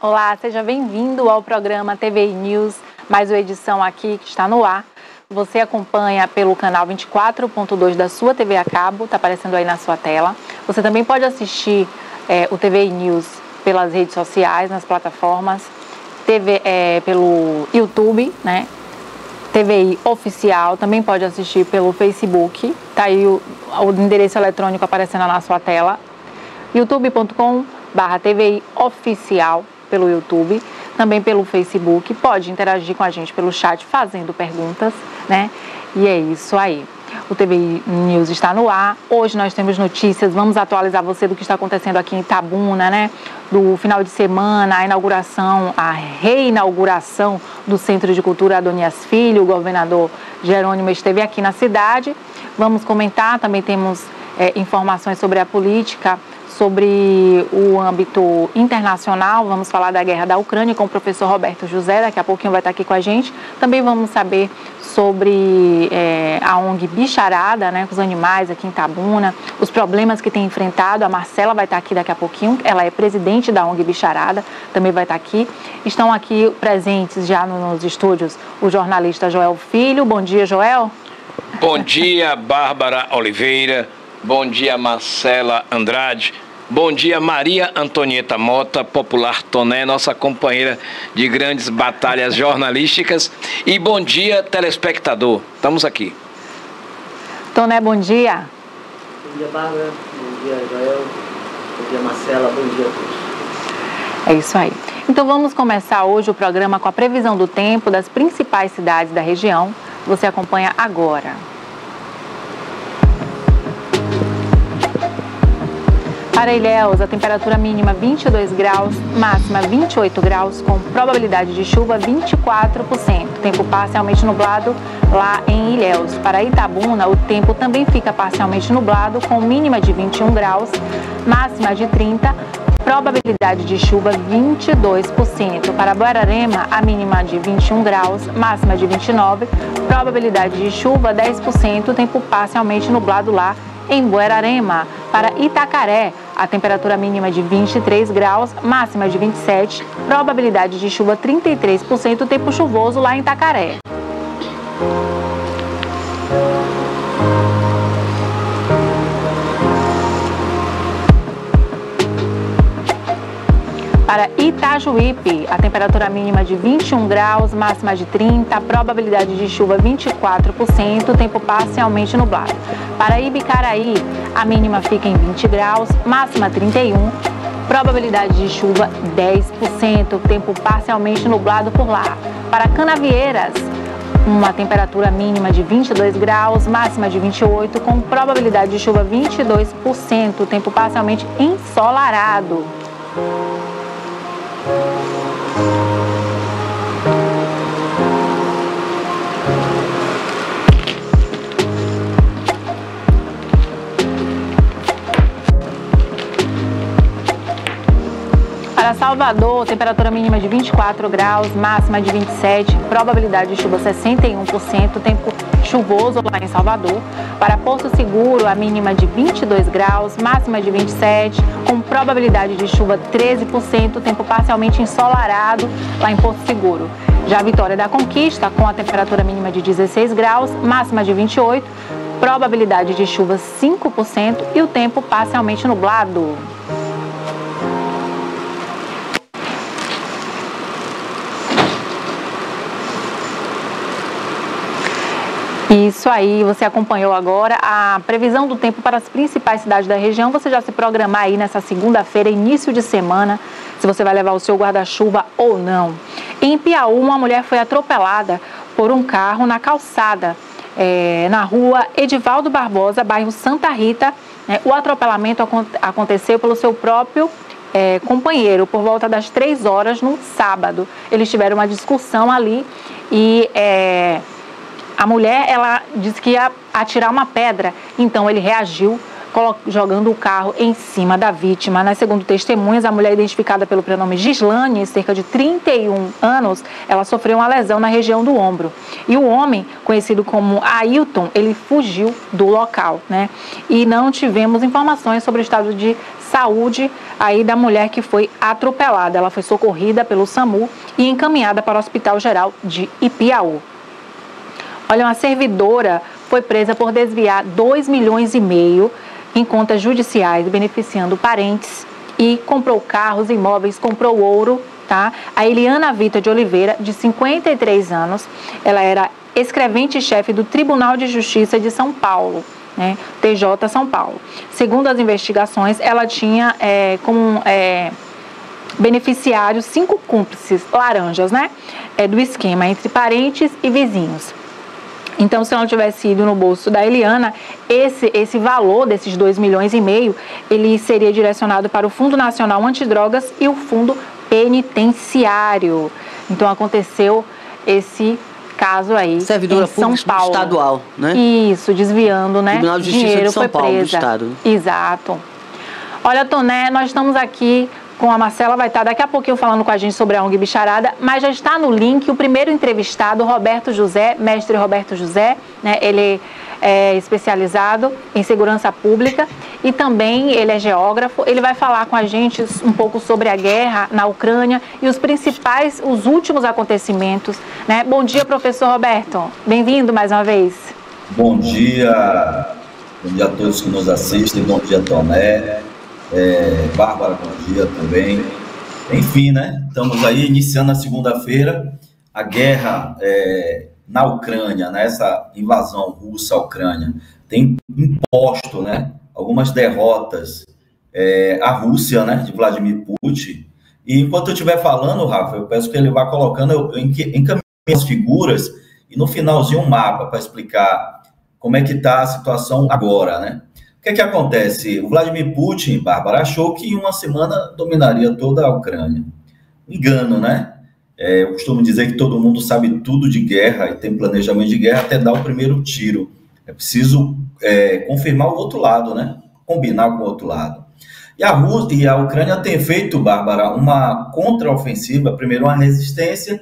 Olá, seja bem-vindo ao programa TVI News, mais uma edição aqui que está no ar. Você acompanha pelo canal 24.2 da sua TV a cabo, está aparecendo aí na sua tela. Você também pode assistir o TVI News pelas redes sociais, nas plataformas, pelo YouTube, né? TVI Oficial, também pode assistir pelo Facebook, tá aí o endereço eletrônico aparecendo na sua tela, youtube.com/TVI Oficial pelo YouTube, também pelo Facebook, pode interagir com a gente pelo chat fazendo perguntas, né? E é isso aí. O TVI News está no ar. Hoje nós temos notícias, vamos atualizar você do que está acontecendo aqui em Itabuna, né? Do final de semana, a reinauguração do Centro de Cultura Adonias Filho. O governador Jerônimo esteve aqui na cidade. Vamos comentar, também temos informações sobre a política, sobre o âmbito internacional. Vamos falar da guerra da Ucrânia com o professor Roberto José, daqui a pouquinho vai estar aqui com a gente. Também vamos saber sobre a ONG Bicharada, né, com os animais aqui em Itabuna, os problemas que tem enfrentado. A Marcela vai estar aqui daqui a pouquinho, ela é presidente da ONG Bicharada, também vai estar aqui. Estão aqui presentes já nos estúdios o jornalista Joel Filho. Bom dia, Joel. Bom dia, Bárbara Oliveira. Bom dia, Marcela Andrade. Bom dia, Maria Antonieta Mota, popular Toné, nossa companheira de grandes batalhas jornalísticas. E bom dia, telespectador. Estamos aqui. Toné, bom dia. Bom dia, Bárbara. Bom dia, Joel. Bom dia, Marcela. Bom dia a todos. É isso aí. Então vamos começar hoje o programa com a previsão do tempo das principais cidades da região. Você acompanha agora. Para Ilhéus, a temperatura mínima 22 graus, máxima 28 graus, com probabilidade de chuva 24%. Tempo parcialmente nublado lá em Ilhéus. Para Itabuna, o tempo também fica parcialmente nublado, com mínima de 21 graus, máxima de 30, probabilidade de chuva 22%. Para Buerarema, a mínima de 21 graus, máxima de 29, probabilidade de chuva 10%, tempo parcialmente nublado lá em Buerarema. Para Itacaré, a temperatura mínima de 23 graus, máxima de 27, probabilidade de chuva 33%, tempo chuvoso lá em Itacaré. Para Itajuípe, a temperatura mínima de 21 graus, máxima de 30, probabilidade de chuva 24%, tempo parcialmente nublado. Para Ibicaraí, a mínima fica em 20 graus, máxima 31, probabilidade de chuva 10%, tempo parcialmente nublado por lá. Para Canavieiras, uma temperatura mínima de 22 graus, máxima de 28, com probabilidade de chuva 22%, tempo parcialmente ensolarado. Para Salvador, temperatura mínima de 24 graus, máxima de 27, probabilidade de chuva 61%, tempo chuvoso lá em Salvador. Para Porto Seguro, a mínima de 22 graus, máxima de 27, com probabilidade de chuva 13%, tempo parcialmente ensolarado lá em Porto Seguro. Já a Vitória da Conquista, com a temperatura mínima de 16 graus, máxima de 28, probabilidade de chuva 5% e o tempo parcialmente nublado. Isso aí, você acompanhou agora a previsão do tempo para as principais cidades da região. Você já se programar aí nessa segunda-feira, início de semana, se você vai levar o seu guarda-chuva ou não. Em Piauí, uma mulher foi atropelada por um carro na calçada, na rua Edivaldo Barbosa, bairro Santa Rita. O atropelamento aconteceu pelo seu próprio companheiro, por volta das 3 horas no sábado. Eles tiveram uma discussão ali e a mulher, ela disse que ia atirar uma pedra, então ele reagiu jogando o carro em cima da vítima. Né? Segundo testemunhas, a mulher identificada pelo prenome Gislane, cerca de 31 anos, ela sofreu uma lesão na região do ombro. E o homem, conhecido como Ailton, ele fugiu do local, né? E não tivemos informações sobre o estado de saúde aí da mulher que foi atropelada. Ela foi socorrida pelo SAMU e encaminhada para o Hospital Geral de Ipiaú. Olha, uma servidora foi presa por desviar 2,5 milhões em contas judiciais, beneficiando parentes, e comprou carros, imóveis, comprou ouro, tá? A Eliana Vita de Oliveira, de 53 anos, ela era escrevente-chefe do Tribunal de Justiça de São Paulo, né? TJ São Paulo. Segundo as investigações, ela tinha como beneficiários 5 cúmplices laranjas, né? Do esquema entre parentes e vizinhos. Então, se não tivesse ido no bolso da Eliana, esse valor desses 2,5 milhões, ele seria direcionado para o Fundo Nacional Antidrogas e o Fundo Penitenciário. Então, aconteceu esse caso aí servidora em São pública Paulo. Estadual, né? Isso, desviando, né? Tribunal de Justiça dinheiro de São foi Paulo, presa. do Estado. Exato. Olha, Toné, nós estamos aqui com a Marcela, vai estar daqui a pouquinho falando com a gente sobre a ONG Bicharada, mas já está no link o primeiro entrevistado, Roberto José, mestre Roberto José, né? Ele é especializado em segurança pública e também ele é geógrafo. Ele vai falar com a gente um pouco sobre a guerra na Ucrânia e os últimos acontecimentos, né? Bom dia, professor Roberto. Bem-vindo mais uma vez. Bom dia a todos que nos assistem, bom dia, Toné. Bárbara, bom dia também. Enfim, né? Estamos aí iniciando a segunda-feira a guerra na Ucrânia, né? Essa invasão russa à Ucrânia tem imposto, né, algumas derrotas à Rússia, né, de Vladimir Putin. E enquanto eu estiver falando, Rafa, eu peço que ele vá colocando, eu encaminho as figuras e no finalzinho um mapa para explicar como é que está a situação agora, né? O que é que acontece? O Vladimir Putin, Bárbara, achou que em uma semana dominaria toda a Ucrânia. Engano, né? Eu costumo dizer que todo mundo sabe tudo de guerra e tem planejamento de guerra até dar o primeiro tiro. É preciso confirmar o outro lado, né? Combinar com o outro lado. E a Rússia e a Ucrânia têm feito, Bárbara, uma contraofensiva, primeiro uma resistência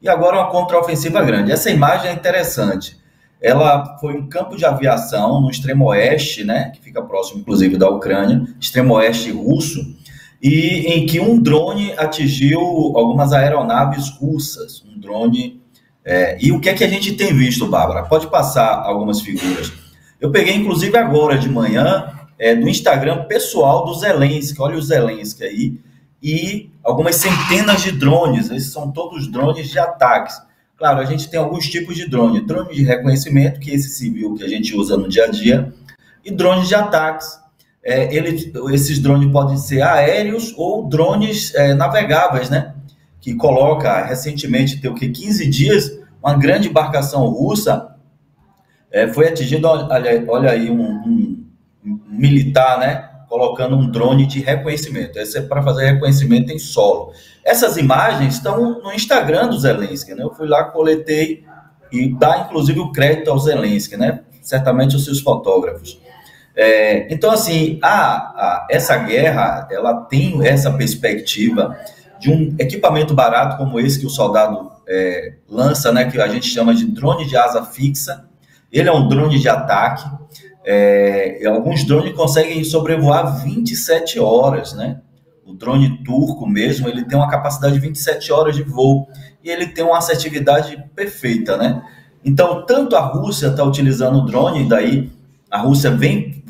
e agora uma contraofensiva grande. Essa imagem é interessante. Ela foi um campo de aviação no extremo oeste, né, que fica próximo, inclusive, da Ucrânia, extremo oeste russo, e em que um drone atingiu algumas aeronaves russas. Um drone. E o que é que a gente tem visto, Bárbara? Pode passar algumas figuras. Eu peguei, inclusive, agora de manhã, do Instagram pessoal do Zelensky. Olha o Zelensky aí. E algumas centenas de drones. Esses são todos drones de ataques. Claro, a gente tem alguns tipos de drone. Drone de reconhecimento, que é esse civil que a gente usa no dia a dia, e drones de ataques. Esses drones podem ser aéreos ou drones navegáveis, né? Que coloca, recentemente, tem 15 dias, uma grande embarcação russa foi atingida, olha aí, um militar, né? Colocando um drone de reconhecimento. Esse é para fazer reconhecimento em solo. Essas imagens estão no Instagram do Zelensky, né? Eu fui lá, coletei e dá, inclusive, o crédito ao Zelensky, né? Certamente os seus fotógrafos. Então, assim, essa guerra, ela tem essa perspectiva de um equipamento barato como esse que o soldado lança, né? Que a gente chama de drone de asa fixa. Ele é um drone de ataque. Alguns drones conseguem sobrevoar 27 horas, né? O drone turco mesmo, ele tem uma capacidade de 27 horas de voo e ele tem uma assertividade perfeita, né? Então, tanto a Rússia está utilizando o drone, daí a Rússia vem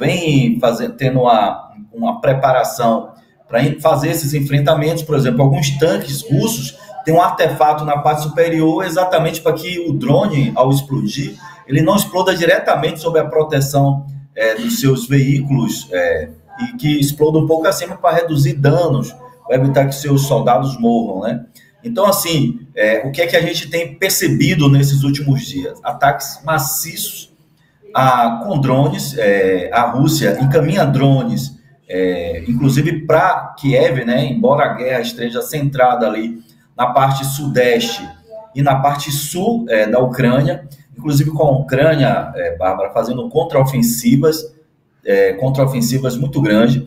tendo uma preparação para fazer esses enfrentamentos. Por exemplo, alguns tanques russos têm um artefato na parte superior exatamente para que o drone, ao explodir, ele não exploda diretamente sobre a proteção dos seus veículos e que exploda um pouco acima para reduzir danos, para evitar que seus soldados morram, né? Então, assim, o que é que a gente tem percebido nesses últimos dias? Ataques maciços com drones. A Rússia encaminha drones, inclusive para Kiev, né? Embora a guerra esteja centrada ali na parte sudeste e na parte sul da Ucrânia, inclusive com a Ucrânia, Bárbara, fazendo contraofensivas muito grandes.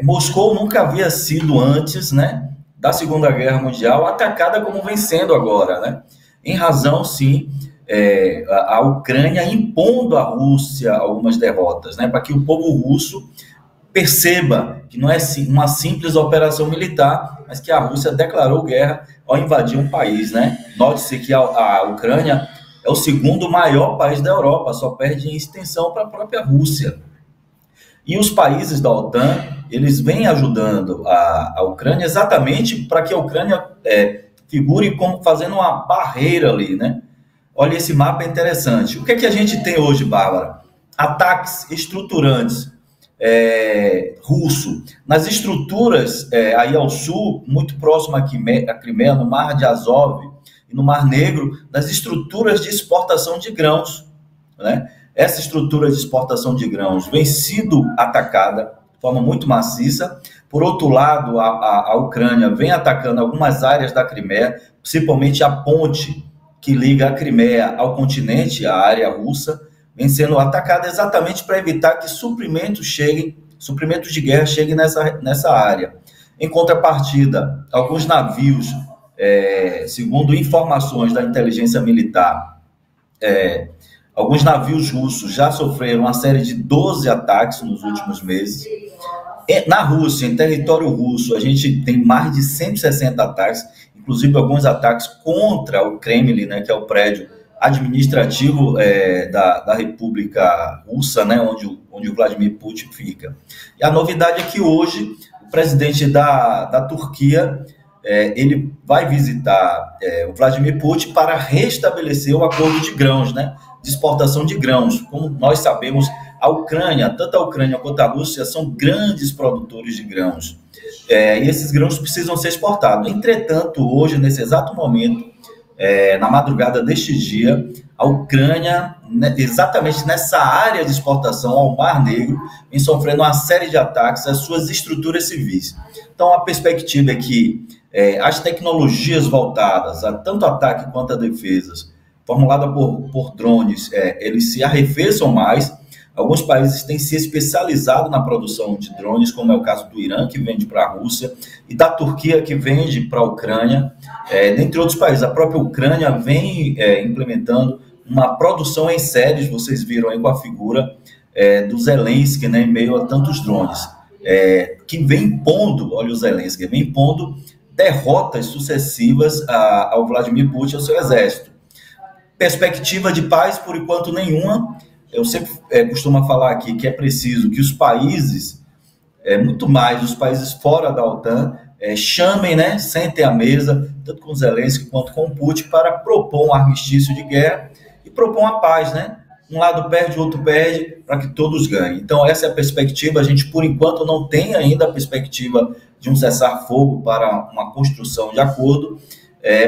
Moscou nunca havia sido antes, né, da Segunda Guerra Mundial atacada como vem sendo agora, né? Em razão, sim, a Ucrânia impondo à Rússia algumas derrotas, né, para que o povo russo perceba que não é uma simples operação militar, mas que a Rússia declarou guerra ao invadir um país, né? Note-se que a Ucrânia é o segundo maior país da Europa, só perde em extensão para a própria Rússia. E os países da OTAN, eles vêm ajudando a Ucrânia exatamente para que a Ucrânia figure como fazendo uma barreira ali, né? Olha, esse mapa é interessante. O que é que a gente tem hoje, Bárbara? Ataques estruturantes russo nas estruturas aí ao sul, muito próximo a Crimeia, no Mar de Azov e no Mar Negro, das estruturas de exportação de grãos, né? Essa estrutura de exportação de grãos vem sido atacada de forma muito maciça. Por outro lado, a Ucrânia vem atacando algumas áreas da Crimeia, principalmente a ponte que liga a Crimeia ao continente, a área russa, vem sendo atacada exatamente para evitar que suprimentos de guerra cheguem nessa área. Em contrapartida, alguns navios, segundo informações da inteligência militar, alguns navios russos já sofreram uma série de 12 ataques nos últimos meses. Na Rússia, em território russo, a gente tem mais de 160 ataques, inclusive alguns ataques contra o Kremlin, né, que é o prédio administrativo da República Russa, né, onde o Vladimir Putin fica. E a novidade é que hoje o presidente da Turquia ele vai visitar o Vladimir Putin para restabelecer o acordo de grãos, né, de exportação de grãos. Como nós sabemos, a Ucrânia, tanto a Ucrânia quanto a Rússia, são grandes produtores de grãos. E esses grãos precisam ser exportados. Entretanto, hoje, nesse exato momento, na madrugada deste dia, a Ucrânia, exatamente nessa área de exportação ao Mar Negro, vem sofrendo uma série de ataques às suas estruturas civis. Então, a perspectiva é que as tecnologias voltadas a tanto ataque quanto a defesas, formulada por drones, eles se arrefeçam mais. Alguns países têm se especializado na produção de drones, como é o caso do Irã, que vende para a Rússia, e da Turquia, que vende para a Ucrânia, dentre outros países. A própria Ucrânia vem implementando uma produção em séries, vocês viram aí com a figura do Zelensky, né, em meio a tantos drones, que vem impondo, olha o Zelensky, vem impondo derrotas sucessivas ao Vladimir Putin e ao seu exército. Perspectiva de paz, por enquanto, nenhuma. Eu sempre costumo falar aqui que é preciso que os países, muito mais os países fora da OTAN, chamem, né, sentem à mesa, tanto com Zelensky quanto com Putin, para propor um armistício de guerra e propor uma paz, né? Um lado perde, o outro perde, para que todos ganhem. Então, essa é a perspectiva. A gente, por enquanto, não tem ainda a perspectiva de um cessar-fogo para uma construção de acordo,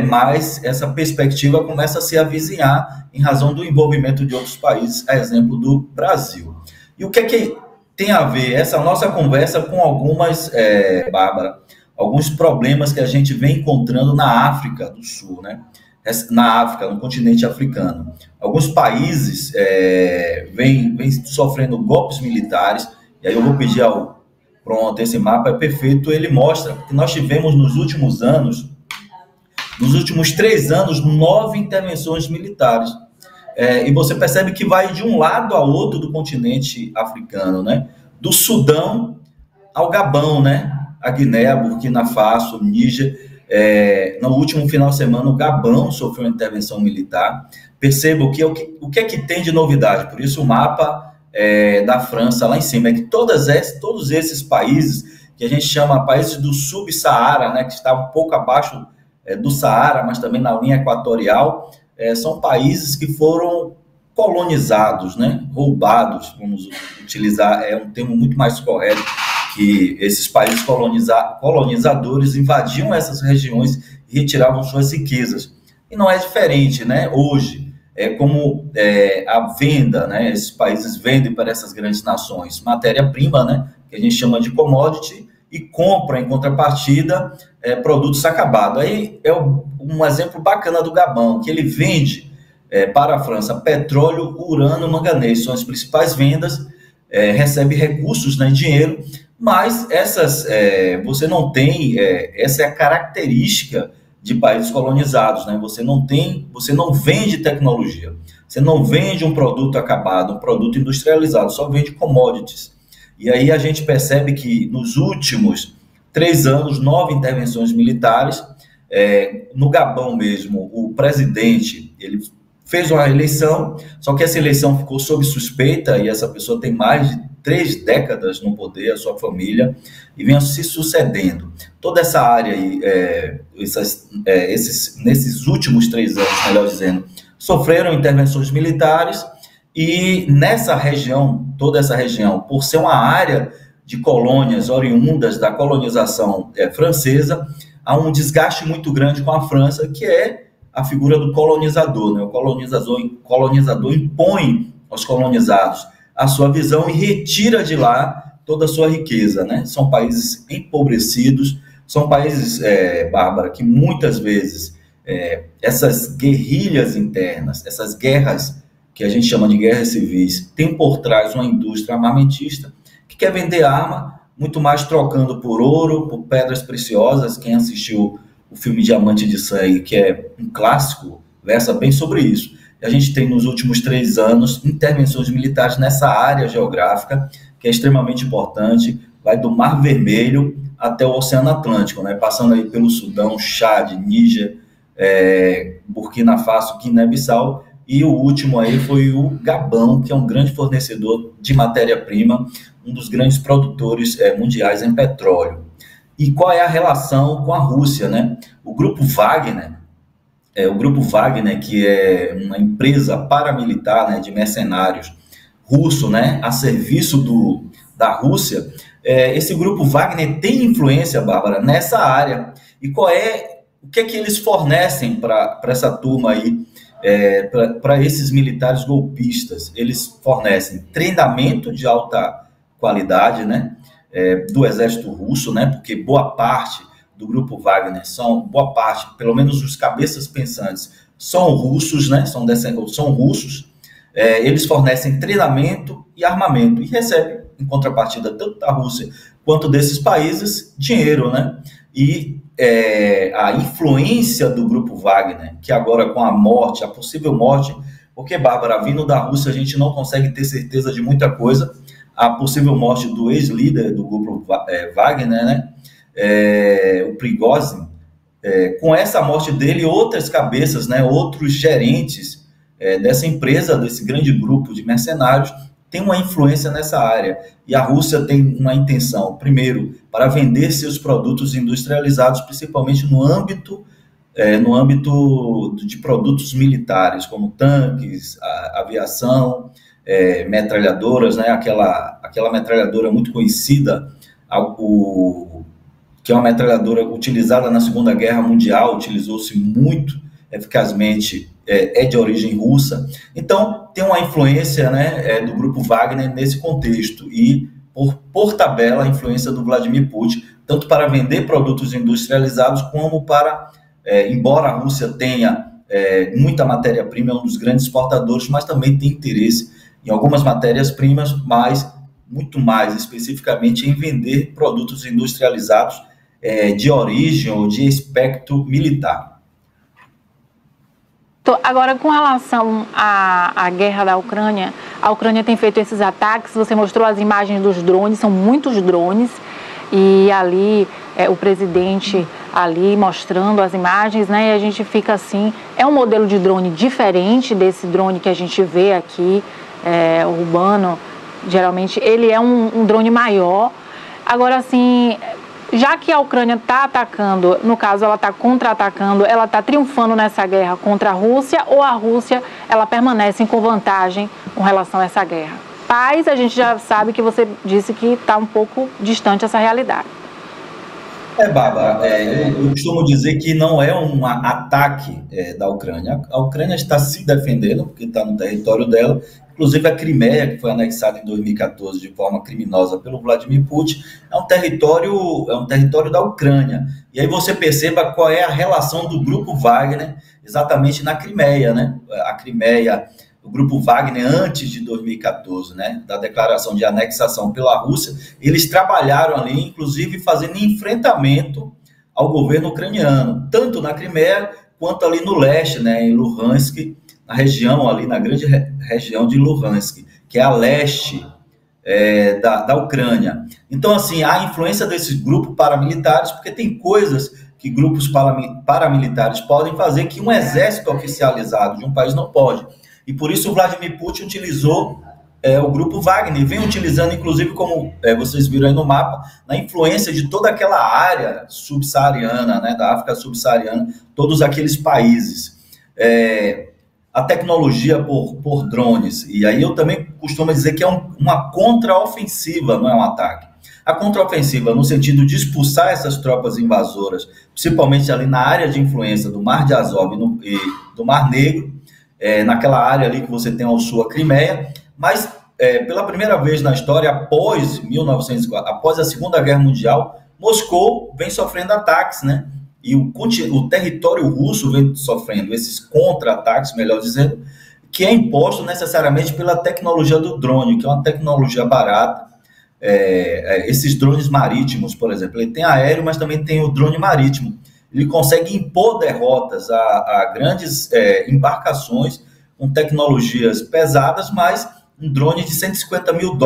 mas essa perspectiva começa a se avizinhar em razão do envolvimento de outros países, a exemplo do Brasil. E o que é que tem a ver essa nossa conversa com Bárbara, alguns problemas que a gente vem encontrando na África do Sul, né? Na África, no continente africano. Alguns países vêm sofrendo golpes militares, e aí eu vou pedir Pronto, esse mapa é perfeito, ele mostra que nós tivemos nos últimos 3 anos, 9 intervenções militares. E você percebe que vai de um lado a outro do continente africano, né? Do Sudão ao Gabão, né? A Guiné, a Burkina Faso, Níger. No último final de semana, o Gabão sofreu uma intervenção militar. Perceba o que é que tem de novidade. Por isso o mapa da França lá em cima é que todos esses países, que a gente chama países do Sub-Saara, né? Que está um pouco abaixo do Saara, mas também na linha equatorial, são países que foram colonizados, né? Roubados, vamos utilizar, um termo muito mais correto, que esses países colonizadores invadiam essas regiões e retiravam suas riquezas. E não é diferente, né? Hoje, como a venda, né? Esses países vendem para essas grandes nações matéria-prima, né? Que a gente chama de commodity, e compra em contrapartida produtos acabados. Aí é um exemplo bacana do Gabão, que ele vende para a França petróleo, urânio, manganês, são as principais vendas, recebe recursos, né, dinheiro, mas você não tem, essa é a característica de países colonizados, né? Você não vende tecnologia, você não vende um produto acabado, um produto industrializado, só vende commodities. E aí a gente percebe que nos últimos 3 anos, 9 intervenções militares. No Gabão mesmo, o presidente, ele fez uma eleição, só que essa eleição ficou sob suspeita e essa pessoa tem mais de 3 décadas no poder, a sua família, e vem se sucedendo. Toda essa área aí, nesses últimos 3 anos, melhor dizendo, sofreram intervenções militares e nessa região, toda essa região, por ser uma área de colônias oriundas da colonização francesa, há um desgaste muito grande com a França, que é a figura do colonizador, né? O colonizador impõe aos colonizados a sua visão e retira de lá toda a sua riqueza, né? São países empobrecidos, são países, Bárbara, que muitas vezes essas guerrilhas internas, essas guerras que a gente chama de guerras civis, tem por trás uma indústria armamentista que quer vender arma, muito mais trocando por ouro, por pedras preciosas. Quem assistiu o filme Diamante de Sangue, que é um clássico, versa bem sobre isso. E a gente tem nos últimos 3 anos intervenções militares nessa área geográfica, que é extremamente importante, vai do Mar Vermelho até o Oceano Atlântico, né? Passando aí pelo Sudão, Chad, Níger, Burkina Faso, Guiné-Bissau, e o último aí foi o Gabão, que é um grande fornecedor de matéria-prima, um dos grandes produtores mundiais em petróleo. E qual é a relação com a Rússia, né? O Grupo Wagner, que é uma empresa paramilitar, né, de mercenários russo, né, a serviço da Rússia, esse Grupo Wagner tem influência, Bárbara, nessa área. E o que é que eles fornecem para essa turma aí, para esses militares golpistas? Eles fornecem treinamento de alta qualidade, né, do exército russo, né, porque boa parte do Grupo Wagner pelo menos os cabeças pensantes, são russos, né, são russos. Eles fornecem treinamento e armamento e recebem, em contrapartida, tanto da Rússia quanto desses países, dinheiro, né? E a influência do Grupo Wagner, que agora com a possível morte, porque, Bárbara, vindo da Rússia a gente não consegue ter certeza de muita coisa, a possível morte do ex-líder do Grupo Wagner, né? O Prigozhin, com essa morte dele, outras cabeças, né, outros gerentes dessa empresa, desse grande grupo de mercenários, tem uma influência nessa área. E a Rússia tem uma intenção, primeiro, para vender seus produtos industrializados, principalmente no âmbito de produtos militares, como tanques, aviação, metralhadoras, né, aquela metralhadora muito conhecida, que é uma metralhadora utilizada na Segunda Guerra Mundial, utilizou-se muito eficazmente, de origem russa. Então, tem uma influência, né, do Grupo Wagner nesse contexto e, por tabela, a influência do Vladimir Putin, tanto para vender produtos industrializados, como para, embora a Rússia tenha muita matéria-prima, é um dos grandes exportadores, mas também tem interesse em algumas matérias-primas, mas muito mais especificamente em vender produtos industrializados de origem ou de aspecto militar. Agora, com relação à guerra da Ucrânia, a Ucrânia tem feito esses ataques, você mostrou as imagens dos drones, são muitos drones, e ali o presidente ali mostrando as imagens, né, e a gente fica assim, é um modelo de drone diferente desse drone que a gente vê aqui, urbano, geralmente ele é um drone maior. Agora, assim, já que a Ucrânia está atacando, no caso ela está contra-atacando, ela está triunfando nessa guerra contra a Rússia, ou a Rússia ela permanece com vantagem com relação a essa guerra? Paz, a gente já sabe que você disse que está um pouco distante essa realidade. Bárbara, eu costumo dizer que não é um ataque da Ucrânia. A Ucrânia está se defendendo, porque está no território dela. Inclusive a Crimeia, que foi anexada em 2014 de forma criminosa pelo Vladimir Putin, é um território da Ucrânia. E aí você perceba qual é a relação do Grupo Wagner exatamente na Crimeia, né? A Crimeia, o Grupo Wagner, antes de 2014, né, da declaração de anexação pela Rússia, eles trabalharam ali, inclusive fazendo enfrentamento ao governo ucraniano, tanto na Crimeia quanto ali no leste, né, em Luhansk, na região ali, na grande região de Luhansk, que é a leste da Ucrânia. Então, assim, há influência desses grupos paramilitares, porque tem coisas que grupos paramilitares podem fazer que um exército oficializado de um país não pode. E por isso o Vladimir Putin utilizou o grupo Wagner, vem utilizando, inclusive, como vocês viram aí no mapa, na influência de toda aquela área subsaariana, né, da África subsaariana, todos aqueles países. A tecnologia por drones, e aí eu também costumo dizer que é uma contraofensiva, não é um ataque. A contraofensiva, no sentido de expulsar essas tropas invasoras, principalmente ali na área de influência do Mar de Azov e do Mar Negro, naquela área ali que você tem ao sul a Crimeia, mas pela primeira vez na história, após a Segunda Guerra Mundial, Moscou vem sofrendo ataques, né? E o território russo vem sofrendo esses contra-ataques, melhor dizendo, que é imposto necessariamente pela tecnologia do drone, que é uma tecnologia barata. Esses drones marítimos, por exemplo, ele tem aéreo, mas também tem o drone marítimo. Ele consegue impor derrotas a grandes embarcações com tecnologias pesadas, mas um drone de $150 mil,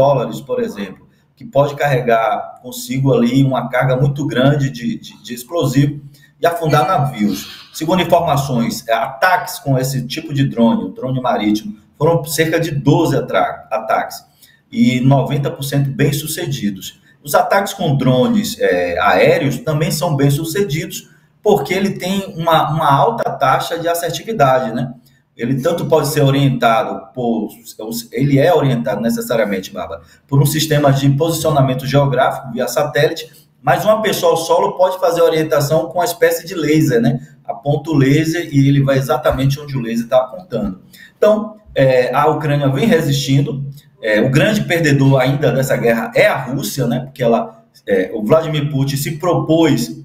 por exemplo, que pode carregar consigo ali uma carga muito grande de explosivo e afundar navios. Segundo informações, ataques com esse tipo de drone, o drone marítimo, foram cerca de 12 ataques e 90% bem-sucedidos. Os ataques com drones aéreos também são bem-sucedidos porque ele tem uma alta taxa de assertividade, né? Ele tanto pode ser orientado ele é orientado necessariamente, Bárbara, por um sistema de posicionamento geográfico via satélite, mas uma pessoa ao solo pode fazer a orientação com uma espécie de laser, né? Aponta o laser e ele vai exatamente onde o laser está apontando. Então, a Ucrânia vem resistindo. O grande perdedor ainda dessa guerra é a Rússia, né? Porque o Vladimir Putin se propôs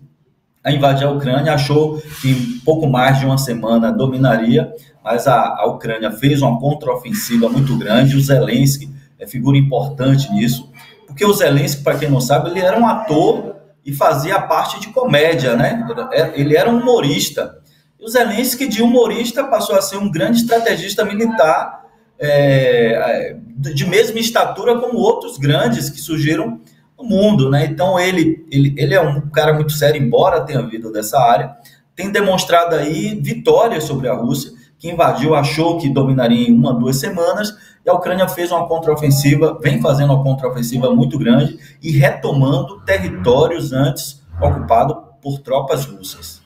a invadir a Ucrânia, achou que em pouco mais de uma semana dominaria, mas a Ucrânia fez uma contraofensiva muito grande. O Zelensky é figura importante nisso, porque o Zelensky, para quem não sabe, ele era um ator e fazia parte de comédia, né? Ele era um humorista. E o Zelensky, de humorista, passou a ser um grande estrategista militar, de mesma estatura como outros grandes que surgiram no mundo, né? Então ele é um cara muito sério, embora tenha vindo dessa área, tem demonstrado aí vitórias sobre a Rússia, que invadiu, achou que dominaria em 1 a 2 semanas, e a Ucrânia fez uma contraofensiva, vem fazendo uma contraofensiva muito grande e retomando territórios antes ocupados por tropas russas.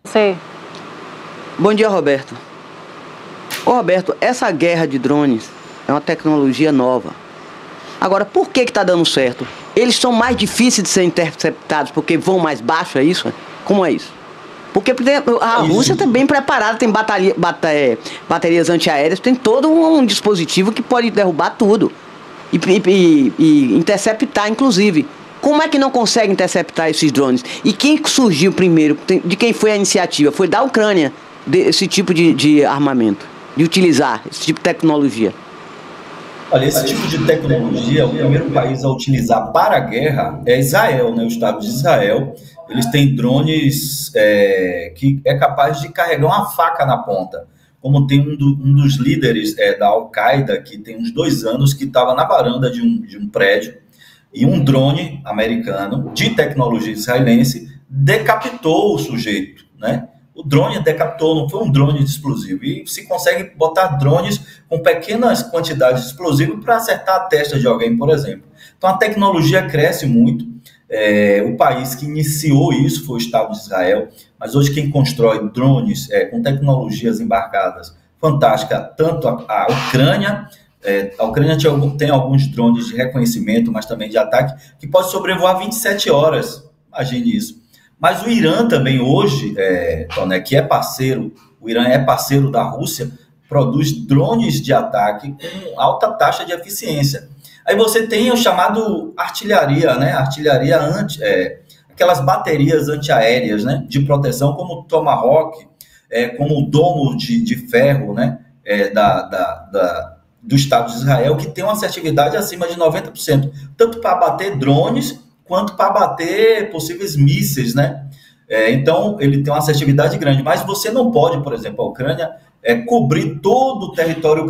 Sim. Bom dia, Roberto. Roberto, essa guerra de drones é uma tecnologia nova. Agora, por que está dando certo? Eles são mais difíceis de ser interceptados porque vão mais baixo, é isso? Como é isso? Porque a Rússia está bem preparada, tem baterias antiaéreas, tem todo um dispositivo que pode derrubar tudo e interceptar, inclusive. Como é que não consegue interceptar esses drones? E quem surgiu primeiro? De quem foi a iniciativa? Foi da Ucrânia, esse tipo de armamento, de utilizar esse tipo de tecnologia. Olha, esse tipo de tecnologia, o primeiro país a utilizar para a guerra é Israel, né? O Estado de Israel. Eles têm drones que é capaz de carregar uma faca na ponta. Como tem um dos líderes da Al-Qaeda, que tem uns 2 anos, que estava na varanda de um prédio, e um drone americano de tecnologia israelense decapitou o sujeito, né? O drone decapitou, não foi um drone de explosivo. E se consegue botar drones com pequenas quantidades de explosivo para acertar a testa de alguém, por exemplo. Então a tecnologia cresce muito. O país que iniciou isso foi o Estado de Israel, mas hoje quem constrói drones com tecnologias embarcadas fantásticas, tanto a Ucrânia. A Ucrânia tem alguns drones de reconhecimento, mas também de ataque, que pode sobrevoar 27 horas. Imagine isso. Mas o Irã também hoje, Toné, que é parceiro, o Irã é parceiro da Rússia, produz drones de ataque com alta taxa de eficiência. Aí você tem o chamado artilharia, né? Artilharia aquelas baterias antiaéreas, né? De proteção, como o Tomahawk, como o domo de ferro, né? Do Estado de Israel, que tem uma assertividade acima de 90%, tanto para abater drones quanto para abater possíveis mísseis, né? Então, ele tem uma assertividade grande, mas você não pode, por exemplo, a Ucrânia cobrir todo o território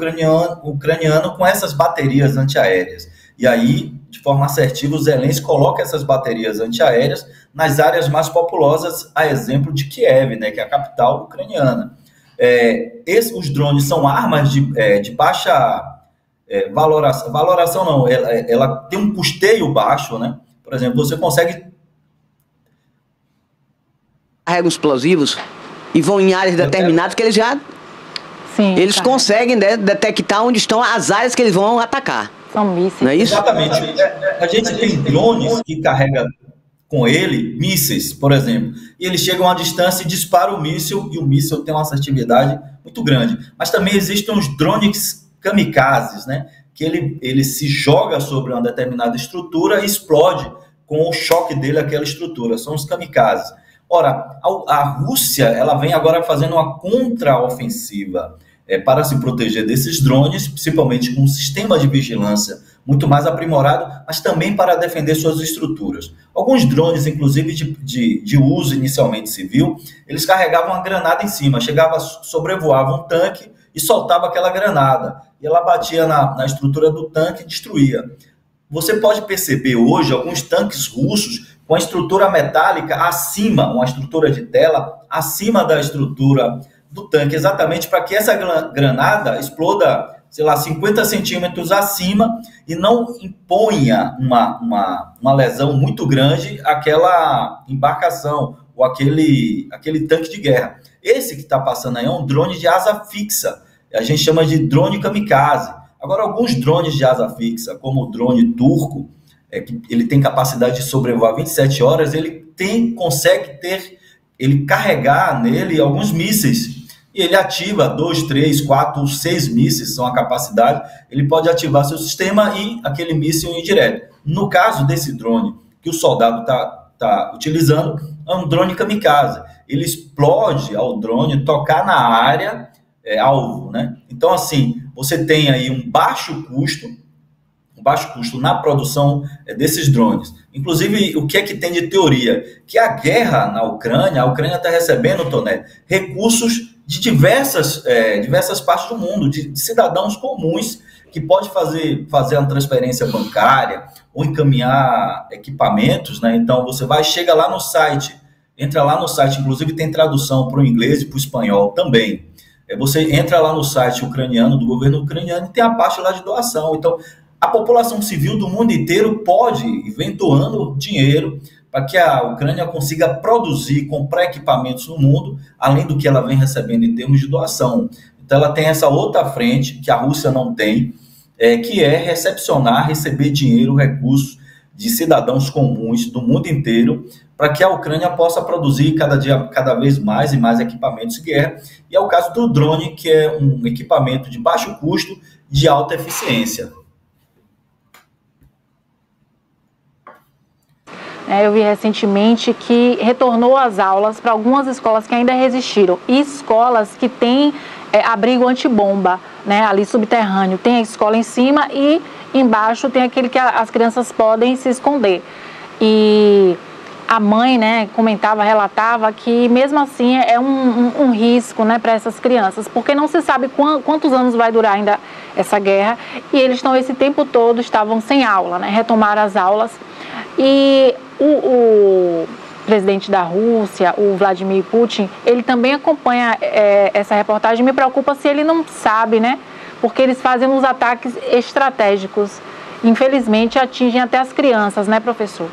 ucraniano com essas baterias antiaéreas. E aí, de forma assertiva, o Zelensky coloca essas baterias antiaéreas nas áreas mais populosas, a exemplo de Kiev, né, que é a capital ucraniana. Os drones são armas de baixa valoração. Valoração não, ela tem um custeio baixo, né? Por exemplo, você consegue... Carregam explosivos e vão em áreas determinadas que eles já... Sim, eles conseguem, né, detectar onde estão as áreas que eles vão atacar. São mísseis. Não é isso? Exatamente. A gente tem drones que carregam com ele mísseis, por exemplo, e eles chegam à distância e disparam o míssil, e o míssil tem uma assertividade muito grande. Mas também existem os drones kamikazes, né? Que ele se joga sobre uma determinada estrutura e explode com o choque dele aquela estrutura. São os kamikazes. Ora, a Rússia, ela vem agora fazendo uma contraofensiva para se proteger desses drones, principalmente com um sistema de vigilância muito mais aprimorado, mas também para defender suas estruturas. Alguns drones, inclusive de uso inicialmente civil, eles carregavam uma granada em cima, sobrevoava um tanque e soltava aquela granada, e ela batia na estrutura do tanque e destruía. Você pode perceber hoje alguns tanques russos com a estrutura metálica acima, uma estrutura de tela acima da estrutura do tanque, exatamente para que essa granada exploda, sei lá, 50 centímetros acima e não imponha uma lesão muito grande àquela embarcação ou aquele tanque de guerra. Esse que está passando aí é um drone de asa fixa, a gente chama de drone kamikaze. Agora, alguns drones de asa fixa, como o drone turco, que ele tem capacidade de sobrevoar 27 horas, ele consegue carregar nele alguns mísseis. E ele ativa 2, 3, 4, 6 mísseis, são a capacidade. Ele pode ativar seu sistema e aquele míssil ir direto. No caso desse drone que o soldado está utilizando, é um drone kamikaze. Ele explode ao drone tocar na área alvo, né? Então, assim, você tem aí um baixo custo na produção desses drones. Inclusive, o que é que tem de teoria? Que a guerra na Ucrânia, a Ucrânia está recebendo, Toné, recursos de diversas partes do mundo, de cidadãos comuns que pode fazer uma transferência bancária ou encaminhar equipamentos, né? Então, você chega lá no site, entra lá no site, inclusive tem tradução para o inglês e para o espanhol também. Você entra lá no site ucraniano, do governo ucraniano, e tem a parte lá de doação. Então, a população civil do mundo inteiro pode ir doando dinheiro para que a Ucrânia consiga produzir, comprar equipamentos no mundo, além do que ela vem recebendo em termos de doação. Então, ela tem essa outra frente, que a Rússia não tem, que é receber dinheiro, recursos de cidadãos comuns do mundo inteiro, para que a Ucrânia possa produzir cada vez mais e mais equipamentos de guerra. E é o caso do drone, que é um equipamento de baixo custo, de alta eficiência. Eu vi recentemente que retornou às aulas para algumas escolas que ainda resistiram. E escolas que têm abrigo antibomba, né, ali subterrâneo. Tem a escola em cima e embaixo tem aquele que as crianças podem se esconder. E a mãe, né, relatava que mesmo assim é um risco, né, para essas crianças, porque não se sabe quantos anos vai durar ainda essa guerra. E eles esse tempo todo estavam sem aula, né, retomaram as aulas. E o presidente da Rússia, o Vladimir Putin, ele também acompanha essa reportagem. Me preocupa se ele não sabe, né? Porque eles fazem uns ataques estratégicos. Infelizmente, atingem até as crianças, né, professor?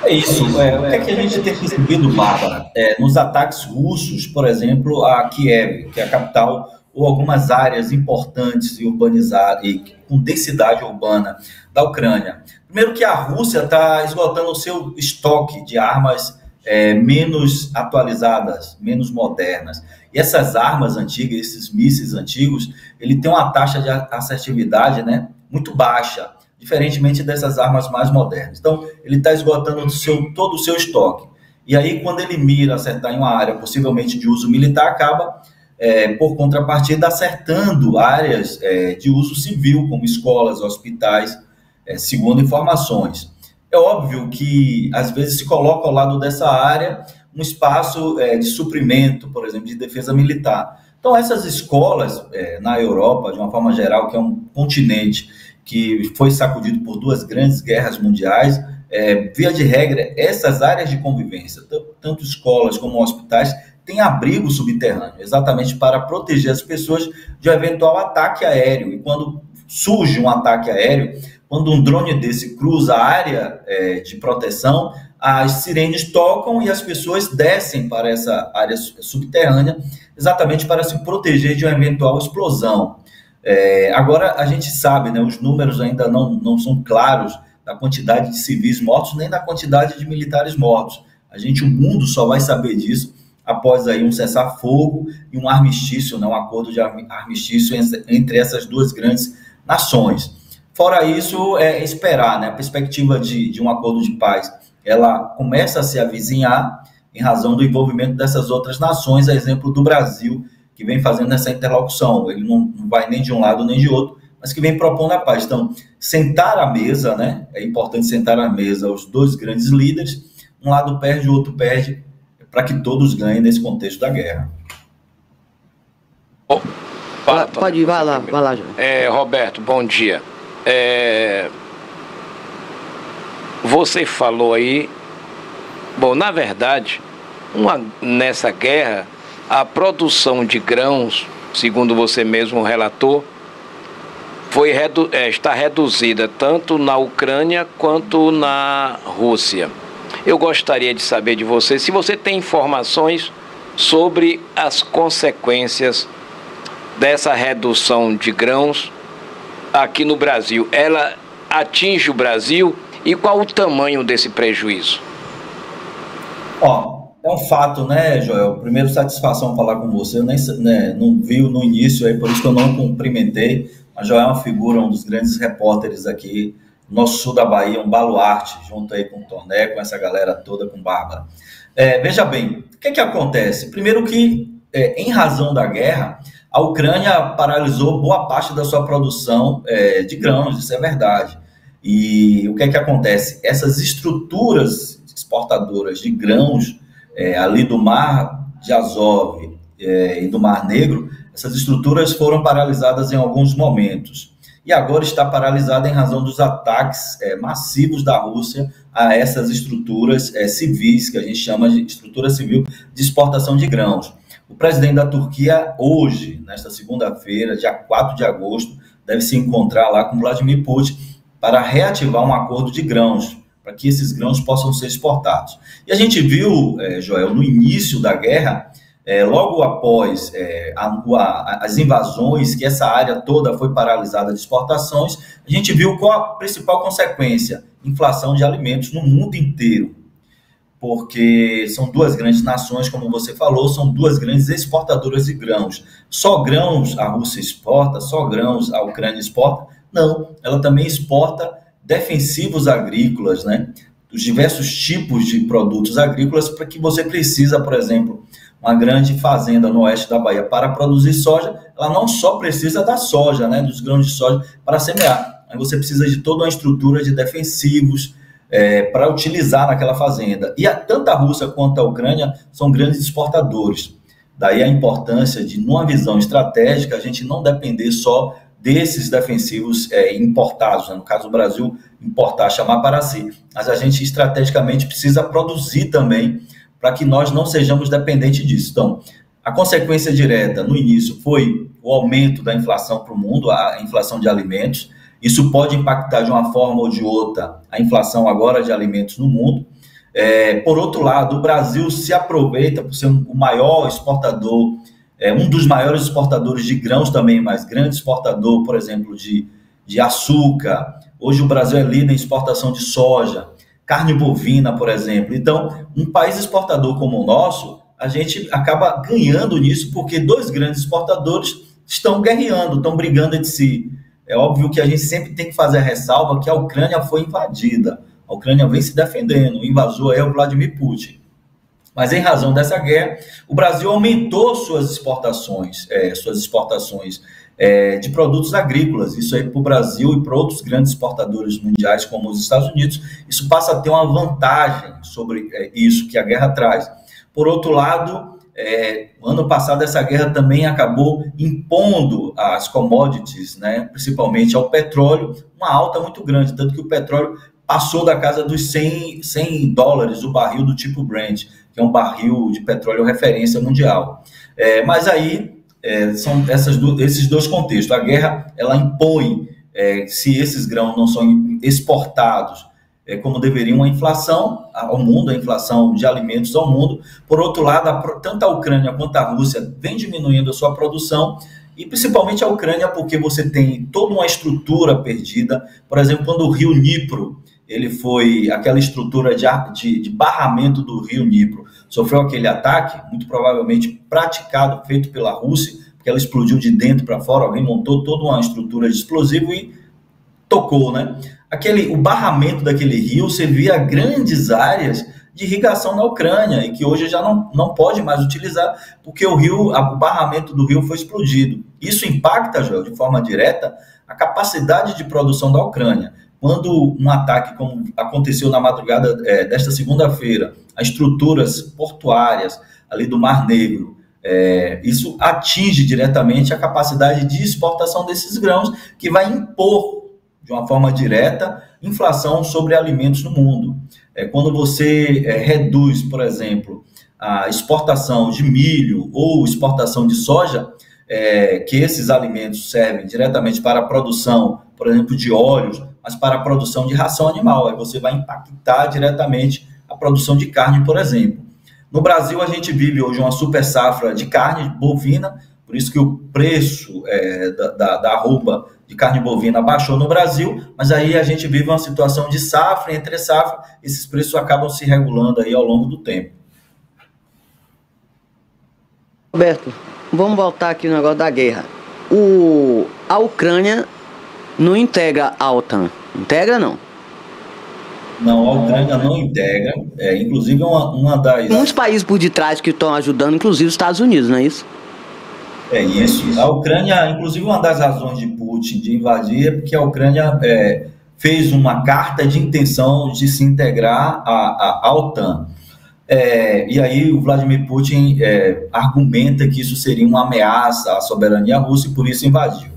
É isso. O que é que a gente tem percebido, Bárbara? Nos ataques russos, por exemplo, a Kiev, que é a capital, ou algumas áreas importantes e urbanizadas, e com densidade urbana da Ucrânia. Primeiro que a Rússia está esgotando o seu estoque de armas menos atualizadas, menos modernas. E essas armas antigas, esses mísseis antigos, ele tem uma taxa de assertividade, né, muito baixa, diferentemente dessas armas mais modernas. Então, ele está esgotando todo o seu estoque. E aí, quando ele mira acertar em uma área possivelmente de uso militar, acaba, por contrapartida, acertando áreas de uso civil, como escolas, hospitais, segundo informações. É óbvio que, às vezes, se coloca ao lado dessa área um espaço de suprimento, por exemplo, de defesa militar. Então, essas escolas, na Europa, de uma forma geral, que é um continente que foi sacudido por duas grandes guerras mundiais, via de regra, essas áreas de convivência, tanto escolas como hospitais, têm abrigo subterrâneo, exatamente para proteger as pessoas de um eventual ataque aéreo. E quando surge um ataque aéreo, quando um drone desse cruza a área de proteção, as sirenes tocam e as pessoas descem para essa área subterrânea, exatamente para se proteger de uma eventual explosão. Agora, a gente sabe, né, os números ainda não são claros da quantidade de civis mortos, nem da quantidade de militares mortos. O mundo só vai saber disso após aí um cessar-fogo e um armistício, né, um acordo de armistício entre essas duas grandes nações. Fora isso, esperar, né, a perspectiva de um acordo de paz, ela começa a se avizinhar em razão do envolvimento dessas outras nações, a exemplo do Brasil, que vem fazendo essa interlocução. Ele não vai nem de um lado nem de outro, mas que vem propondo a paz. Então, sentar à mesa, né? É importante sentar à mesa os dois grandes líderes, um lado perde, o outro perde, para que todos ganhem nesse contexto da guerra. Pode ir, vai lá, João. Roberto, bom dia. Você falou aí, na verdade, nessa guerra, a produção de grãos, segundo você mesmo relatou, está reduzida tanto na Ucrânia quanto na Rússia. Eu gostaria de saber de você se você tem informações sobre as consequências dessa redução de grãos aqui no Brasil. Ela atinge o Brasil e qual o tamanho desse prejuízo? É um fato, né, Joel? Primeiro, satisfação falar com você. Eu não vi no início, por isso que eu não cumprimentei. Mas Joel é uma figura, um dos grandes repórteres aqui no nosso sul da Bahia, um baluarte, junto aí com o Toné, com essa galera toda, com Bárbara. Veja bem, o que acontece? Primeiro que, em razão da guerra, a Ucrânia paralisou boa parte da sua produção de grãos, isso é verdade. E o que acontece? Essas estruturas exportadoras de grãos ali do Mar de Azov e do Mar Negro, essas estruturas foram paralisadas em alguns momentos. E agora está paralisada em razão dos ataques massivos da Rússia a essas estruturas civis, que a gente chama de estrutura civil de exportação de grãos. O presidente da Turquia, hoje, nesta segunda-feira, dia 4 de agosto, deve se encontrar lá com Vladimir Putin para reativar um acordo de grãos, para que esses grãos possam ser exportados. E a gente viu, Joel, no início da guerra, logo após as invasões, que essa área toda foi paralisada de exportações, a gente viu qual a principal consequência: inflação de alimentos no mundo inteiro. Porque são duas grandes nações, como você falou, são duas grandes exportadoras de grãos. Só grãos a Rússia exporta, só grãos a Ucrânia exporta? Não, ela também exporta defensivos agrícolas, né? Os diversos tipos de produtos agrícolas para que você precisa, por exemplo, uma grande fazenda no oeste da Bahia para produzir soja, ela não só precisa da soja, né, dos grãos de soja para semear, aí você precisa de toda uma estrutura de defensivos para utilizar naquela fazenda. E tanto a Rússia quanto a Ucrânia são grandes exportadores. Daí a importância de, numa visão estratégica, a gente não depender só desses defensivos importados, né? No caso do Brasil, importar, chamar para si. Mas a gente estrategicamente precisa produzir também para que nós não sejamos dependentes disso. Então, a consequência direta no início foi o aumento da inflação para o mundo, a inflação de alimentos. Isso pode impactar de uma forma ou de outra a inflação agora de alimentos no mundo. Por outro lado, o Brasil se aproveita por ser o maior exportador, um dos maiores exportadores de grãos também, mas grande exportador, por exemplo, de açúcar. Hoje o Brasil é líder em exportação de soja, carne bovina, por exemplo. Então, um país exportador como o nosso, a gente acaba ganhando nisso porque dois grandes exportadores estão guerreando, estão brigando entre si. É óbvio que a gente sempre tem que fazer a ressalva que a Ucrânia foi invadida. A Ucrânia vem se defendendo, o invasor é o Vladimir Putin. Mas em razão dessa guerra, o Brasil aumentou suas exportações de produtos agrícolas. Isso aí para o Brasil e para outros grandes exportadores mundiais, como os Estados Unidos, isso passa a ter uma vantagem sobre isso que a guerra traz. Por outro lado, ano passado essa guerra também acabou impondo às commodities, né, principalmente ao petróleo, uma alta muito grande, tanto que o petróleo passou da casa dos $100 o barril do tipo Brent, que é um barril de petróleo referência mundial. Mas aí são esses dois contextos. A guerra, ela impõe, se esses grãos não são exportados como deveriam, a inflação ao mundo, a inflação de alimentos ao mundo. Por outro lado, tanto a Ucrânia quanto a Rússia vem diminuindo a sua produção, e principalmente a Ucrânia, porque você tem toda uma estrutura perdida. Por exemplo, quando o rio Dnipro, ele foi aquela estrutura de barramento do rio Dnipro, sofreu aquele ataque, muito provavelmente praticado, feito pela Rússia, porque ela explodiu de dentro para fora, alguém montou toda uma estrutura de explosivo e tocou, né? O barramento daquele rio servia a grandes áreas de irrigação na Ucrânia, e que hoje já não pode mais utilizar, porque o barramento do rio foi explodido. Isso impacta, Joel, de forma direta, a capacidade de produção da Ucrânia. Quando um ataque, como aconteceu na madrugada desta segunda-feira, a estruturas portuárias ali do Mar Negro, isso atinge diretamente a capacidade de exportação desses grãos, que vai impor, de uma forma direta, inflação sobre alimentos no mundo. Quando você reduz, por exemplo, a exportação de milho ou exportação de soja, que esses alimentos servem diretamente para a produção, por exemplo, de óleos, mas para a produção de ração animal. Aí você vai impactar diretamente a produção de carne, por exemplo. No Brasil, a gente vive hoje uma super safra de carne bovina, por isso que o preço da arroba de carne bovina baixou no Brasil, mas aí a gente vive uma situação de safra, entre safra, esses preços acabam se regulando aí ao longo do tempo. Roberto, vamos voltar aqui no negócio da guerra. A Ucrânia não integra a OTAN. Integra, não? Não, a Ucrânia não integra. Inclusive, uma das... Muitos países por detrás que estão ajudando, inclusive os Estados Unidos, não é isso? É isso. A Ucrânia, inclusive, uma das razões de Putin de invadir é porque a Ucrânia fez uma carta de intenção de se integrar à OTAN. E aí o Vladimir Putin argumenta que isso seria uma ameaça à soberania russa e por isso invadiu.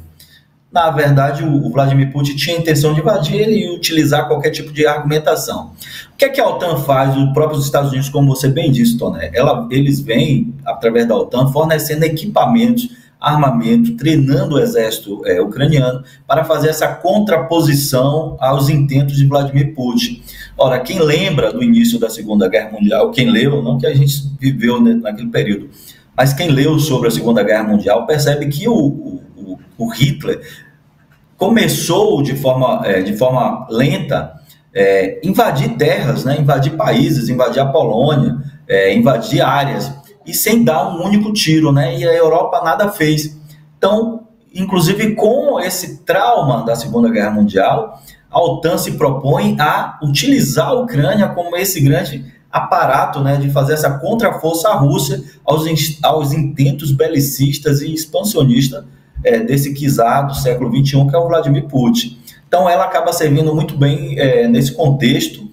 Na verdade, o Vladimir Putin tinha a intenção de invadir e utilizar qualquer tipo de argumentação. O que é que a OTAN faz? Os próprios Estados Unidos, como você bem disse, Toné, eles vêm, através da OTAN, fornecendo equipamentos, armamento, treinando o exército ucraniano para fazer essa contraposição aos intentos de Vladimir Putin. Ora, quem lembra do início da Segunda Guerra Mundial, quem leu, não que a gente viveu naquele período, mas quem leu sobre a Segunda Guerra Mundial percebe que o Hitler começou de forma lenta invadir terras, né, invadir países, invadir a Polônia, invadir áreas, e sem dar um único tiro, né, e a Europa nada fez. Então, inclusive com esse trauma da Segunda Guerra Mundial, a OTAN se propõe a utilizar a Ucrânia como esse grande aparato, né, de fazer essa contraforça à Rússia aos intentos belicistas e expansionistas desse czar do século XXI, que é o Vladimir Putin. Então, ela acaba servindo muito bem nesse contexto,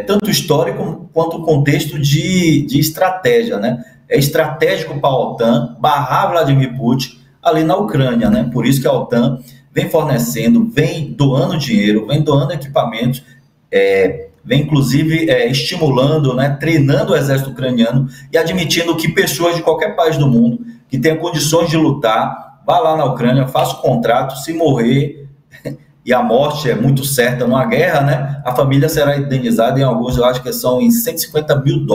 tanto histórico quanto contexto de estratégia, né? É estratégico para a OTAN barrar Vladimir Putin ali na Ucrânia, né? Por isso que a OTAN vem fornecendo, vem doando dinheiro, vem doando equipamentos, vem inclusive estimulando, né, treinando o exército ucraniano e admitindo que pessoas de qualquer país do mundo que tenham condições de lutar, vá lá na Ucrânia, faça o contrato, se morrer, e a morte é muito certa numa guerra, né, a família será indenizada em alguns, eu acho que são em $150 mil.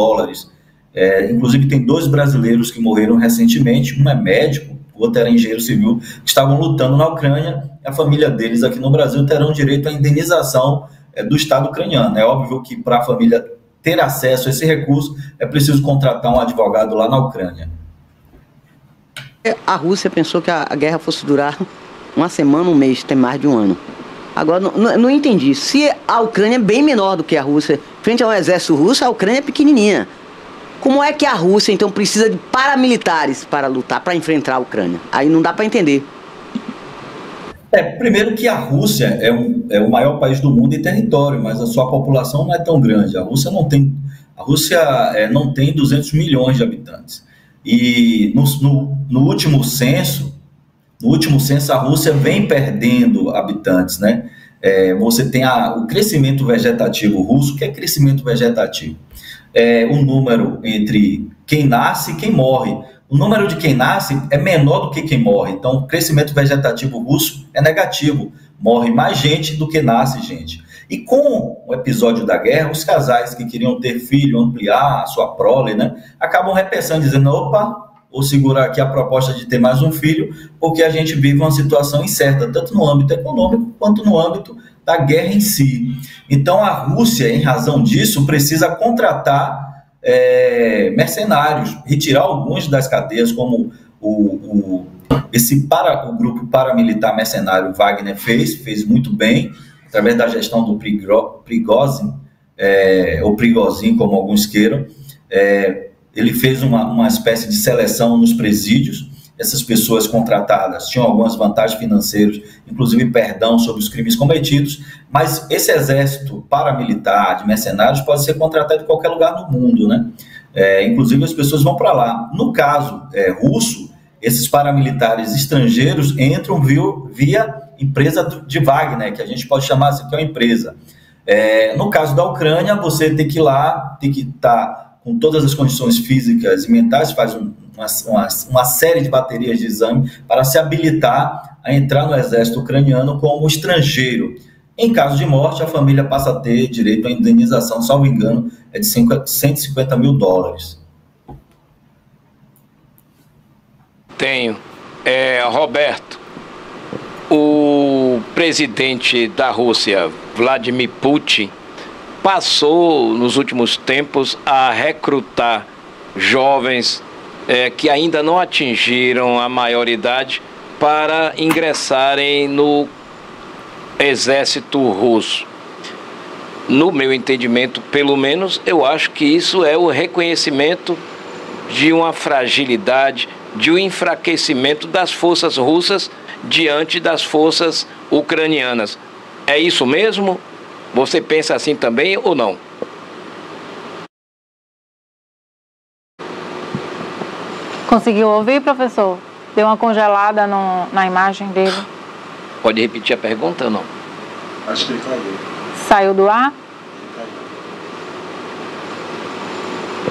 Inclusive tem 2 brasileiros que morreram recentemente, um é médico, o outro era engenheiro civil, que estavam lutando na Ucrânia, e a família deles aqui no Brasil terão direito à indenização do Estado ucraniano. É óbvio que para a família ter acesso a esse recurso, é preciso contratar um advogado lá na Ucrânia. A Rússia pensou que a guerra fosse durar uma semana, um mês, tem mais de um ano. Agora, não entendi. Se a Ucrânia é bem menor do que a Rússia, frente ao exército russo, a Ucrânia é pequenininha. Como é que a Rússia, então, precisa de paramilitares para lutar, para enfrentar a Ucrânia? Aí não dá para entender. Primeiro que a Rússia é o maior país do mundo em território, mas a sua população não é tão grande. A Rússia não tem 200 milhões de habitantes. E no último censo, a Rússia vem perdendo habitantes, né? Você tem o crescimento vegetativo russo. O que é crescimento vegetativo? É o número entre quem nasce e quem morre. O número de quem nasce é menor do que quem morre. Então, o crescimento vegetativo russo é negativo. Morre mais gente do que nasce gente. E com o episódio da guerra, os casais que queriam ter filho, ampliar a sua prole, né, acabam repensando, dizendo, opa, vou segurar aqui a proposta de ter mais um filho, porque a gente vive uma situação incerta, tanto no âmbito econômico, quanto no âmbito da guerra em si. Então, a Rússia, em razão disso, precisa contratar mercenários, retirar alguns das cadeias, como o grupo paramilitar mercenário Wagner fez muito bem, através da gestão do Prigozhin, ou Prigozhin, como alguns queiram. Ele fez uma espécie de seleção nos presídios. Essas pessoas contratadas tinham algumas vantagens financeiras, inclusive perdão sobre os crimes cometidos, mas esse exército paramilitar de mercenários pode ser contratado em qualquer lugar do mundo, né? Inclusive as pessoas vão para lá. No caso russo, esses paramilitares estrangeiros entram via empresa de Wagner, que a gente pode chamar assim, que é uma empresa. No caso da Ucrânia, você tem que ir lá, tem que estar com todas as condições físicas e mentais, faz uma série de baterias de exame para se habilitar a entrar no exército ucraniano como estrangeiro. Em caso de morte, a família passa a ter direito à indenização, salvo engano, de $150 mil. Tenho. Roberto, o presidente da Rússia, Vladimir Putin, passou nos últimos tempos a recrutar jovens que ainda não atingiram a maioridade para ingressarem no exército russo. No meu entendimento, pelo menos, eu acho que isso é o reconhecimento de uma fragilidade, de um enfraquecimento das forças russas diante das forças ucranianas. É isso mesmo? Você pensa assim também ou não? Conseguiu ouvir, professor? Deu uma congelada na imagem dele. Pode repetir a pergunta ou não? Acho que ele caiu. Saiu do ar? Ele caiu.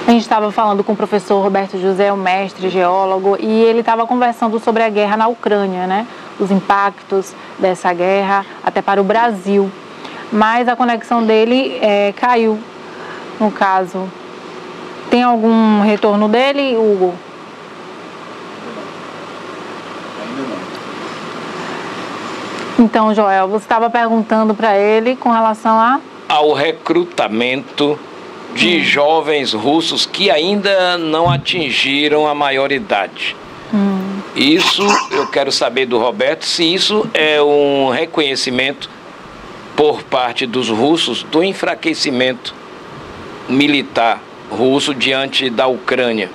A gente estava falando com o professor Roberto José, o mestre geólogo, e ele estava conversando sobre a guerra na Ucrânia, né? Os impactos dessa guerra até para o Brasil. Mas a conexão dele caiu, no caso. Tem algum retorno dele, Hugo? Ainda não. Então, Joel, você estava perguntando para ele com relação ao recrutamento de jovens russos que ainda não atingiram a maioridade. Isso eu quero saber do Roberto, se isso é um reconhecimento por parte dos russos do enfraquecimento militar russo diante da Ucrânia.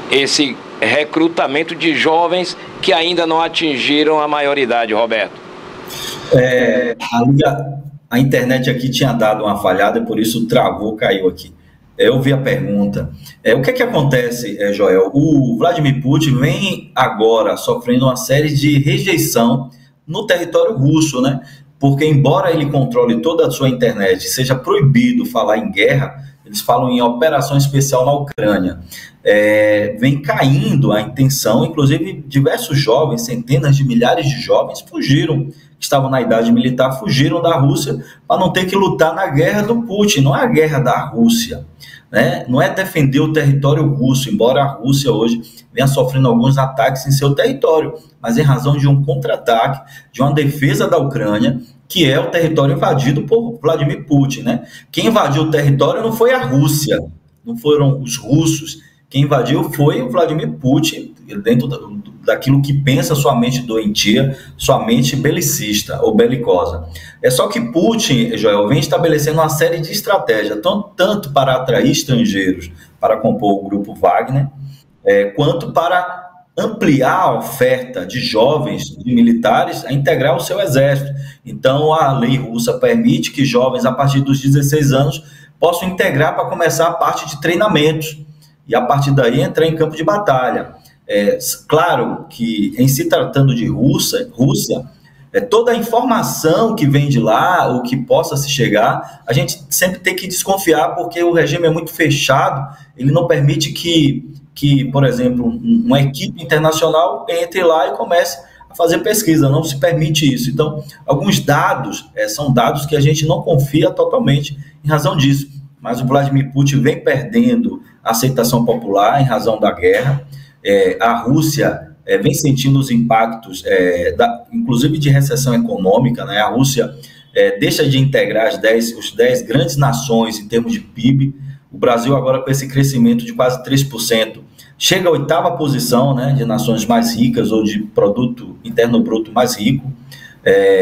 Esse recrutamento de jovens que ainda não atingiram a maioridade, Roberto. A internet aqui tinha dado uma falhada e por isso travou, caiu aqui. Eu vi a pergunta. O que é que acontece, Joel? O Vladimir Putin vem agora sofrendo uma série de rejeição no território russo, né? Porque embora ele controle toda a sua internet, seja proibido falar em guerra, eles falam em operação especial na Ucrânia. Vem caindo a intenção, inclusive diversos jovens, centenas de milhares de jovens fugiram, estavam na idade militar, fugiram da Rússia para não ter que lutar na guerra do Putin. Não é a guerra da Rússia, né? Não é defender o território russo, embora a Rússia hoje venha sofrendo alguns ataques em seu território, mas em razão de um contra-ataque, de uma defesa da Ucrânia, que é o território invadido por Vladimir Putin, né? Quem invadiu o território não foi a Rússia, não foram os russos. Quem invadiu foi o Vladimir Putin, dentro daquilo que pensa sua mente doentia, sua mente belicista ou belicosa. Só que Putin, Joel, vem estabelecendo uma série de estratégias, tanto para atrair estrangeiros para compor o grupo Wagner, quanto para ampliar a oferta de jovens, de militares, a integrar o seu exército. Então, a lei russa permite que jovens, a partir dos 16 anos, possam integrar para começar a parte de treinamentos. e a partir daí entrar em campo de batalha. Claro que, em se tratando de Rússia, toda a informação que vem de lá, ou que possa se chegar, a gente sempre tem que desconfiar, porque o regime é muito fechado, ele não permite que por exemplo, uma equipe internacional entre lá e comece a fazer pesquisa, não se permite isso. Então, alguns dados são dados que a gente não confia totalmente em razão disso, mas o Vladimir Putin vem perdendo a aceitação popular em razão da guerra. A Rússia vem sentindo os impactos, inclusive de recessão econômica, né? A Rússia deixa de integrar as 10 grandes nações em termos de PIB. O Brasil agora, com esse crescimento de quase 3%, chega à 8ª posição, né, de nações mais ricas, ou de produto interno bruto mais rico,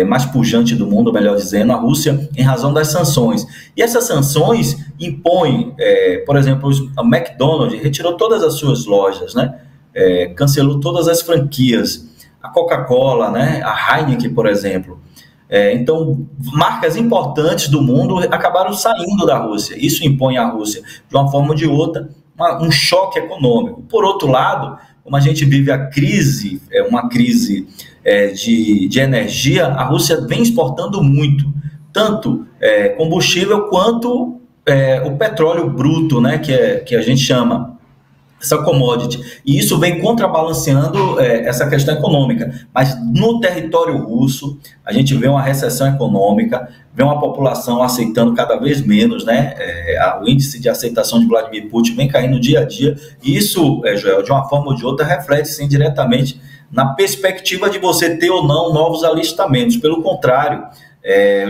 mais pujante do mundo, melhor dizendo, a Rússia, em razão das sanções. E essas sanções impõem, por exemplo, a McDonald's retirou todas as suas lojas, né? Cancelou todas as franquias, a Coca-Cola, né, a Heineken, por exemplo. Então, marcas importantes do mundo acabaram saindo da Rússia. Isso impõe à Rússia, de uma forma ou de outra, um choque econômico. Por outro lado, como a gente vive a crise, uma crise de energia, a Rússia vem exportando muito, tanto combustível quanto o petróleo bruto, né, que a gente chama, essa commodity, e isso vem contrabalanceando essa questão econômica. Mas no território russo, a gente vê uma recessão econômica, vê uma população aceitando cada vez menos, né? O índice de aceitação de Vladimir Putin vem caindo dia a dia, e isso, Joel, de uma forma ou de outra, reflete-se indiretamente na perspectiva de você ter ou não novos alistamentos. Pelo contrário,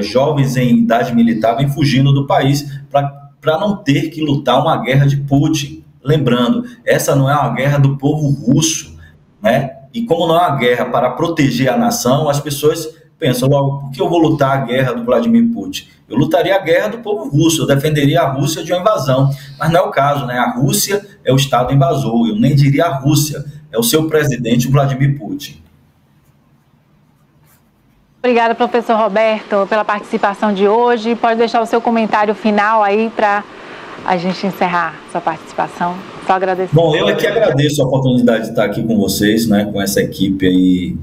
jovens em idade militar vêm fugindo do país para não ter que lutar uma guerra de Putin. Lembrando, essa não é uma guerra do povo russo, né? E como não é uma guerra para proteger a nação, as pessoas pensam logo, por que eu vou lutar a guerra do Vladimir Putin? Eu lutaria a guerra do povo russo, eu defenderia a Rússia de uma invasão. Mas não é o caso, né? A Rússia é o Estado invasor, eu nem diria a Rússia, é o seu presidente, o Vladimir Putin. Obrigada, professor Roberto, pela participação de hoje. Pode deixar o seu comentário final aí para a gente encerrar sua participação. Só agradecer. Bom, eu aqui agradeço a oportunidade de estar aqui com vocês, né, com essa equipe aí,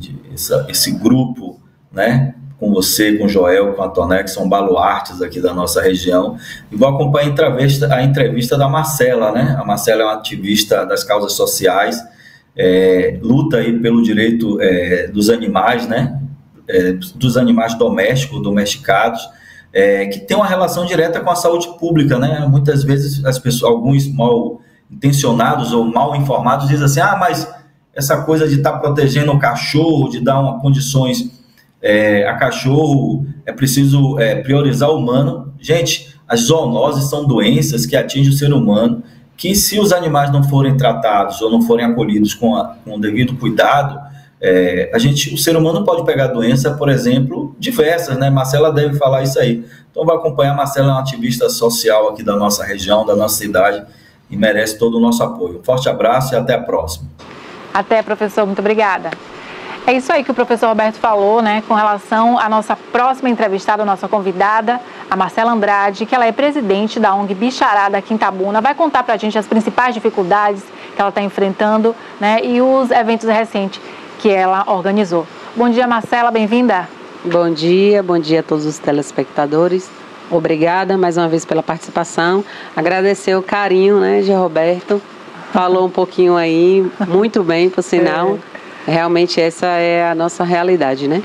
esse grupo, né, com você, com o Joel, com a Toné, que são baluartes aqui da nossa região. E vou acompanhar a entrevista da Marcela, né? A Marcela é uma ativista das causas sociais, luta aí pelo direito dos animais, né? Dos animais domesticados, que tem uma relação direta com a saúde pública, né? Muitas vezes as pessoas, alguns mal intencionados ou mal informados dizem assim, mas essa coisa de estar protegendo o cachorro, de dar condições a cachorro, é preciso priorizar o humano. Gente, as zoonoses são doenças que atingem o ser humano, que se os animais não forem tratados ou não forem acolhidos com o devido cuidado, o ser humano pode pegar doença, por exemplo, diversas, né? Marcela deve falar isso aí. Então, vou acompanhar. Marcela é uma ativista social aqui da nossa região, da nossa cidade, e merece todo o nosso apoio. Um forte abraço e até a próxima. Até, professor. Muito obrigada. É isso aí que o professor Roberto falou, né, com relação à nossa próxima entrevistada, a nossa convidada, a Marcela Andrade, que ela é presidente da ONG Bicharada aqui em Itabuna, vai contar pra gente as principais dificuldades que ela está enfrentando, né, e os eventos recentes que ela organizou. Bom dia, Marcela, bem-vinda. Bom dia a todos os telespectadores. Obrigada mais uma vez pela participação. Agradecer o carinho, né, de Roberto. Falou um pouquinho aí, muito bem, por sinal. Realmente essa é a nossa realidade, né?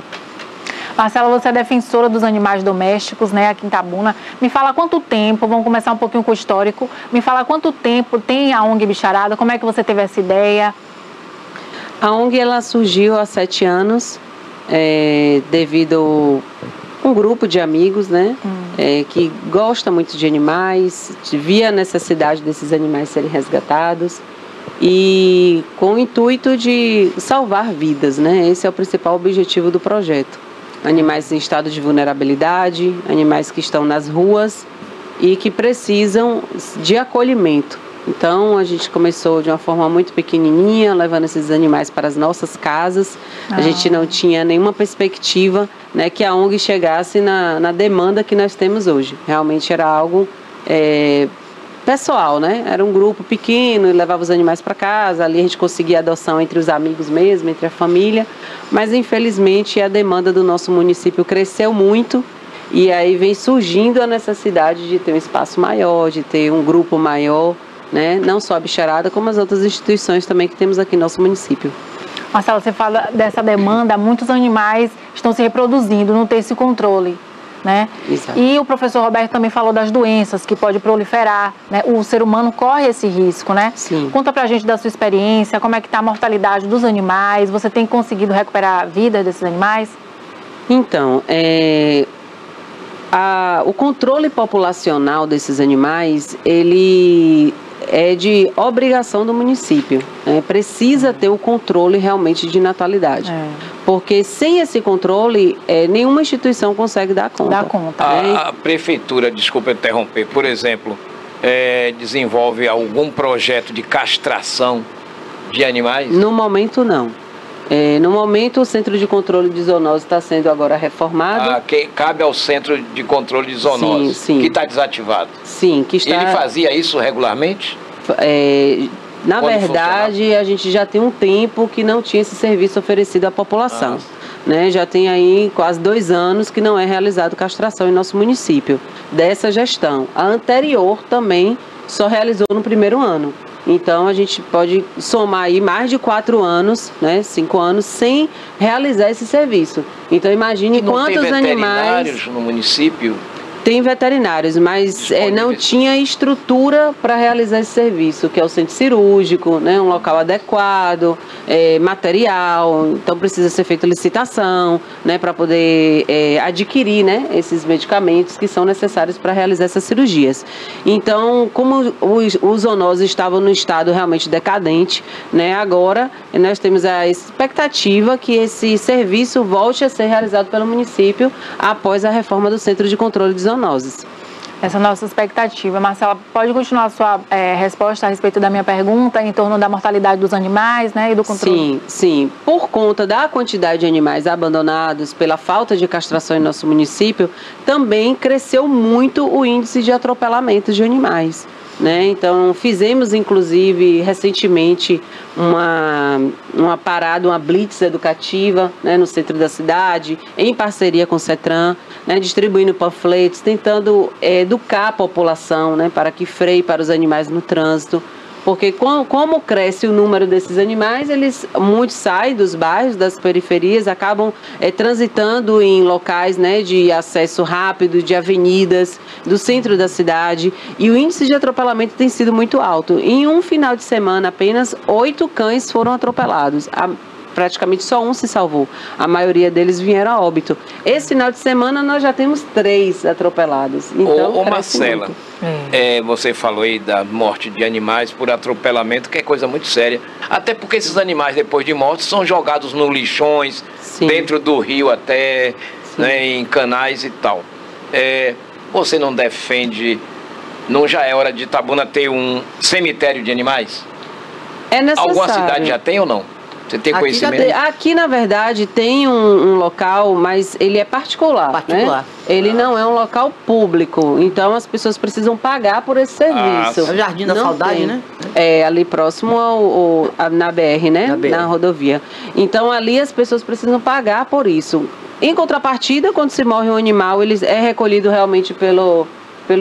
Marcela, você é defensora dos animais domésticos, né, aqui em Itabuna. Me fala quanto tempo, vamos começar um pouquinho com o histórico, me fala quanto tempo tem a ONG Bicharada, como é que você teve essa ideia? A ONG ela surgiu há 7 anos, devido a um grupo de amigos, né, que gosta muito de animais, via a necessidade desses animais serem resgatados e com o intuito de salvar vidas, né? Esse é o principal objetivo do projeto. Animais em estado de vulnerabilidade, animais que estão nas ruas e que precisam de acolhimento. Então, a gente começou de uma forma muito pequenininha, levando esses animais para as nossas casas. A gente não tinha nenhuma perspectiva, né, que a ONG chegasse na demanda que nós temos hoje. Realmente era algo pessoal, né? Era um grupo pequeno, levava os animais para casa, ali a gente conseguia adoção entre os amigos mesmo, entre a família, mas infelizmente a demanda do nosso município cresceu muito e aí vem surgindo a necessidade de ter um espaço maior, de ter um grupo maior, né? Não só a bicharada, como as outras instituições também que temos aqui no nosso município. Marcela, você fala dessa demanda, muitos animais estão se reproduzindo, não tem esse controle, né? Exato. E o professor Roberto também falou das doenças que pode proliferar, né? O ser humano corre esse risco, né? Sim. Conta pra gente da sua experiência, como é que está a mortalidade dos animais, você tem conseguido recuperar a vida desses animais? Então, o controle populacional desses animais, ele é de obrigação do município, né? Precisa ter o controle realmente de natalidade. Porque sem esse controle, nenhuma instituição consegue dar conta. Dá conta. A prefeitura, desculpa interromper, por exemplo, desenvolve algum projeto de castração de animais? No momento, não. No momento, o Centro de Controle de Zoonose está sendo agora reformado. Que cabe ao Centro de Controle de Zoonose, sim. que está desativado. Sim, que está... Ele fazia isso regularmente? Na Quando verdade, funcionava? a gente já tem um tempo que não tinha esse serviço oferecido à população. Né? Já tem aí quase 2 anos que não é realizado castração em nosso município, dessa gestão. A anterior também só realizou no primeiro ano. Então, a gente pode somar aí mais de 4 anos, né, 5 anos, sem realizar esse serviço. Então, imagine quantos animais... Tem veterinários no município? Tem veterinários, mas não tinha estrutura para realizar esse serviço, que é o centro cirúrgico, né, um local adequado, material, então precisa ser feita licitação, né, para poder adquirir, né, esses medicamentos que são necessários para realizar essas cirurgias. Então, como os zoonoses estavam no estado realmente decadente, né, agora nós temos a expectativa que esse serviço volte a ser realizado pelo município após a reforma do Centro de Controle de Zoonoses. Essa é a nossa expectativa. Marcela, pode continuar a sua resposta a respeito da minha pergunta em torno da mortalidade dos animais, né, e do controle? Sim. Por conta da quantidade de animais abandonados, pela falta de castração em nosso município, também cresceu muito o índice de atropelamento de animais. Né? Então, fizemos, inclusive, recentemente uma parada, uma blitz educativa, né, no centro da cidade, em parceria com o CETRAN, né, distribuindo panfletos, tentando educar a população, né, para que freie para os animais no trânsito. Porque como cresce o número desses animais, muitos saem dos bairros, das periferias, acabam transitando em locais, né, de acesso rápido, de avenidas, do centro da cidade, e o índice de atropelamento tem sido muito alto. Em um final de semana, apenas 8 cães foram atropelados. Praticamente só um se salvou. A maioria deles vieram a óbito. Esse final de semana nós já temos 3 atropelados. Então, Ô Marcela, você falou aí da morte de animais por atropelamento, que é coisa muito séria. Até porque esses animais, depois de mortos, são jogados no lixões, dentro do rio até, né, em canais e tal. Você não defende, não já é hora de Itabuna ter um cemitério de animais? É necessário. Alguma cidade já tem ou não? Você tem conhecimento? Aqui, na verdade, tem um local, mas ele é particular. Né? Ele não é um local público. Então, as pessoas precisam pagar por esse serviço. É o Jardim da Saudade, né? Ali próximo na BR, né? Na rodovia. Então, ali as pessoas precisam pagar por isso. Em contrapartida, quando se morre um animal, ele é recolhido realmente pelo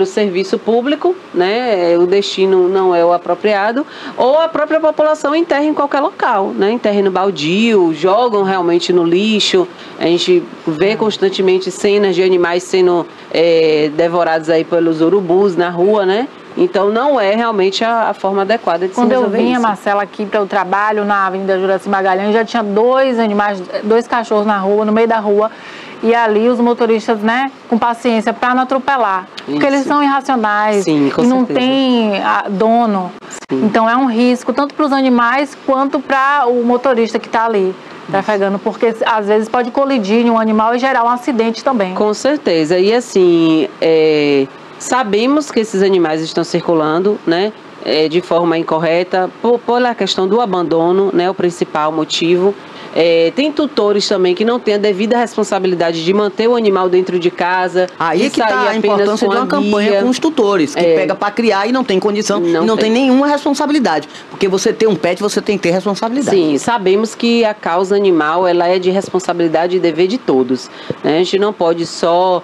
serviço público, né? O destino não é o apropriado, ou a própria população enterra em qualquer local, né? Enterra no baldio, jogam realmente no lixo. A gente vê constantemente cenas de animais sendo devorados aí pelos urubus na rua, né? Então não é realmente a forma adequada de se resolver isso. Quando eu vinha, Marcela, aqui para o trabalho na Avenida Juraci Magalhães, já tinha 2 animais, 2 cachorros na rua, no meio da rua. E ali os motoristas, né, com paciência para não atropelar. Porque eles são irracionais. Sim, com e não certeza. tem dono. Sim. Então é um risco, tanto para os animais quanto para o motorista que está ali trafegando. Porque às vezes pode colidir em um animal e gerar um acidente também. Com certeza. E assim, sabemos que esses animais estão circulando, né, de forma incorreta, pela questão do abandono, né, o principal motivo. Tem tutores também que não têm a devida responsabilidade de manter o animal dentro de casa. Aí que está a importância de uma campanha com os tutores, que pega para criar e não tem condição, não tem nenhuma responsabilidade. Porque você ter um pet, você tem que ter responsabilidade. Sim, sabemos que a causa animal ela é de responsabilidade e dever de todos, né? A gente não pode só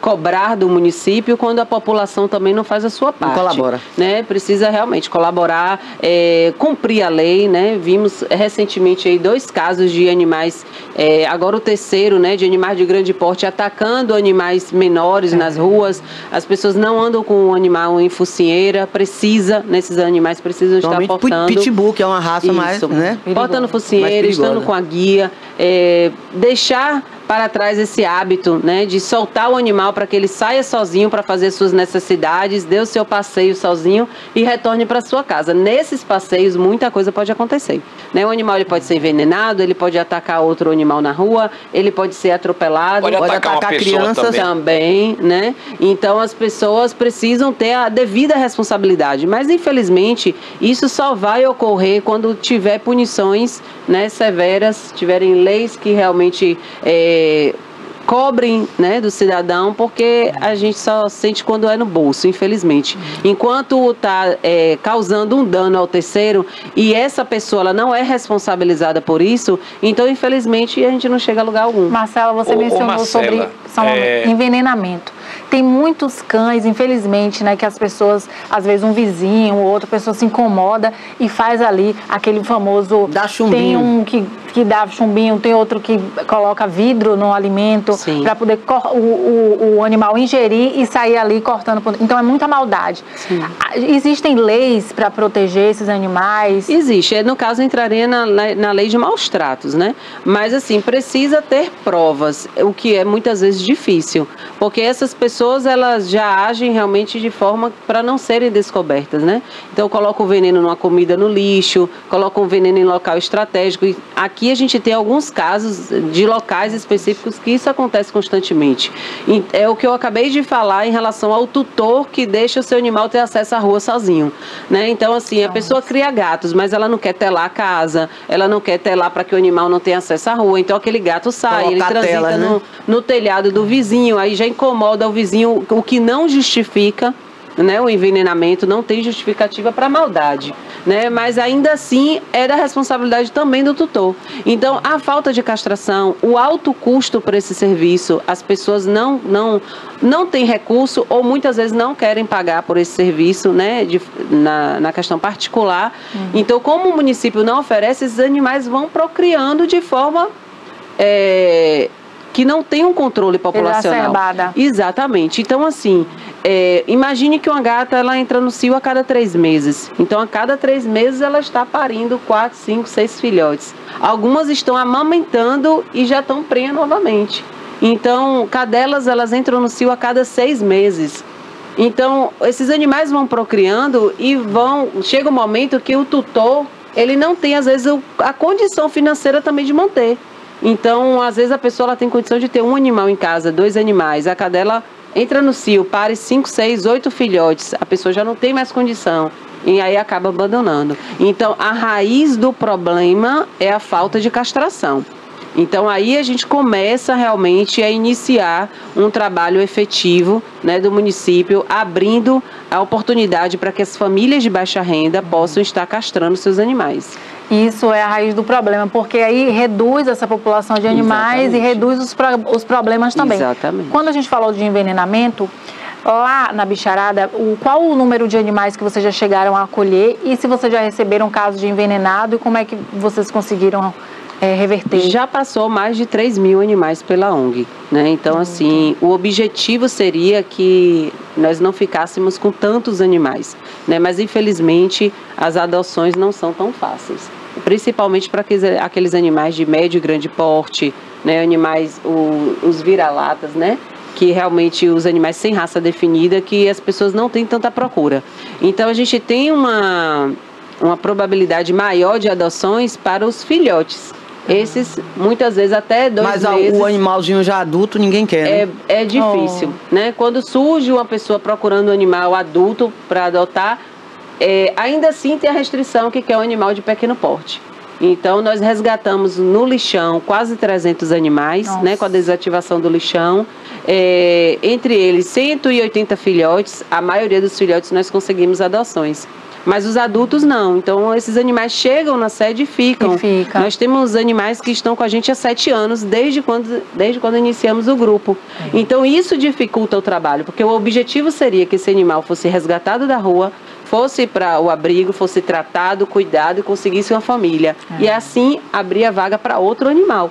cobrar do município quando a população também não faz a sua parte. Não colabora. Né? Precisa realmente colaborar, cumprir a lei, né? Vimos recentemente aí 2 casos de animais, agora o terceiro, né, de animais de grande porte atacando animais menores nas ruas. As pessoas não andam com o animal em focinheira, nesses animais precisam estar portando. Pitbull, que é uma raça mais, né? Portando focinheira, estando com a guia, deixar para trás esse hábito, né, de soltar o animal para que ele saia sozinho para fazer suas necessidades, dê o seu passeio sozinho e retorne para sua casa. Nesses passeios, muita coisa pode acontecer, né? O animal ele pode ser envenenado, ele pode atacar outro animal na rua, ele pode ser atropelado, pode atacar crianças também, né? Então as pessoas precisam ter a devida responsabilidade, mas infelizmente isso só vai ocorrer quando tiver punições, né, severas, tiverem leis que realmente cobrem, né, do cidadão, porque a gente só sente quando é no bolso, infelizmente. Enquanto está causando um dano ao terceiro e essa pessoa ela não é responsabilizada por isso, então infelizmente a gente não chega a lugar algum. Marcela, você mencionou sobre envenenamento. Tem muitos cães, infelizmente, né, que as pessoas, às vezes um vizinho ou outra pessoa se incomoda e faz ali aquele famoso... Dá chumbinho. Tem um que dá chumbinho, tem outro que coloca vidro no alimento para poder o animal ingerir e sair ali cortando. Então é muita maldade. Sim. Existem leis para proteger esses animais? Existe. No caso, entraria na lei de maus tratos, né? Mas assim, precisa ter provas, o que é muitas vezes difícil, porque essas pessoas elas já agem realmente de forma para não serem descobertas, né? Então colocam o veneno numa comida no lixo, colocam o veneno em local estratégico. E aqui a gente tem alguns casos de locais específicos que isso acontece constantemente. E é o que eu acabei de falar em relação ao tutor que deixa o seu animal ter acesso à rua sozinho, né? Então assim, a pessoa cria gatos, mas ela não quer telar a casa, ela não quer telar para que o animal não tenha acesso à rua, então aquele gato sai, ele transita no telhado do vizinho, aí já incomoda o vizinho, o que não justifica, né, o envenenamento, não tem justificativa para maldade, né, mas ainda assim é da responsabilidade também do tutor. Então a falta de castração, o alto custo por esse serviço, as pessoas não têm recurso ou muitas vezes não querem pagar por esse serviço, né, na questão particular. Então como o município não oferece, esses animais vão procriando de forma que não tem um controle populacional. Exatamente. Então, assim, imagine que uma gata ela entra no cio a cada 3 meses. Então, a cada 3 meses ela está parindo 4, 5, 6 filhotes. Algumas estão amamentando e já estão prenhas novamente. Então, cadelas elas entram no cio a cada 6 meses. Então, esses animais vão procriando e chega um momento que o tutor ele não tem, às vezes, a condição financeira também de manter. Então, às vezes a pessoa ela tem condição de ter um animal em casa, 2 animais, a cadela entra no cio, pare 5, 6, 8 filhotes, a pessoa já não tem mais condição e aí acaba abandonando. Então, a raiz do problema é a falta de castração. Então, aí a gente começa realmente a iniciar um trabalho efetivo, né, do município, abrindo a oportunidade para que as famílias de baixa renda possam estar castrando seus animais. Isso é a raiz do problema, porque aí reduz essa população de animais. Exatamente. E reduz os problemas também. Exatamente. Quando a gente falou de envenenamento, lá na bicharada, qual o número de animais que vocês já chegaram a acolher e se vocês já receberam casos de envenenado e como é que vocês conseguiram reverter? Já passou mais de 3.000 animais pela ONG, né? Então, assim, o objetivo seria que nós não ficássemos com tantos animais, né? Mas, infelizmente, as adoções não são tão fáceis. Principalmente para aqueles animais de médio e grande porte, né? Animais, os vira-latas, né? Que realmente os animais sem raça definida, que as pessoas não têm tanta procura. Então, a gente tem uma probabilidade maior de adoções para os filhotes. Esses, muitas vezes, até 2 meses. Mas o animalzinho já adulto, ninguém quer, né? É difícil, né? Quando surge uma pessoa procurando um animal adulto para adotar, ainda assim tem a restrição que quer um animal de pequeno porte. Então, nós resgatamos no lixão quase 300 animais, né, com a desativação do lixão. Entre eles, 180 filhotes. A maioria dos filhotes nós conseguimos adoções. Mas os adultos não. Então, esses animais chegam na sede e ficam. Nós temos animais que estão com a gente há 7 anos, desde quando iniciamos o grupo. Então, isso dificulta o trabalho, porque o objetivo seria que esse animal fosse resgatado da rua, fosse para o abrigo, fosse tratado, cuidado e conseguisse uma família. E assim, abrir a vaga para outro animal.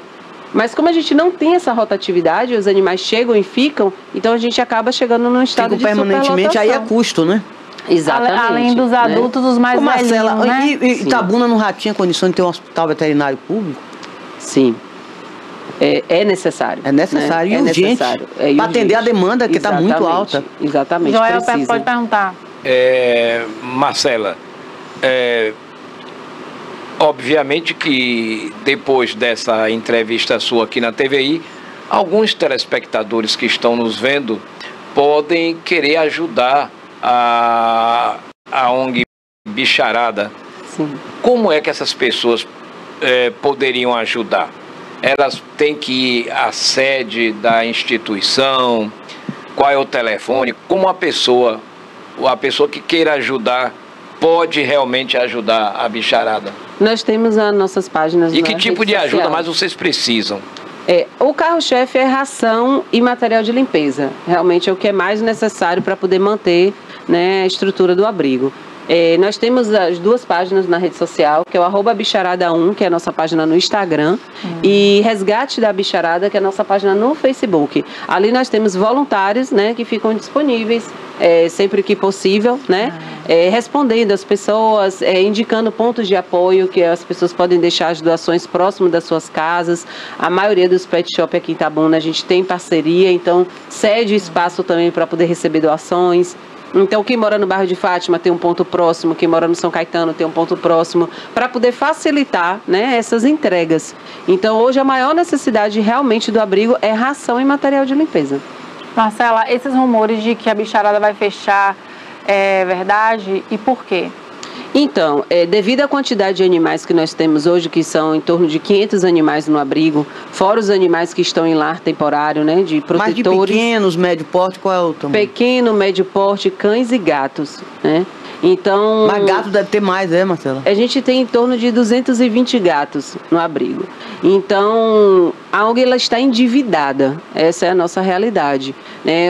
Mas como a gente não tem essa rotatividade, os animais chegam e ficam, então a gente acaba chegando num estado de permanentemente, aí é custo, né? Exatamente. Além dos adultos, os mais velhinhos, né? E Itabuna não já tinha condição de ter um hospital veterinário público? Sim. É necessário. É necessário, né? E urgente. Para atender a demanda que está muito alta. Exatamente. Joel, pode perguntar. Marcela, obviamente que depois dessa entrevista sua aqui na TVI, alguns telespectadores que estão nos vendo podem querer ajudar a ONG Bicharada. Sim. Como é que essas pessoas poderiam ajudar? Elas têm que ir à sede da instituição? Qual é o telefone? Como a pessoa que queira ajudar pode realmente ajudar a Bicharada? Nós temos as nossas páginas. E que tipo de ajuda mais vocês precisam? O carro-chefe é ração e material de limpeza. Realmente é o que é mais necessário para poder manter, né, a estrutura do abrigo. Nós temos as 2 páginas na rede social, que é o @bicharada1, que é a nossa página no Instagram, e Resgate da Bicharada, que é a nossa página no Facebook. Ali nós temos voluntários, né, que ficam disponíveis sempre que possível, né, respondendo às pessoas, indicando pontos de apoio, que as pessoas podem deixar as doações próximo das suas casas. A maioria dos pet shop aqui em Itabuna a gente tem parceria, então cede espaço também para poder receber doações. Então, quem mora no bairro de Fátima tem um ponto próximo, quem mora no São Caetano tem um ponto próximo, para poder facilitar, né, essas entregas. Então, hoje a maior necessidade realmente do abrigo é ração e material de limpeza. Marcela, esses rumores de que a Bicharada vai fechar é verdade e por quê? Então, devido à quantidade de animais que nós temos hoje, que são em torno de 500 animais no abrigo, fora os animais que estão em lar temporário, né, de protetores. Mas de pequenos, médio porte, qual é o tamanho? Pequeno, médio porte, cães e gatos, né? Então, mas gato deve ter mais, Marcela? A gente tem em torno de 220 gatos no abrigo. Então, a ONG ela está endividada. Essa é a nossa realidade.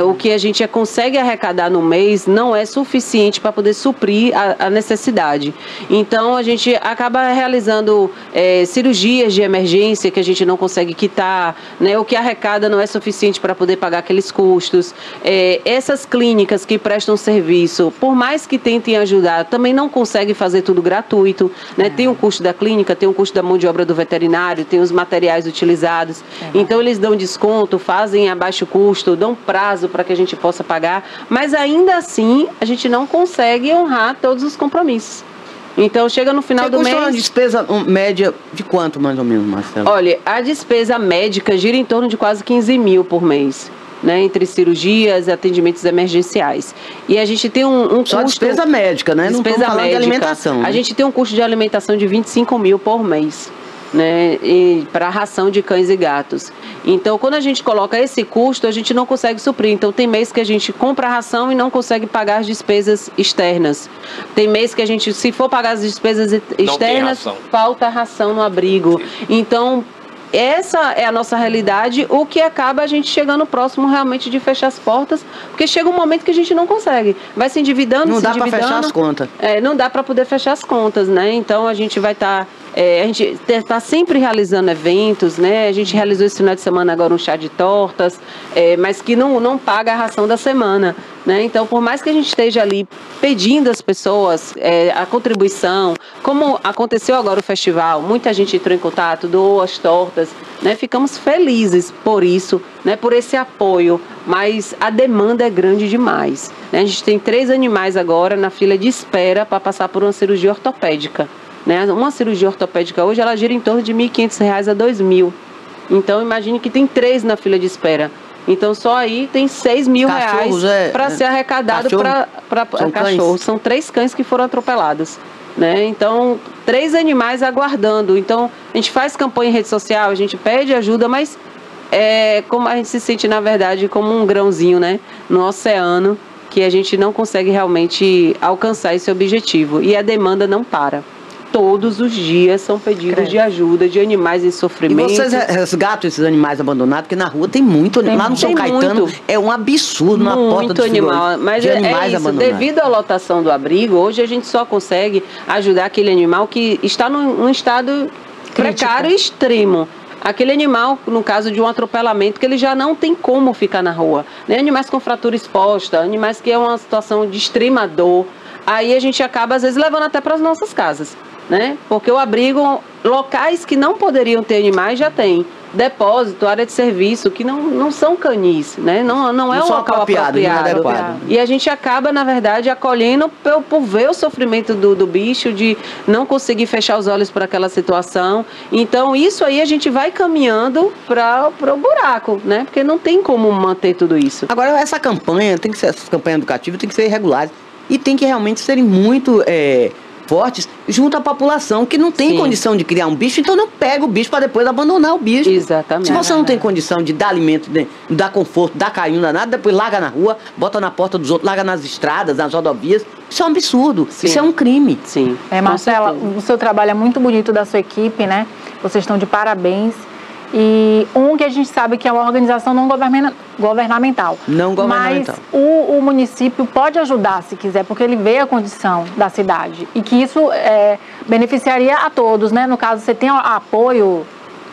O que a gente consegue arrecadar no mês não é suficiente para poder suprir a necessidade. Então, a gente acaba realizando cirurgias de emergência que a gente não consegue quitar. O que arrecada não é suficiente para poder pagar aqueles custos. Essas clínicas que prestam serviço, por mais que tentem ajudar, também não consegue fazer tudo gratuito, né? Tem um custo da clínica, tem um custo da mão de obra do veterinário, tem os materiais utilizados. Então eles dão desconto, fazem a baixo custo, dão prazo para que a gente possa pagar, mas ainda assim a gente não consegue honrar todos os compromissos. Então chega no final do mês... Custa uma despesa média de quanto mais ou menos, Marcelo? Olha, a despesa médica gira em torno de quase 15 mil por mês. Né, entre cirurgias e atendimentos emergenciais. E a gente tem um custo... Só despesa médica, né? Despesa não estamos falando médica, de alimentação. A gente tem um custo de alimentação de 25 mil por mês, né, para ração de cães e gatos. Então, quando a gente coloca esse custo, a gente não consegue suprir. Então, tem mês que a gente compra a ração e não consegue pagar as despesas externas. Tem mês que a gente, se for pagar as despesas externas, falta ração no abrigo. Então, essa é a nossa realidade, o que acaba a gente chegando próximo realmente de fechar as portas, porque chega um momento que a gente não consegue, vai se endividando, não dá para fechar as contas. Não dá para poder fechar as contas, né? Então a gente vai estar, a gente está sempre realizando eventos, né? A gente realizou esse final de semana agora um chá de tortas, mas que não paga a ração da semana, né? Então, por mais que a gente esteja ali pedindo às pessoas a contribuição, como aconteceu agora o festival, muita gente entrou em contato, doou as tortas, né? Ficamos felizes por isso, né? Por esse apoio, mas a demanda é grande demais, né? A gente tem 3 animais agora na fila de espera para passar por uma cirurgia ortopédica, né? Uma cirurgia ortopédica hoje ela gira em torno de R$ 1.500 a R$ 2.000. Então, imagine que tem 3 na fila de espera. Então, só aí tem R$ 6.000 para ser arrecadado para cachorros. São 3 cães que foram atropelados. né? Então, 3 animais aguardando. Então, a gente faz campanha em rede social, a gente pede ajuda, mas como a gente se sente, na verdade, como um grãozinho, né, no oceano, que a gente não consegue realmente alcançar esse objetivo. E a demanda não para. Todos os dias são pedidos de ajuda de animais em sofrimento. E vocês resgatam esses animais abandonados? Porque na rua tem muito animal. Lá no São Caetano é um absurdo na porta do animal. Mas de animais isso, abandonados. Devido à lotação do abrigo, hoje a gente só consegue ajudar aquele animal que está num estado precário e extremo. Aquele animal, no caso de um atropelamento, que ele já não tem como ficar na rua. Né? Animais com fratura exposta, animais que é uma situação de extrema dor. Aí a gente acaba, às vezes, levando até para as nossas casas. Né? Porque o abrigo, locais que não poderiam ter animais já tem. Depósito, área de serviço, que não são canis, né? Não é um local apropriado. E a gente acaba, na verdade, acolhendo por ver o sofrimento do bicho, de não conseguir fechar os olhos para aquela situação. Então, isso aí a gente vai caminhando para o buraco, né? Porque não tem como manter tudo isso. Agora, essa campanha, essa campanha educativa tem que ser regulares e tem que realmente serem muito fortes junto à população que não tem condição de criar um bicho, então não pega o bicho para depois abandonar o bicho. Exatamente. Se você não tem condição de dar alimento, de dar conforto, dar carinho, nada, depois larga na rua, bota na porta dos outros, larga nas estradas, nas rodovias. Isso é um absurdo. Sim. Isso é um crime. Sim. Marcela, o seu trabalho é muito bonito da sua equipe, né? Vocês estão de parabéns. E que a gente sabe que é uma organização não governamental. Não governamental. Mas o município pode ajudar se quiser, porque ele vê a condição da cidade. E que isso beneficiaria a todos, né? No caso, você tem apoio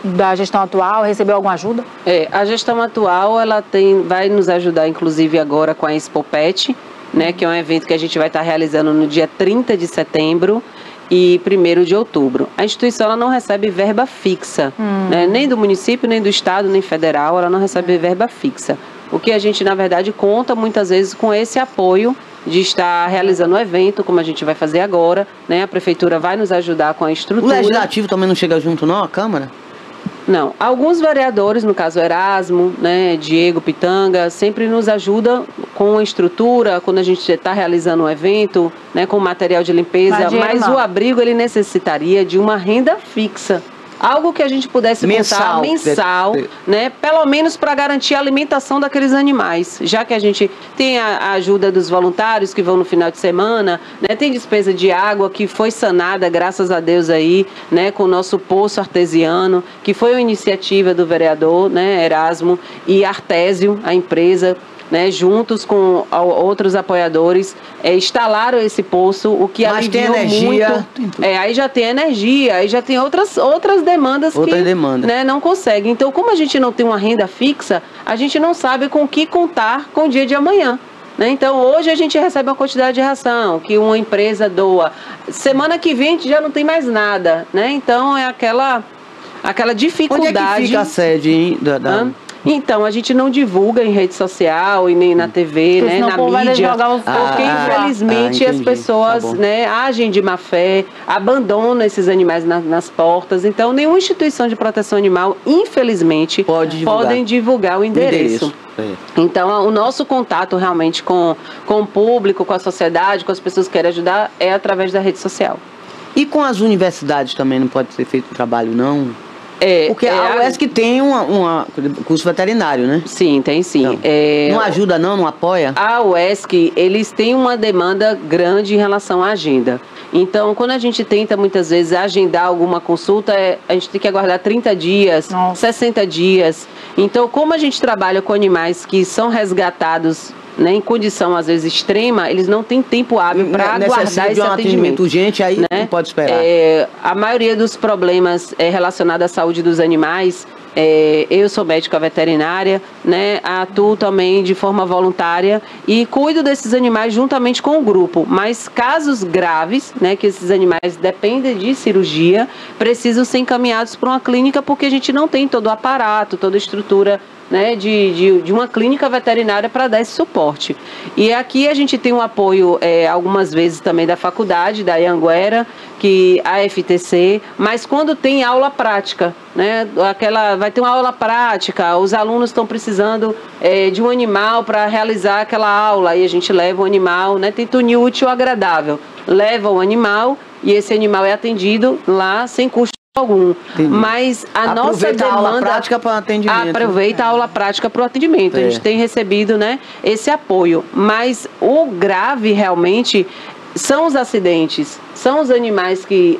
da gestão atual, recebeu alguma ajuda? A gestão atual, ela vai nos ajudar, inclusive, agora com a Expo Pet, né? Que é um evento que a gente vai estar realizando no dia 30 de setembro. E 1º de outubro. A instituição ela não recebe verba fixa, né? Nem do município, nem do estado, nem federal, ela não recebe verba fixa. O que a gente, na verdade, conta muitas vezes com esse apoio de estar realizando o evento, como a gente vai fazer agora, né? A prefeitura vai nos ajudar com a estrutura. O legislativo também não chega junto, não, a Câmara? Não, alguns vereadores, no caso Erasmo, né, Diego Pitanga, sempre nos ajudam com a estrutura, quando a gente está realizando um evento, né, com material de limpeza, mas o abrigo ele necessitaria de uma renda fixa. Algo que a gente pudesse contar mensal, né? Pelo menos para garantir a alimentação daqueles animais. Já que a gente tem a ajuda dos voluntários que vão no final de semana, né? Tem despesa de água que foi sanada, graças a Deus aí, né? Com o nosso poço artesiano, que foi uma iniciativa do vereador, né? Erasmo e Artésio, a empresa, né, juntos com outros apoiadores, instalaram esse poço, o que aliviou muito. Aí já tem energia, aí já tem outras demandas né, não conseguem. Então, como a gente não tem uma renda fixa, a gente não sabe com o que contar com o dia de amanhã. Né? Então, hoje a gente recebe uma quantidade de ração que uma empresa doa. Semana que vem a gente já não tem mais nada. Né? Então, é aquela dificuldade. Onde é que fica a sede, hein, Então, a gente não divulga em rede social e nem na TV, né, na mídia, porque infelizmente as pessoas né, agem de má fé, abandonam esses animais nas portas. Então, nenhuma instituição de proteção animal, infelizmente, podem divulgar o endereço. Então, o nosso contato realmente com o público, com a sociedade, com as pessoas que querem ajudar, é através da rede social. E com as universidades também não pode ser feito trabalho, não? Porque a UESC tem um curso veterinário, né? Sim, tem sim. Então, não ajuda não apoia? A UESC, eles têm uma demanda grande em relação à agenda. Então, quando a gente tenta, muitas vezes, agendar alguma consulta, a gente tem que aguardar 30 dias, 60 dias. Então, como a gente trabalha com animais que são resgatados, né, em condição, às vezes, extrema, eles não têm tempo hábil para aguardar esse atendimento urgente, aí né? Não pode esperar. A maioria dos problemas relacionados à saúde dos animais, eu sou médica veterinária, né, atuo também de forma voluntária e cuido desses animais juntamente com o grupo. Mas casos graves, né, que esses animais dependem de cirurgia, precisam ser encaminhados para uma clínica porque a gente não tem todo o aparato, toda a estrutura, né, de uma clínica veterinária para dar esse suporte. E aqui a gente tem um apoio algumas vezes também da faculdade, da Anhanguera, que a FTC, mas quando tem aula prática, né, vai ter uma aula prática, os alunos estão precisando de um animal para realizar aquela aula, e a gente leva o animal, né, tenta unir o útil ao agradável, leva o animal e esse animal é atendido lá sem custo algum. Entendi. Mas a nossa demanda... a aula prática para atendimento. Aproveita a aula prática para o atendimento. A gente tem recebido, né, esse apoio. Mas o grave realmente são os acidentes, são os animais que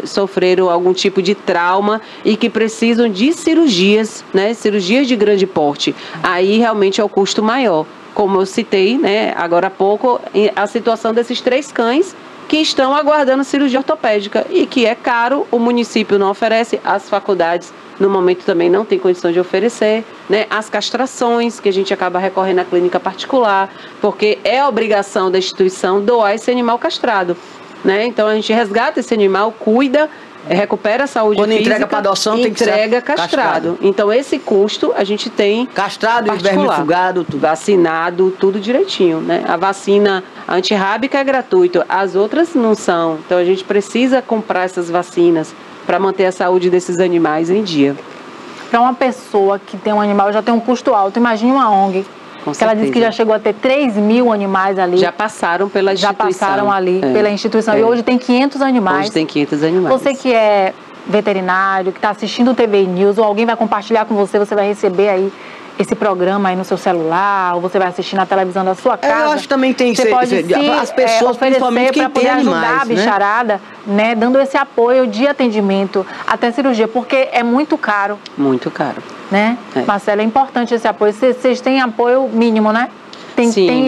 sofreram algum tipo de trauma e que precisam de cirurgias, né, cirurgias de grande porte. Aí realmente é o custo maior. Como eu citei, né, agora há pouco, a situação desses 3 cães que estão aguardando cirurgia ortopédica e que é caro, o município não oferece, as faculdades no momento também não tem condição de oferecer, né? As castrações, que a gente acaba recorrendo à clínica particular, porque é obrigação da instituição doar esse animal castrado, né? Então a gente resgata esse animal, cuida, recupera a saúde quando física, entrega para adoção, tem que ser entrega castrado. Então esse custo a gente tem castrado e particular, vermifugado, tudo. Vacinado, tudo direitinho, né? A vacina antirrábica é gratuita, as outras não são. Então a gente precisa comprar essas vacinas para manter a saúde desses animais em dia. Para uma pessoa que tem um animal já tem um custo alto, imagine uma ONG. Que ela disse que já chegou a ter 3.000 animais ali. Já passaram pela instituição. Já passaram ali pela instituição. E hoje tem 500 animais. Hoje tem 500 animais. Você que é veterinário, que está assistindo o TV News, ou alguém vai compartilhar com você, você vai receber aí esse programa aí no seu celular, ou você vai assistir na televisão da sua casa. Eu acho que também tem você pode as pessoas, principalmente quem tem animais, ajudar a bicharada, né, dando esse apoio de atendimento até cirurgia, porque é muito caro. Muito caro. Né? Marcela, é importante esse apoio. Vocês têm apoio mínimo, né?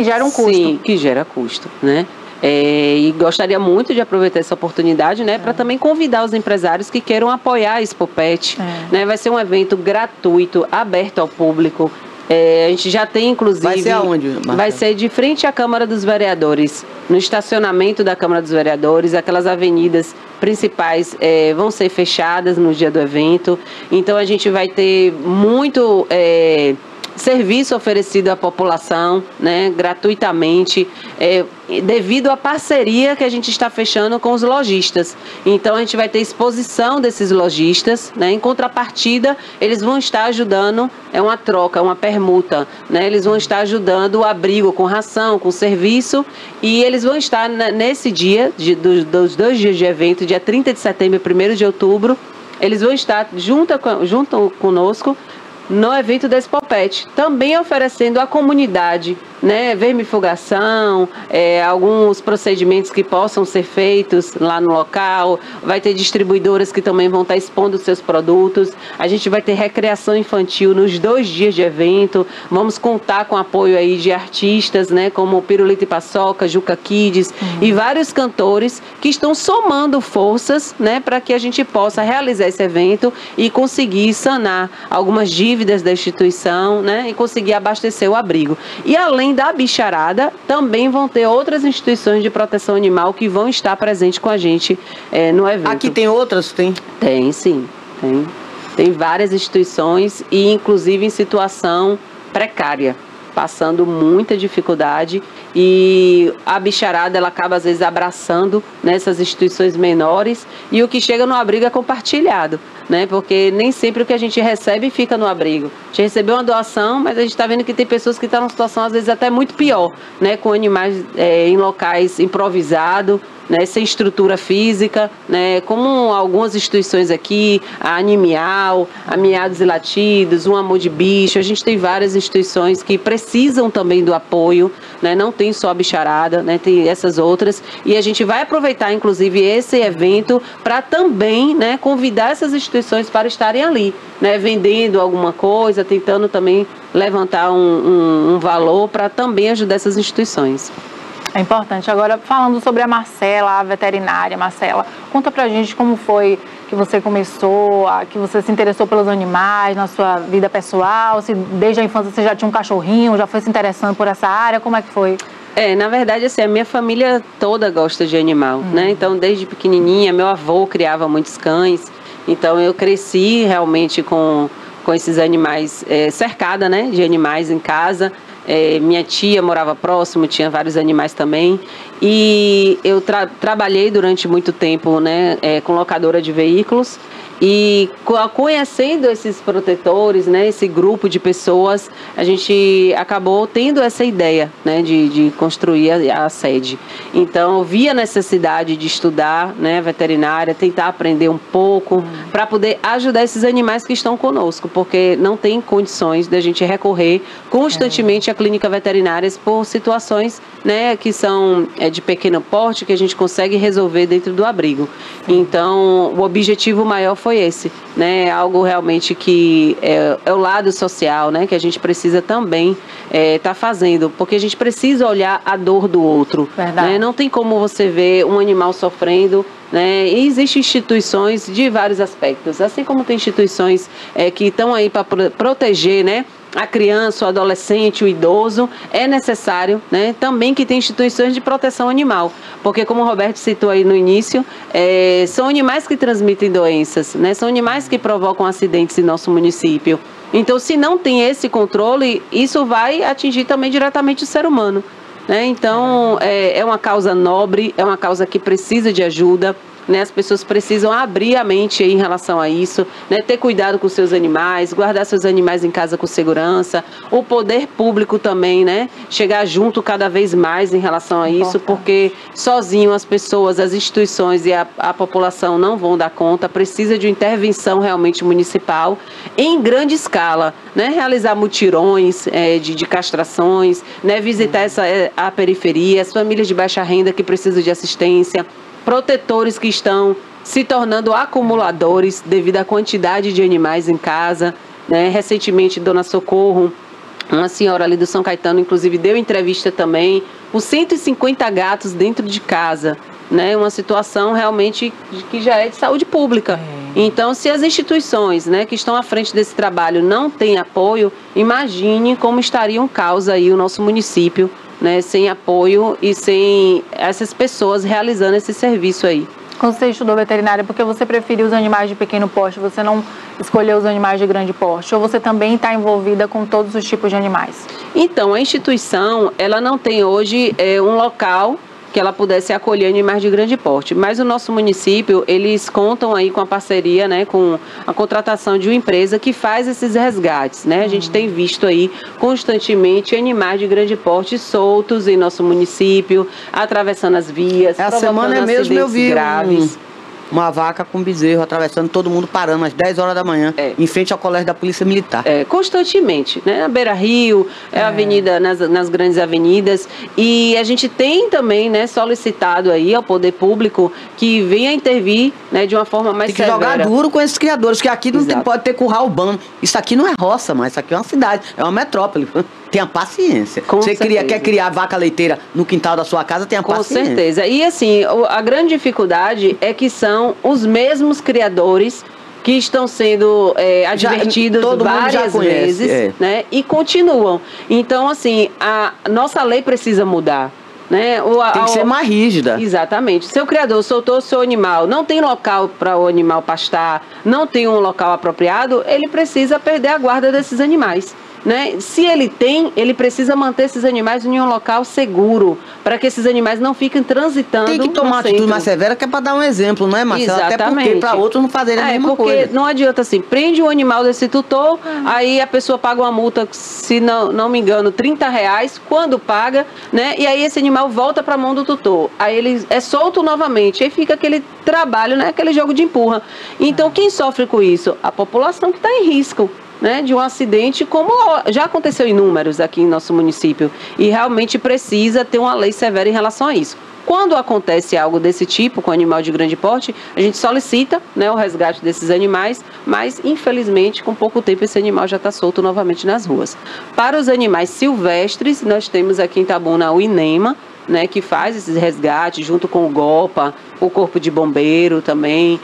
Gera um custo. Sim, que gera custo, né? E gostaria muito de aproveitar essa oportunidade, né, para também convidar os empresários que queiram apoiar a Expopet, né? Vai ser um evento gratuito, aberto ao público. A gente já tem, inclusive... Vai ser aonde, Marcela? Vai ser de frente à Câmara dos Vereadores, no estacionamento da Câmara dos Vereadores. Aquelas avenidas principais vão ser fechadas no dia do evento. Então a gente vai ter muito... serviço oferecido à população, né, gratuitamente, devido à parceria que a gente está fechando com os lojistas. Então a gente vai ter exposição desses lojistas, né, em contrapartida eles vão estar ajudando, é uma troca, uma permuta, né, eles vão estar ajudando o abrigo com ração, com serviço, e eles vão estar nesse dia, dos 2 dias de evento, dia 30 de setembro e 1º de outubro, eles vão estar junto conosco, no evento da Expopet, também oferecendo à comunidade, né, vermifugação, alguns procedimentos que possam ser feitos lá no local. Vai ter distribuidoras que também vão estar expondo seus produtos. A gente vai ter recreação infantil nos 2 dias de evento. Vamos contar com apoio aí de artistas, né, como Pirulito e Paçoca, Juca Kids e vários cantores que estão somando forças, né, para que a gente possa realizar esse evento e conseguir sanar algumas dívidas da instituição, né, e conseguir abastecer o abrigo. E além da bicharada, também vão ter outras instituições de proteção animal que vão estar presentes com a gente no evento. Aqui tem outras? Tem? Tem, sim. Tem várias instituições e inclusive em situação precária, passando muita dificuldade, e a bicharada ela acaba às vezes abraçando nessas instituições menores, e o que chega no abrigo é compartilhado, né? Porque nem sempre o que a gente recebe fica no abrigo. A gente recebeu uma doação, mas a gente está vendo que tem pessoas que estão numa situação às vezes até muito pior, né? Com animais em locais improvisados, né, sem estrutura física, né, como algumas instituições aqui, a Animal, a Miados e Latidos, um Amor de Bicho. A gente tem várias instituições que precisam também do apoio, né, não tem só a bicharada, né, tem essas outras, e a gente vai aproveitar inclusive esse evento para também, né, convidar essas instituições para estarem ali, né, vendendo alguma coisa, tentando também levantar um valor para também ajudar essas instituições. É importante. Agora, falando sobre a Marcela, a veterinária, Marcela, conta pra gente como foi que você começou, que você se interessou pelos animais na sua vida pessoal, se desde a infância você já tinha um cachorrinho, já foi se interessando por essa área, como é que foi? Na verdade, assim, a minha família toda gosta de animal, né? Então, desde pequenininha, meu avô criava muitos cães, então eu cresci realmente com esses animais, cercada, né, de animais em casa. Minha tia morava próximo, tinha vários animais também, e eu trabalhei durante muito tempo, né, com locadora de veículos, E conhecendo esses protetores, né, esse grupo de pessoas, a gente acabou tendo essa ideia, né, de construir a sede. Então, vi a necessidade de estudar, né, veterinária, tentar aprender um pouco para poder ajudar esses animais que estão conosco, porque não tem condições de a gente recorrer constantemente à clínica veterinária por situações, né, que são de pequeno porte, que a gente consegue resolver dentro do abrigo. Então, o objetivo maior foi esse, né? Algo realmente que é o lado social, né? Que a gente precisa também tá fazendo, porque a gente precisa olhar a dor do outro. Né? Não tem como você ver um animal sofrendo, né? E existem instituições de vários aspectos, assim como tem instituições que estão aí para proteger, né, a criança, o adolescente, o idoso, é necessário, né, também que tem instituições de proteção animal, porque como o Roberto citou aí no início, são animais que transmitem doenças, né, são animais que provocam acidentes em nosso município. Então, se não tem esse controle, isso vai atingir também diretamente o ser humano. Né? Então, é uma causa nobre, é uma causa que precisa de ajuda. Né, as pessoas precisam abrir a mente em relação a isso, né, ter cuidado com seus animais, guardar seus animais em casa com segurança, o poder público também, né, chegar junto cada vez mais em relação a isso, porque sozinho as pessoas, as instituições e a população não vão dar conta, precisa de uma intervenção realmente municipal em grande escala, né, realizar mutirões de castrações, né, visitar a periferia, as famílias de baixa renda que precisam de assistência, protetores que estão se tornando acumuladores devido à quantidade de animais em casa, né? Recentemente, Dona Socorro, uma senhora ali do São Caetano, inclusive deu entrevista também, com 150 gatos dentro de casa, né? Uma situação realmente que já é de saúde pública. Então, se as instituições, né, que estão à frente desse trabalho não têm apoio, imagine como estaria um caos aí o nosso município, né, sem apoio e sem essas pessoas realizando esse serviço aí. Quando você estudou veterinária, porque você preferiu os animais de pequeno porte, você não escolheu os animais de grande porte? Ou você também está envolvida com todos os tipos de animais? Então, a instituição, ela não tem hoje um local que ela pudesse acolher animais de grande porte. Mas o nosso município, eles contam aí com a parceria, né, com a contratação de uma empresa que faz esses resgates, né? A gente tem visto aí constantemente animais de grande porte soltos em nosso município, atravessando as vias, essa semana mesmo eu vi graves. Uma vaca com bezerro atravessando, todo mundo parando às 10 horas da manhã, em frente ao colégio da Polícia Militar. Constantemente, né? Na Beira Rio, avenida, nas grandes avenidas. E a gente tem também, né, solicitado aí ao poder público que venha intervir, né, de uma forma mais severa. Tem que jogar duro com esses criadores, que aqui não pode ter curral urbano. Isso aqui não é roça, mas isso aqui é uma cidade, é uma metrópole. Tenha paciência. Você quer criar vaca leiteira no quintal da sua casa, tenha paciência. Com certeza. E assim, a grande dificuldade é que são os mesmos criadores que estão sendo advertidos várias vezes, né? E continuam. Então, assim, a nossa lei precisa mudar. Né? Tem que ser mais rígida. Exatamente. Seu criador soltou seu animal, não tem local para o animal pastar, não tem um local apropriado, ele precisa perder a guarda desses animais. Né? Se ele tem, ele precisa manter esses animais em um local seguro, para que esses animais não fiquem transitando. Tem que tomar uma atitude mais severa, que é para dar um exemplo, não é, Marcela? Exatamente. Até porque para outros não fazerem a mesma coisa. Porque não adianta assim, prende o animal desse tutor, aí a pessoa paga uma multa, se não me engano, R$30, quando paga, né? E aí esse animal volta para a mão do tutor. Aí ele é solto novamente, aí fica aquele trabalho, né? Aquele jogo de empurra. Então, quem sofre com isso? A população que está em risco. Né, de um acidente, como já aconteceu em números aqui em nosso município, e realmente precisa ter uma lei severa em relação a isso. Quando acontece algo desse tipo com animal de grande porte, a gente solicita, né, o resgate desses animais, mas infelizmente com pouco tempo esse animal já está solto novamente nas ruas. Para os animais silvestres, nós temos aqui em Itabuna o INEMA, né, que faz esses resgates junto com o GOPA, o Corpo de Bombeiro também.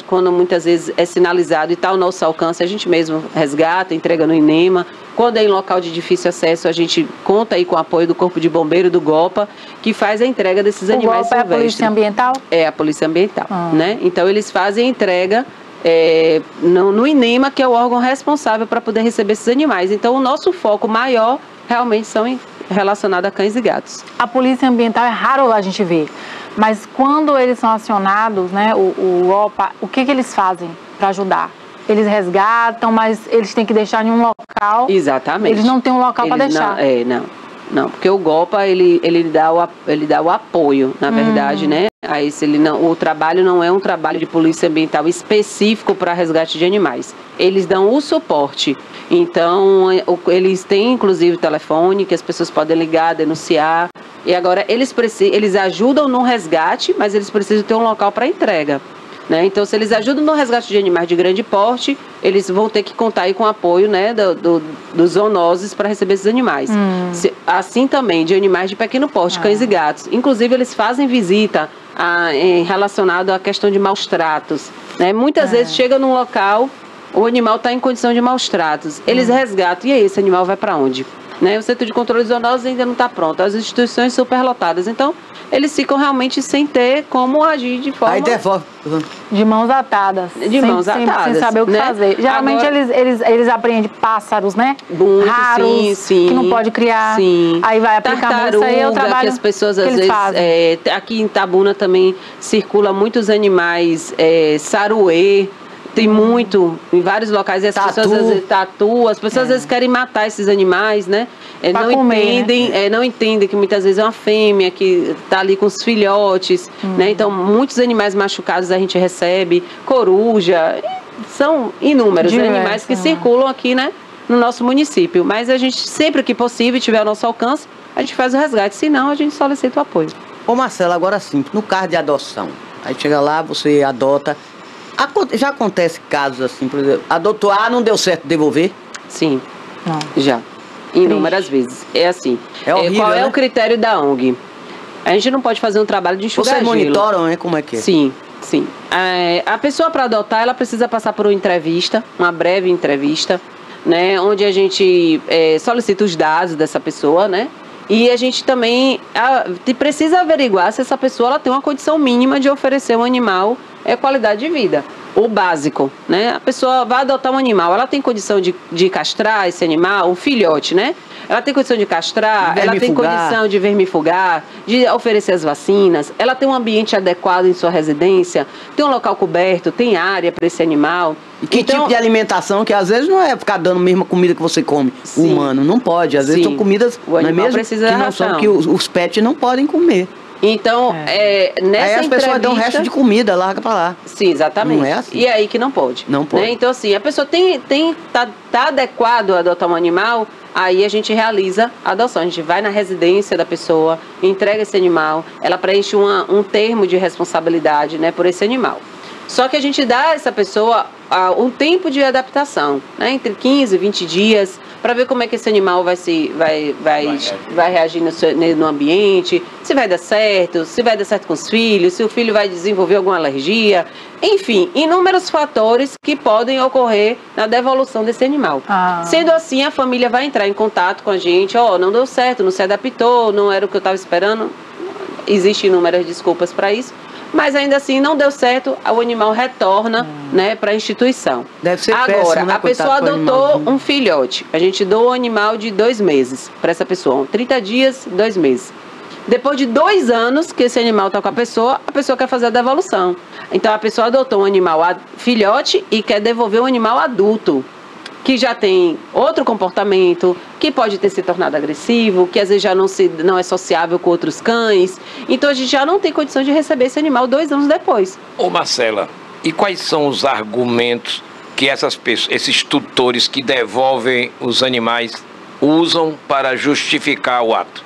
Quando muitas vezes é sinalizado e está ao nosso alcance, a gente mesmo resgata, entrega no INEMA. Quando é em local de difícil acesso, a gente conta aí com o apoio do Corpo de Bombeiro, do GOPA, que faz a entrega desses animais silvestres. É a Polícia Ambiental? É a Polícia Ambiental, né? Então eles fazem a entrega no INEMA, que é o órgão responsável para poder receber esses animais. Então o nosso foco maior realmente são relacionado a cães e gatos. A polícia ambiental é raro a gente ver, mas quando eles são acionados, né, o OPA, o que eles fazem para ajudar? Eles resgatam, mas eles têm que deixar em um local. Exatamente. Eles não têm um local para deixar. Não, porque o GOPA, ele dá o apoio, na verdade, né? A esse, o trabalho não é um trabalho de polícia ambiental específico para resgate de animais. Eles dão o suporte. Então, eles têm, inclusive, telefone, que as pessoas podem ligar, denunciar. E agora, eles ajudam no resgate, mas eles precisam ter um local para entrega. Né? Então, se eles ajudam no resgate de animais de grande porte, eles vão ter que contar aí com o apoio, né, dos zoonoses para receber esses animais. Assim também, de animais de pequeno porte, cães e gatos. Inclusive, eles fazem visita relacionado à questão de maus tratos. Né? Muitas vezes chega num local, o animal está em condição de maus tratos. Eles resgatam, e aí, esse animal vai para onde? Né? O Centro de Controle de Zoonoses ainda não está pronto, as instituições superlotadas. Então, eles ficam realmente sem ter como agir de forma... Aí devolve. De mãos atadas. Sem saber o que fazer. Geralmente eles apreendem pássaros, né? Muito, raros, sim. Que não pode criar. Sim. Aí vai aplicar muito. Isso aí é o trabalho que as pessoas que às vezes... fazem. Aqui em Itabuna também circula muitos animais, saruê. Tem muito, em vários locais, e as pessoas às vezes tatuam, as pessoas às vezes querem matar esses animais, né? Não entendem que muitas vezes é uma fêmea que está ali com os filhotes, né? Então, muitos animais machucados a gente recebe, coruja, são inúmeros animais que circulam aqui, né, no nosso município. Mas a gente, sempre que possível e tiver ao nosso alcance, a gente faz o resgate, senão a gente solicita o apoio. Ô Marcela, agora sim, no caso de adoção, aí chega lá, você adota... Já acontece casos assim, por exemplo, adotou, não deu certo devolver? Sim, já. Inúmeras vezes. É assim. É horrível, qual é né? o critério da ONG? A gente não pode fazer um trabalho de enxugar Vocês gelo. monitoram, né? Como é que é? Sim. A pessoa, para adotar, ela precisa passar por uma entrevista, uma breve entrevista, né? Onde a gente solicita os dados dessa pessoa, né? E a gente também precisa averiguar se essa pessoa ela tem uma condição mínima de oferecer um animal qualidade de vida. O básico, né? A pessoa vai adotar um animal, ela tem condição de castrar esse animal, um filhote, né? Ela tem condição de castrar, ela tem condição de vermifugar, de oferecer as vacinas, ela tem um ambiente adequado em sua residência, tem um local coberto, tem área para esse animal. E que tipo de alimentação, que às vezes não é ficar dando a mesma comida que você come, humano, não pode. Às vezes são comidas o animal mesmo precisa que da não ração. são, que os pets não podem comer. Então, nessa aí as pessoas dão o resto de comida, larga pra lá. Sim, exatamente. Não é assim. E aí que não pode. Não pode. Né? Então, assim, a pessoa tá adequado a adotar um animal, aí a gente realiza a adoção. A gente vai na residência da pessoa, entrega esse animal, ela preenche um termo de responsabilidade, né, por esse animal. Só que a gente dá a essa pessoa um tempo de adaptação, né, entre 15 e 20 dias, para ver como é que esse animal vai reagir no ambiente, se vai dar certo com os filhos, se o filho vai desenvolver alguma alergia, enfim, inúmeros fatores que podem ocorrer na devolução desse animal. Sendo assim, a família vai entrar em contato com a gente, não deu certo, não se adaptou, não era o que eu estava esperando, existem inúmeras desculpas para isso. Mas ainda assim não deu certo, o animal retorna, né, para a instituição. Deve ser agora, péssimo, né, a pessoa adotou um filhote. A gente doa um animal de 2 meses para essa pessoa. 30 dias, 2 meses. Depois de 2 anos que esse animal está com a pessoa quer fazer a devolução. Então a pessoa adotou um animal filhote e quer devolver um animal adulto, que já tem outro comportamento, que pode ter se tornado agressivo, que às vezes já não é sociável com outros cães. Então a gente já não tem condição de receber esse animal 2 anos depois. Ô Marcela, e quais são os argumentos que esses tutores que devolvem os animais usam para justificar o ato?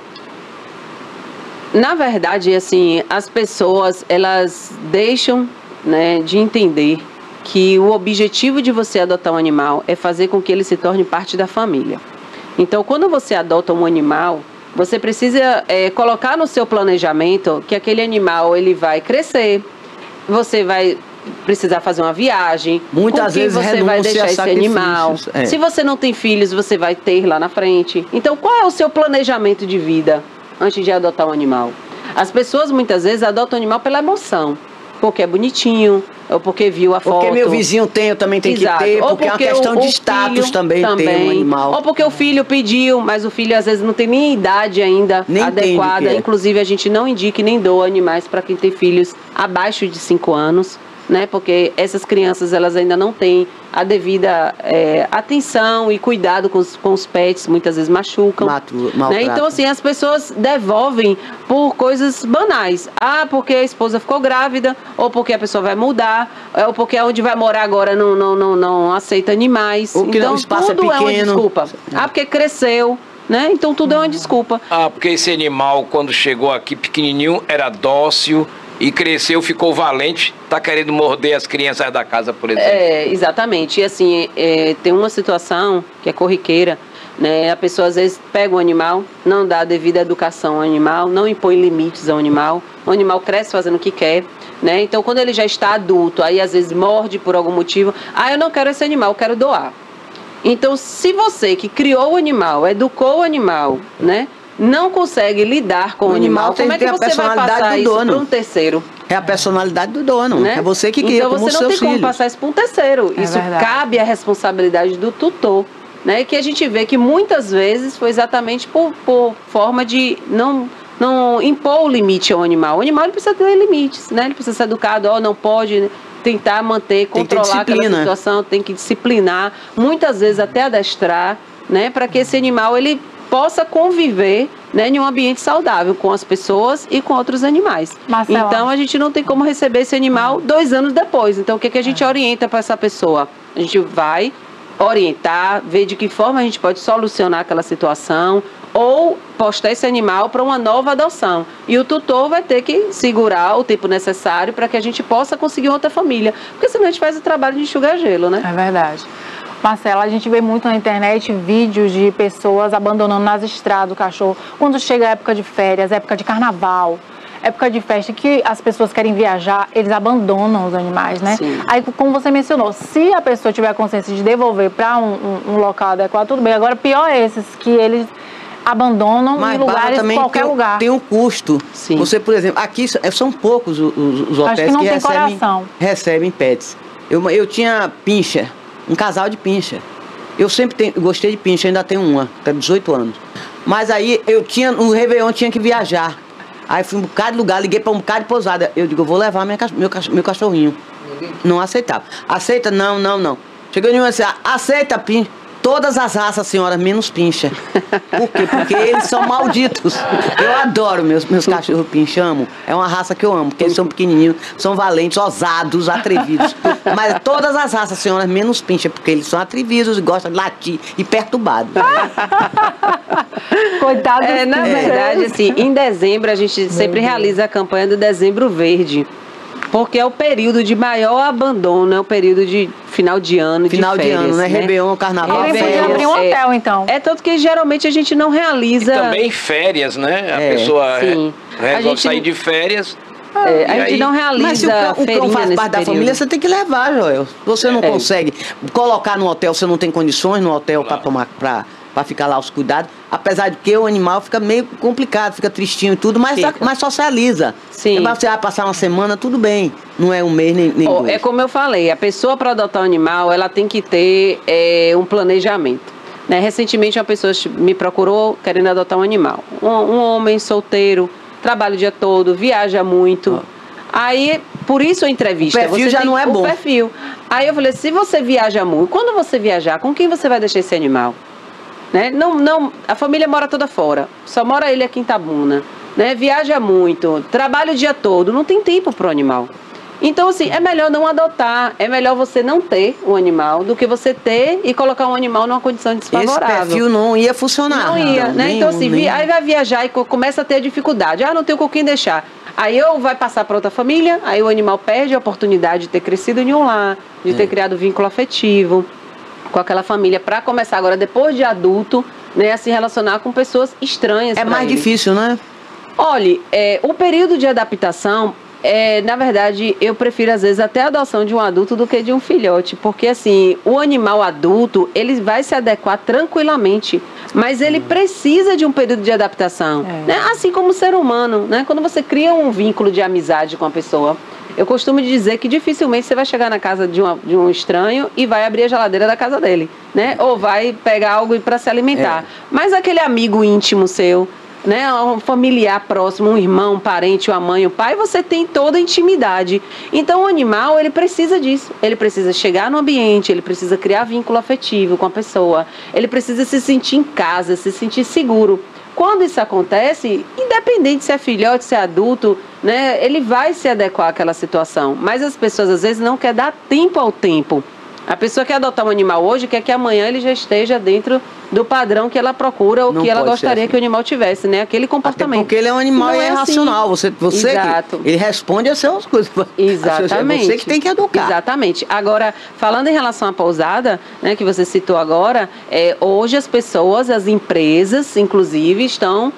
Na verdade, assim, as pessoas, elas deixam, né, de entender que o objetivo de você adotar um animal é fazer com que ele se torne parte da família. Então, quando você adota um animal, você precisa colocar no seu planejamento que aquele animal ele vai crescer, você vai precisar fazer uma viagem, muitas vezes você vai deixar esse animal. Se você não tem filhos, você vai ter lá na frente. Então, qual é o seu planejamento de vida antes de adotar um animal? As pessoas muitas vezes adotam o animal pela emoção, porque é bonitinho, ou porque viu a foto. Porque meu vizinho tem, eu também tenho Exato. que ter, Ou porque é uma questão de status também ter um animal. Ou porque o filho pediu, mas o filho às vezes não tem nem idade ainda Nem adequada. entende o que é. Inclusive a gente não indica e nem doa animais para quem tem filhos abaixo de 5 anos. Né, porque essas crianças elas ainda não têm a devida atenção e cuidado com os pets, muitas vezes machucam. Né? Então, assim, as pessoas devolvem por coisas banais. Ah, porque a esposa ficou grávida, ou porque a pessoa vai mudar, ou porque onde vai morar agora não aceita animais. Ou que então, o espaço tudo é uma pequeno. desculpa. Ah, porque cresceu. Né? Então, tudo é uma desculpa. Ah, porque esse animal, quando chegou aqui pequenininho, era dócil, e cresceu, ficou valente, tá querendo morder as crianças da casa, por exemplo. Exatamente. E assim, tem uma situação que é corriqueira, né? A pessoa às vezes pega um animal, não dá a devida educação ao animal, não impõe limites ao animal, o animal cresce fazendo o que quer, né? Então, quando ele já está adulto, aí às vezes morde por algum motivo, eu não quero esse animal, eu quero doar. Então, se você que criou o animal, educou o animal, né? Não consegue lidar com o animal, como é que você vai passar isso para um terceiro? É a personalidade do dono, né? É você que cria, então como você não tem como filhos. passar isso para um terceiro. Isso verdade. cabe à responsabilidade do tutor, né? Que a gente vê que muitas vezes foi exatamente por forma de não impor o limite ao animal. O animal ele precisa ter limites, né? Ele precisa ser educado, não pode tentar manter, controlar aquela situação, tem que disciplinar, muitas vezes até adestrar, né? Para que esse animal ele possa conviver, né, em um ambiente saudável com as pessoas e com outros animais. Marcela. Então a gente não tem como receber esse animal 2 anos depois. Então o que a gente orienta para essa pessoa? A gente vai orientar, ver de que forma a gente pode solucionar aquela situação ou postar esse animal para uma nova adoção. E o tutor vai ter que segurar o tempo necessário para que a gente possa conseguir outra família. Porque senão a gente faz o trabalho de enxugar gelo, né? É verdade. Marcela, a gente vê muito na internet vídeos de pessoas abandonando nas estradas o cachorro. Quando chega a época de férias, época de carnaval, época de festa, que as pessoas querem viajar, eles abandonam os animais, né? Sim. Aí, como você mencionou, se a pessoa tiver a consciência de devolver para um local adequado, tudo bem. Agora, pior é esses que eles abandonam em lugares, qualquer lugar. Tem um custo. Sim. Você, por exemplo, aqui são poucos os hotéis que recebem pets. Eu tinha pincher. Um casal de pincher. Eu sempre gostei de pincher, ainda tenho uma, até 18 anos. Mas aí no Réveillon tinha que viajar. Aí fui um bocado de lugar, liguei para um bocado de pousada. Eu digo, eu vou levar meu cachorrinho. Não aceitava. Aceita? Não. Chegou em uma assim, aceita pincher. Todas as raças, senhora, menos pincher. Por quê? Porque eles são malditos. Eu adoro meus cachorros pincher, amo. É uma raça que eu amo, porque eles são pequenininhos, são valentes, ousados, atrevidos. Mas todas as raças, senhora, menos pincher, porque eles são atrevidos e gostam de latir e perturbados. Coitado. Na verdade, assim, em dezembro a gente sempre realiza a campanha do Dezembro Verde. Porque é o período de maior abandono, é o período de final de ano, final de férias. Final de ano, né? Réveillon, carnaval. Ele podia abrir um hotel, então. É tanto que geralmente a gente não realiza... E também férias, né? A pessoa resolve sair de férias... a gente não realiza. Mas se o cão faz parte da família, você tem que levar, Joel. Você não consegue colocar no hotel, você não tem condições no hotel para ficar lá os cuidados. Apesar de que o animal fica meio complicado, fica tristinho e tudo, mas socializa. Sim. Você vai passar uma semana, tudo bem. Não é um mês nem 2. É como eu falei, a pessoa para adotar um animal, ela tem que ter um planejamento. Né? Recentemente uma pessoa me procurou querendo adotar um animal. Um homem solteiro, trabalha o dia todo, viaja muito. Aí, por isso a entrevista. O perfil já não é bom. O perfil. Aí eu falei, se você viaja muito, quando você viajar, com quem você vai deixar esse animal? Né? A família mora toda fora, só mora ele aqui em Itabuna, né? Viaja muito, trabalha o dia todo, não tem tempo para o animal. Então, assim, é melhor não adotar, é melhor você não ter um animal do que você ter e colocar um animal numa condição desfavorável. Esse perfil não ia funcionar. Não ia, né? Então, assim, aí vai viajar e começa a ter dificuldade. Não tenho com quem deixar. Aí ou vai passar para outra família, aí o animal perde a oportunidade de ter crescido em um lar, de ter criado vínculo afetivo com aquela família, para começar agora, depois de adulto, né, a se relacionar com pessoas estranhas. É mais difícil, né? Olha, o período de adaptação, na verdade, eu prefiro às vezes até a adoção de um adulto do que de um filhote, porque assim, o animal adulto, ele vai se adequar tranquilamente, mas ele precisa de um período de adaptação, né? Assim como o ser humano, né? Quando você cria um vínculo de amizade com a pessoa, Eu costumo dizer que dificilmente você vai chegar na casa de um estranho e vai abrir a geladeira da casa dele, né? Ou vai pegar algo para se alimentar. Mas aquele amigo íntimo seu, né, um familiar próximo, um irmão, um parente, uma mãe, o pai, você tem toda a intimidade. Então o animal, ele precisa disso. Ele precisa chegar no ambiente, ele precisa criar vínculo afetivo com a pessoa, ele precisa se sentir em casa, se sentir seguro. Quando isso acontece, independente se é filhote, se é adulto, né, ele vai se adequar àquela situação. Mas as pessoas às vezes não querem dar tempo ao tempo. A pessoa quer adotar um animal hoje, quer que amanhã ele já esteja dentro do padrão que ela procura ou que ela gostaria que o animal tivesse, né? Aquele comportamento. Até porque ele é um animal irracional. Assim. Você Exato. ele responde às suas coisas. Exatamente. É você que tem que educar. Exatamente. Agora, falando em relação à pousada, né, que você citou agora, hoje as pessoas, as empresas, inclusive, estão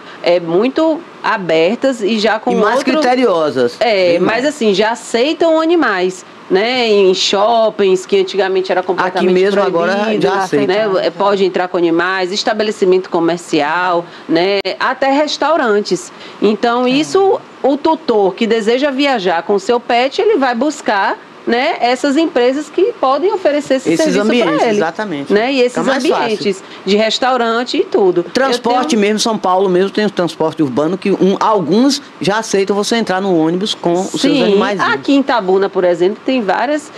muito abertas e já com mais criteriosas. Mas assim, já aceitam animais. Né, em shoppings que antigamente era completamente aqui mesmo proibido, agora já aceita, né, pode entrar com animais, estabelecimento comercial, né, até restaurantes. Então isso, o tutor que deseja viajar com o seu pet, ele vai buscar, né, essas empresas que podem oferecer esse serviço para ele. Exatamente. Né, e esses ambientes de restaurante e tudo. Transporte mesmo, São Paulo mesmo tem o transporte urbano que alguns já aceitam você entrar no ônibus com os seus animais. Aqui em Itabuna, por exemplo, tem vários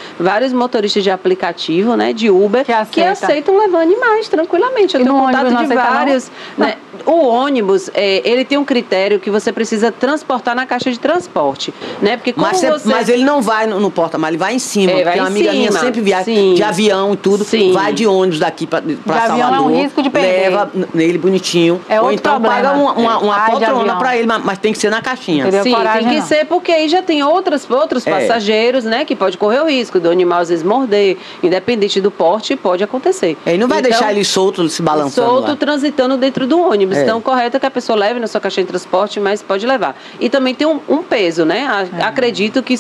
motoristas de aplicativo, né, de Uber, que aceitam levar animais tranquilamente. Eu tenho contato de vários. Né, o ônibus, ele tem um critério que você precisa transportar na caixa de transporte. Né, porque mas ele não vai no porta-malas, vai em cima, porque uma amiga minha sempre viaja de avião e tudo, vai de ônibus daqui para Salvador, é um risco de perder. leva ele bonitinho, ou então paga uma poltrona para ele, mas tem que ser na caixinha. Sim, tem que ser, porque aí já tem outros passageiros, né, que pode correr o risco do animal às vezes morder, independente do porte, pode acontecer. E não vai deixar ele solto, se balançando transitando dentro do ônibus. Então, correto é que a pessoa leve na sua caixinha de transporte, mas pode levar. E também tem um peso, né? Acredito que,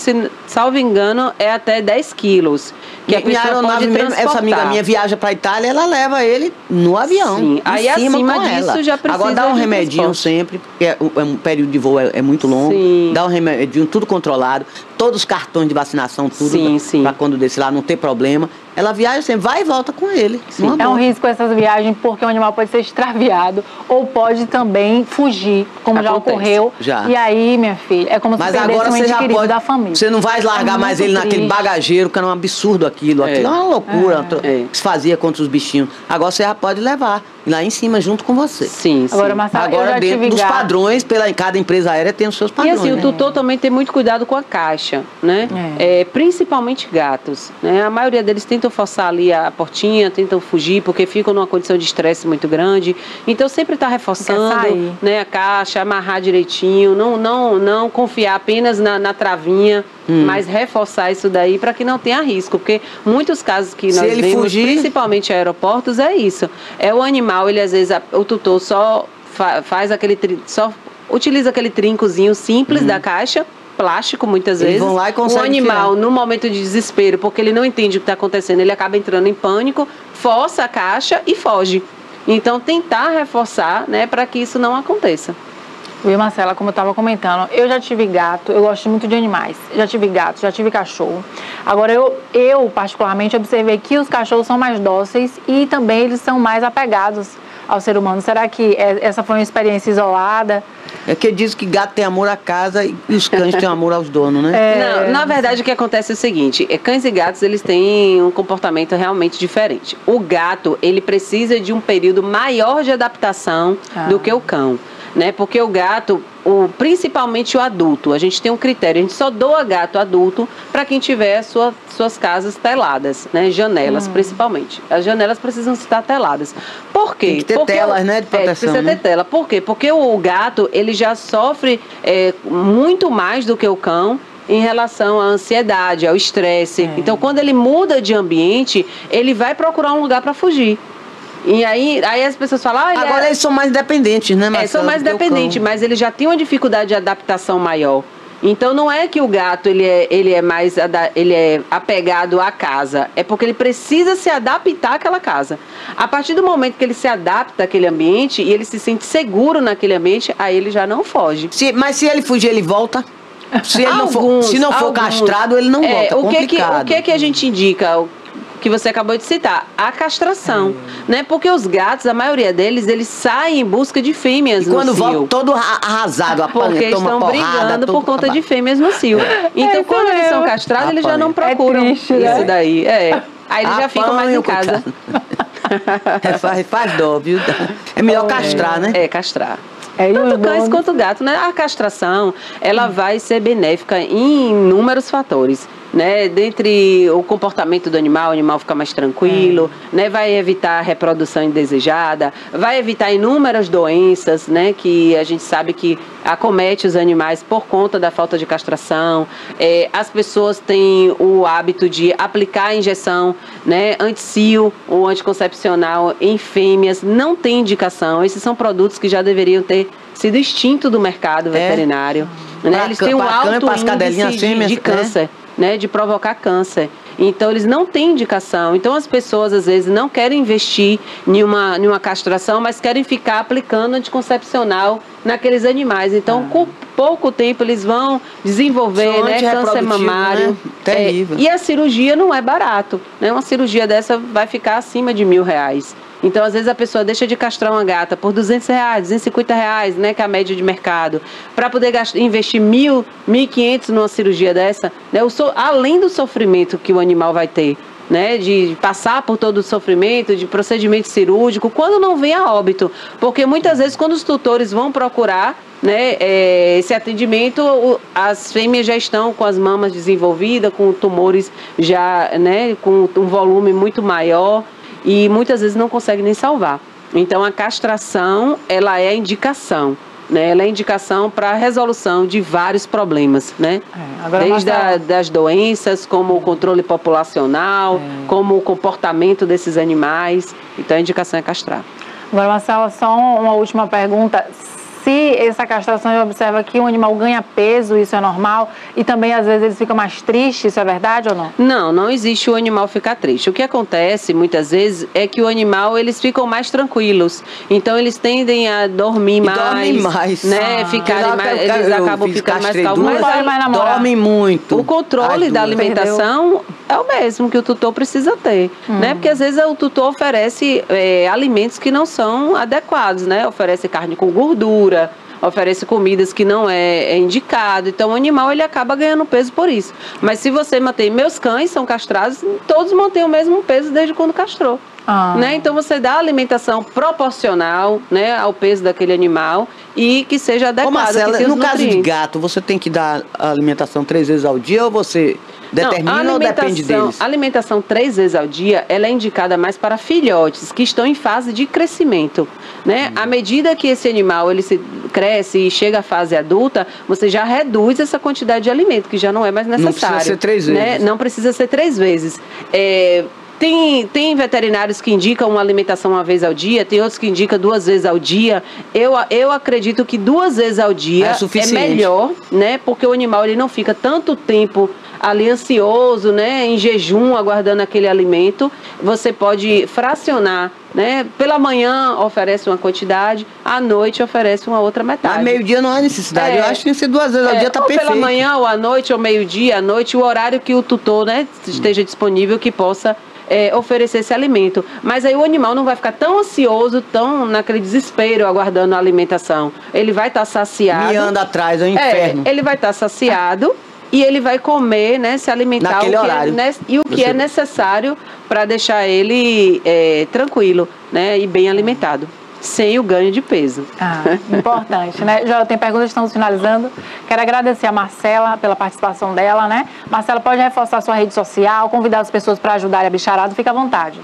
salvo engano, é até 10 quilos. Que a pessoa pode transportar. Essa amiga minha viaja para Itália, ela leva ele no avião. Sim. Aí acima disso já precisa. Agora dá um remedinho sempre, porque o período de voo é muito longo. Sim. Dá um remedinho, tudo controlado. Todos os cartões de vacinação, tudo. Para quando descer lá não ter problema. Ela viaja sempre, vai e volta com ele. É um risco essas viagens, porque o animal pode ser extraviado ou pode também fugir, como já ocorreu. Já. E aí, minha filha, é como se perdesse um ente querido da família. Você não vai largar mais ele naquele bagageiro, que era um absurdo aquilo. Aquilo é uma loucura que se fazia contra os bichinhos. Agora você já pode levar lá em cima junto com você. Sim. Agora, Marcelo, agora dentro dos padrões, cada empresa aérea tem os seus padrões. E assim, o tutor também tem muito cuidado com a caixa, né? Principalmente gatos, né? A maioria deles tentam forçar ali a portinha, tentam fugir porque ficam numa condição de estresse muito grande. Então sempre está reforçando, né, a caixa, amarrar direitinho, não confiar apenas na travinha, mas reforçar isso daí para que não tenha risco, porque muitos casos que nós vemos, principalmente em aeroportos, é isso. É o animal, ele às vezes, o tutor só faz só utiliza aquele trincozinho simples da caixa, plástico muitas vezes. Vão lá e o animal, no momento de desespero, porque ele não entende o que está acontecendo, ele acaba entrando em pânico, força a caixa e foge. Então, tentar reforçar, né, para que isso não aconteça. Viu, Marcela, como eu estava comentando, eu já tive gato, eu gosto muito de animais. Já tive gato, já tive cachorro. Agora, eu particularmente observei que os cachorros são mais dóceis e também eles são mais apegados ao ser humano. Será que essa foi uma experiência isolada? É que diz que gato tem amor à casa e os cães têm amor aos donos, né? Não, na verdade o que acontece é o seguinte, cães e gatos eles têm um comportamento realmente diferente. O gato, ele precisa de um período maior de adaptação do que o cão, né? Porque o gato, principalmente o adulto, a gente tem um critério, a gente só doa gato adulto para quem tiver suas casas teladas, né? Janelas principalmente. As janelas precisam estar teladas. Por quê? Tem que ter telas, né, de proteção. Precisa ter tela. Por quê? Porque o gato, ele já sofre muito mais do que o cão em relação à ansiedade, ao estresse. Então, quando ele muda de ambiente, ele vai procurar um lugar para fugir. E aí as pessoas falam... Agora eles são mais independentes, né, Marcelo? São mais independentes, mas ele já tem uma dificuldade de adaptação maior. Então não é que o gato ele é apegado à casa, é porque ele precisa se adaptar àquela casa. A partir do momento que ele se adapta àquele ambiente e ele se sente seguro naquele ambiente, aí ele já não foge. Mas se ele fugir, ele volta? Se ele não for castrado, ele não volta. O que a gente indica? Que você acabou de citar, a castração, né? Porque os gatos, a maioria deles, eles saem em busca de fêmeas no cio. Quando volta todo arrasado, porque estão brigando por conta de fêmeas no cio. Então, quando eles são castrados, eles já não procuram triste, isso né? daí. Aí eles já ficam mais em casa. Faz dó, viu? É melhor castrar, né? Castrar. Tanto cães quanto gato, né? A castração, ela vai ser benéfica em inúmeros fatores, né? Dentre o comportamento do animal, o animal fica mais tranquilo, né? Vai evitar a reprodução indesejada, vai evitar inúmeras doenças, né? Que a gente sabe que acomete os animais por conta da falta de castração. As pessoas têm o hábito de aplicar a injeção, né? Anti-cio ou anticoncepcional em fêmeas, não tem indicação. Esses são produtos que já deveriam ter sido extintos do mercado veterinário. Né? Eles têm um alto índice de câncer, né? De provocar câncer. Então, eles não têm indicação. Então, as pessoas, às vezes, não querem investir em uma castração, mas querem ficar aplicando anticoncepcional naqueles animais. Então, com pouco tempo, eles vão desenvolver, né, câncer mamário. Né? Terrível. E a cirurgia não é barato. Né? Uma cirurgia dessa vai ficar acima de R$1.000. Então, às vezes, a pessoa deixa de castrar uma gata por R$200, R$250, né, que é a média de mercado, para poder investir R$1.000, R$1.500 numa cirurgia dessa, né, além do sofrimento que o animal vai ter, né, de passar por todo o sofrimento, de procedimento cirúrgico, quando não vem a óbito. Porque muitas vezes, quando os tutores vão procurar, né, esse atendimento, as fêmeas já estão com as mamas desenvolvidas, com tumores já, né, com um volume muito maior, e muitas vezes não consegue nem salvar. Então, a castração, ela é a indicação, né? Ela é a indicação para a resolução de vários problemas, né? Desde das doenças, como o controle populacional, como o comportamento desses animais. Então, a indicação é castrar. Agora, Marcela, só uma última pergunta. Se essa castração observa que o animal ganha peso, isso é normal? E também, às vezes, eles ficam mais tristes, isso é verdade ou não? Não existe o animal ficar triste. O que acontece, muitas vezes, é que o animal, eles ficam mais tranquilos. Então, eles tendem a dormir mais. Né? Eles acabam ficando mais calmos. Mas dormem muito. O controle da alimentação é o mesmo que o tutor precisa ter. Né? Porque, às vezes, o tutor oferece alimentos que não são adequados. Né? Oferece carne com gordura, oferece comidas que não é indicado. Então, o animal, ele acaba ganhando peso por isso. Mas se você mantém... Meus cães são castrados, todos mantêm o mesmo peso desde quando castrou. Né? Então, você dá alimentação proporcional, né, ao peso daquele animal e que seja adequada. Marcela, no caso de gato, você tem que dar alimentação 3 vezes ao dia ou você determina ou depende deles? A alimentação 3 vezes ao dia, ela é indicada mais para filhotes que estão em fase de crescimento. Né? À medida que esse animal ele cresce e chega à fase adulta, você já reduz essa quantidade de alimento, que já não é mais necessário. Não precisa ser 3 vezes. Né? Não precisa ser 3 vezes. Tem veterinários que indicam uma alimentação 1 vez ao dia, tem outros que indicam 2 vezes ao dia. Eu acredito que 2 vezes ao dia é melhor, né? Porque o animal ele não fica tanto tempo ali ansioso, né? Em jejum, aguardando aquele alimento. Você pode fracionar, né? Pela manhã oferece uma quantidade, à noite oferece uma outra metade. Mas meio-dia não há necessidade. Eu acho que tem que ser 2 vezes ao dia, tá perfeito. Pela manhã, ou à noite, ou meio-dia, à noite, o horário que o tutor, né, esteja disponível, que possa oferecer esse alimento. Mas aí o animal não vai ficar tão ansioso, tão naquele desespero, aguardando a alimentação. Ele vai estar saciado. Miando atrás, é um inferno. Ele vai estar saciado e ele vai comer, né, se alimentar naquele horário. E o que é necessário para deixar ele tranquilo, né, e bem alimentado, sem o ganho de peso. Importante, né? Já tem perguntas que estamos finalizando. Quero agradecer a Marcela pela participação dela, né? Marcela, pode reforçar sua rede social, convidar as pessoas para ajudarem a Bicharada, fica à vontade.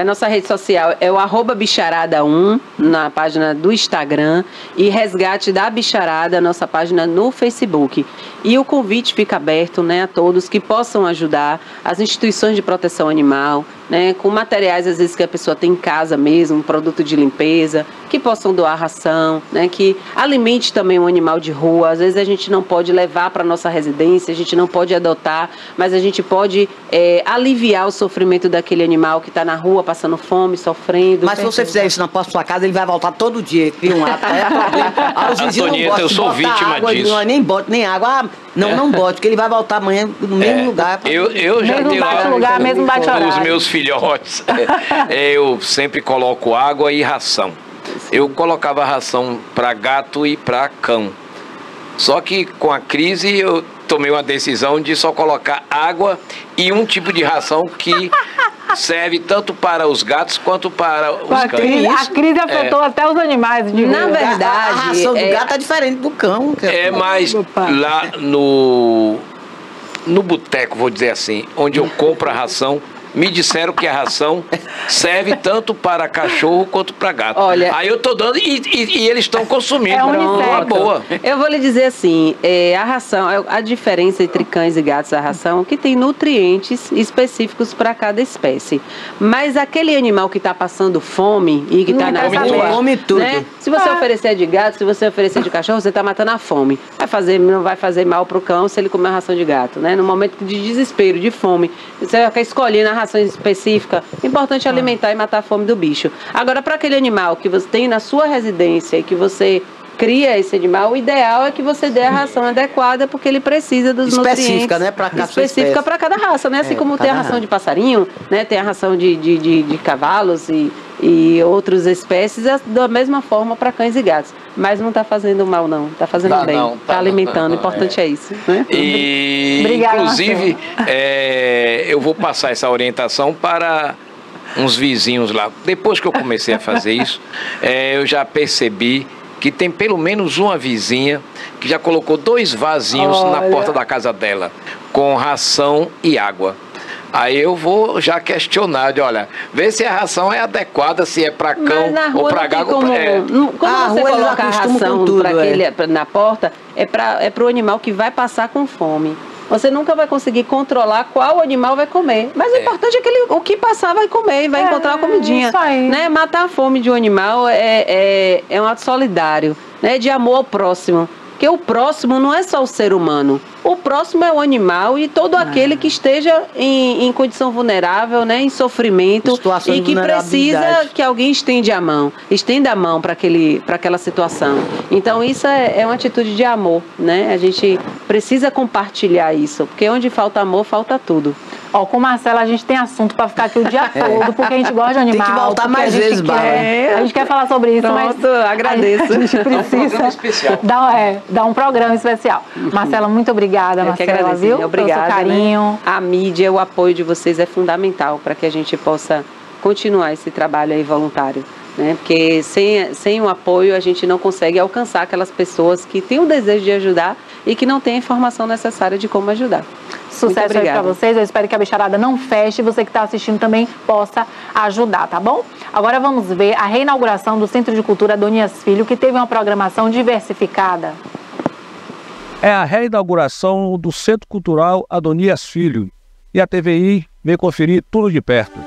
A nossa rede social é o @bicharada1 na página do Instagram e Resgate da Bicharada, nossa página no Facebook. E o convite fica aberto, né, a todos que possam ajudar as instituições de proteção animal, né, com materiais às vezes que a pessoa tem em casa mesmo, um produto de limpeza, que possam doar ração, né, que alimente também um animal de rua. Às vezes a gente não pode levar para nossa residência, a gente não pode adotar, mas a gente pode aliviar o sofrimento daquele animal que está na rua passando fome, sofrendo. Mas se você fizer isso na porta da sua casa, ele vai voltar todo dia, cria um ato, é problema. Ah, os vizinhos não gostam eu de sou botar vítima água, disso. Não, nem bote nem água. Não bote, porque ele vai voltar amanhã no mesmo lugar. Eu já Mesmo tenho bate lá lugar, mesmo bate com os horário. meus filhotes. Eu sempre coloco água e ração. Eu colocava ração para gato e para cão. Só que com a crise eu tomei uma decisão de só colocar água e um tipo de ração que serve tanto para os gatos quanto para os cães. A crise afetou até os animais. De Na rua. verdade, A ração do gato é diferente do cão. Mas lá no boteco, vou dizer assim, onde eu compro a ração, me disseram que a ração serve tanto para cachorro quanto para gato. Olha, aí eu tô dando e eles estão consumindo. É uma boa. Eu vou lhe dizer assim, a ração, a diferença entre cães e gatos, a ração, que tem nutrientes específicos para cada espécie. Mas aquele animal que está passando fome e que está na rua, come tudo. né? Se você oferecer de gato, se você oferecer de cachorro, você está matando a fome. Não vai fazer mal para o cão se ele comer uma ração de gato, né? No momento de desespero, de fome, você vai escolher na ração específica, importante alimentar e matar a fome do bicho. Agora, para aquele animal que você tem na sua residência e que você cria esse animal, o ideal é que você dê a ração adequada, porque ele precisa dos específica, nutrientes. né? Pra cada Específica para cada raça, né? Assim como tem a ração de passarinho, né? Tem a ração de cavalos e outras espécies, da mesma forma para cães e gatos. Mas não está fazendo mal, não. Está fazendo bem. Está alimentando. O importante é isso. Né? E, Obrigada, inclusive, eu vou passar essa orientação para uns vizinhos lá. Depois que eu comecei a fazer isso, eu já percebi que tem pelo menos uma vizinha que já colocou 2 vasinhos na porta da casa dela, com ração e água. Aí eu vou já questionar, olha, vê se a ração é adequada, se é para cão ou para gato. Quando você coloca a ração na porta, é para o animal que vai passar com fome. Você nunca vai conseguir controlar qual animal vai comer. Mas o importante é que o que passar vai comer, vai encontrar uma comidinha. Isso aí. Né? Matar a fome de um animal é um ato solidário, né? De amor ao próximo. Porque o próximo não é só o ser humano. O próximo é o animal e todo aquele que esteja em condição vulnerável, né, em sofrimento, e que precisa que alguém estenda a mão para aquela situação. Então isso é uma atitude de amor, né? A gente precisa compartilhar isso, porque onde falta amor, falta tudo. Ó, com Marcela a gente tem assunto para ficar aqui o dia todo, porque a gente gosta de animal. Tem que voltar mais vezes, Bárbara. A gente quer falar sobre isso, mas agradeço. A gente precisa dar um programa especial. Marcela, muito obrigada, Marcela, viu? Obrigada, pelo seu carinho. Né? A mídia, o apoio de vocês é fundamental para que a gente possa continuar esse trabalho aí voluntário. Né? Porque sem o apoio a gente não consegue alcançar aquelas pessoas que têm o desejo de ajudar e que não têm a informação necessária de como ajudar. Sucesso aí pra vocês, eu espero que a bicharada não feche e você que está assistindo também possa ajudar, tá bom? Agora vamos ver a reinauguração do Centro de Cultura Adonias Filho, que teve uma programação diversificada. É a reinauguração do Centro Cultural Adonias Filho e a TVI vem conferir tudo de perto.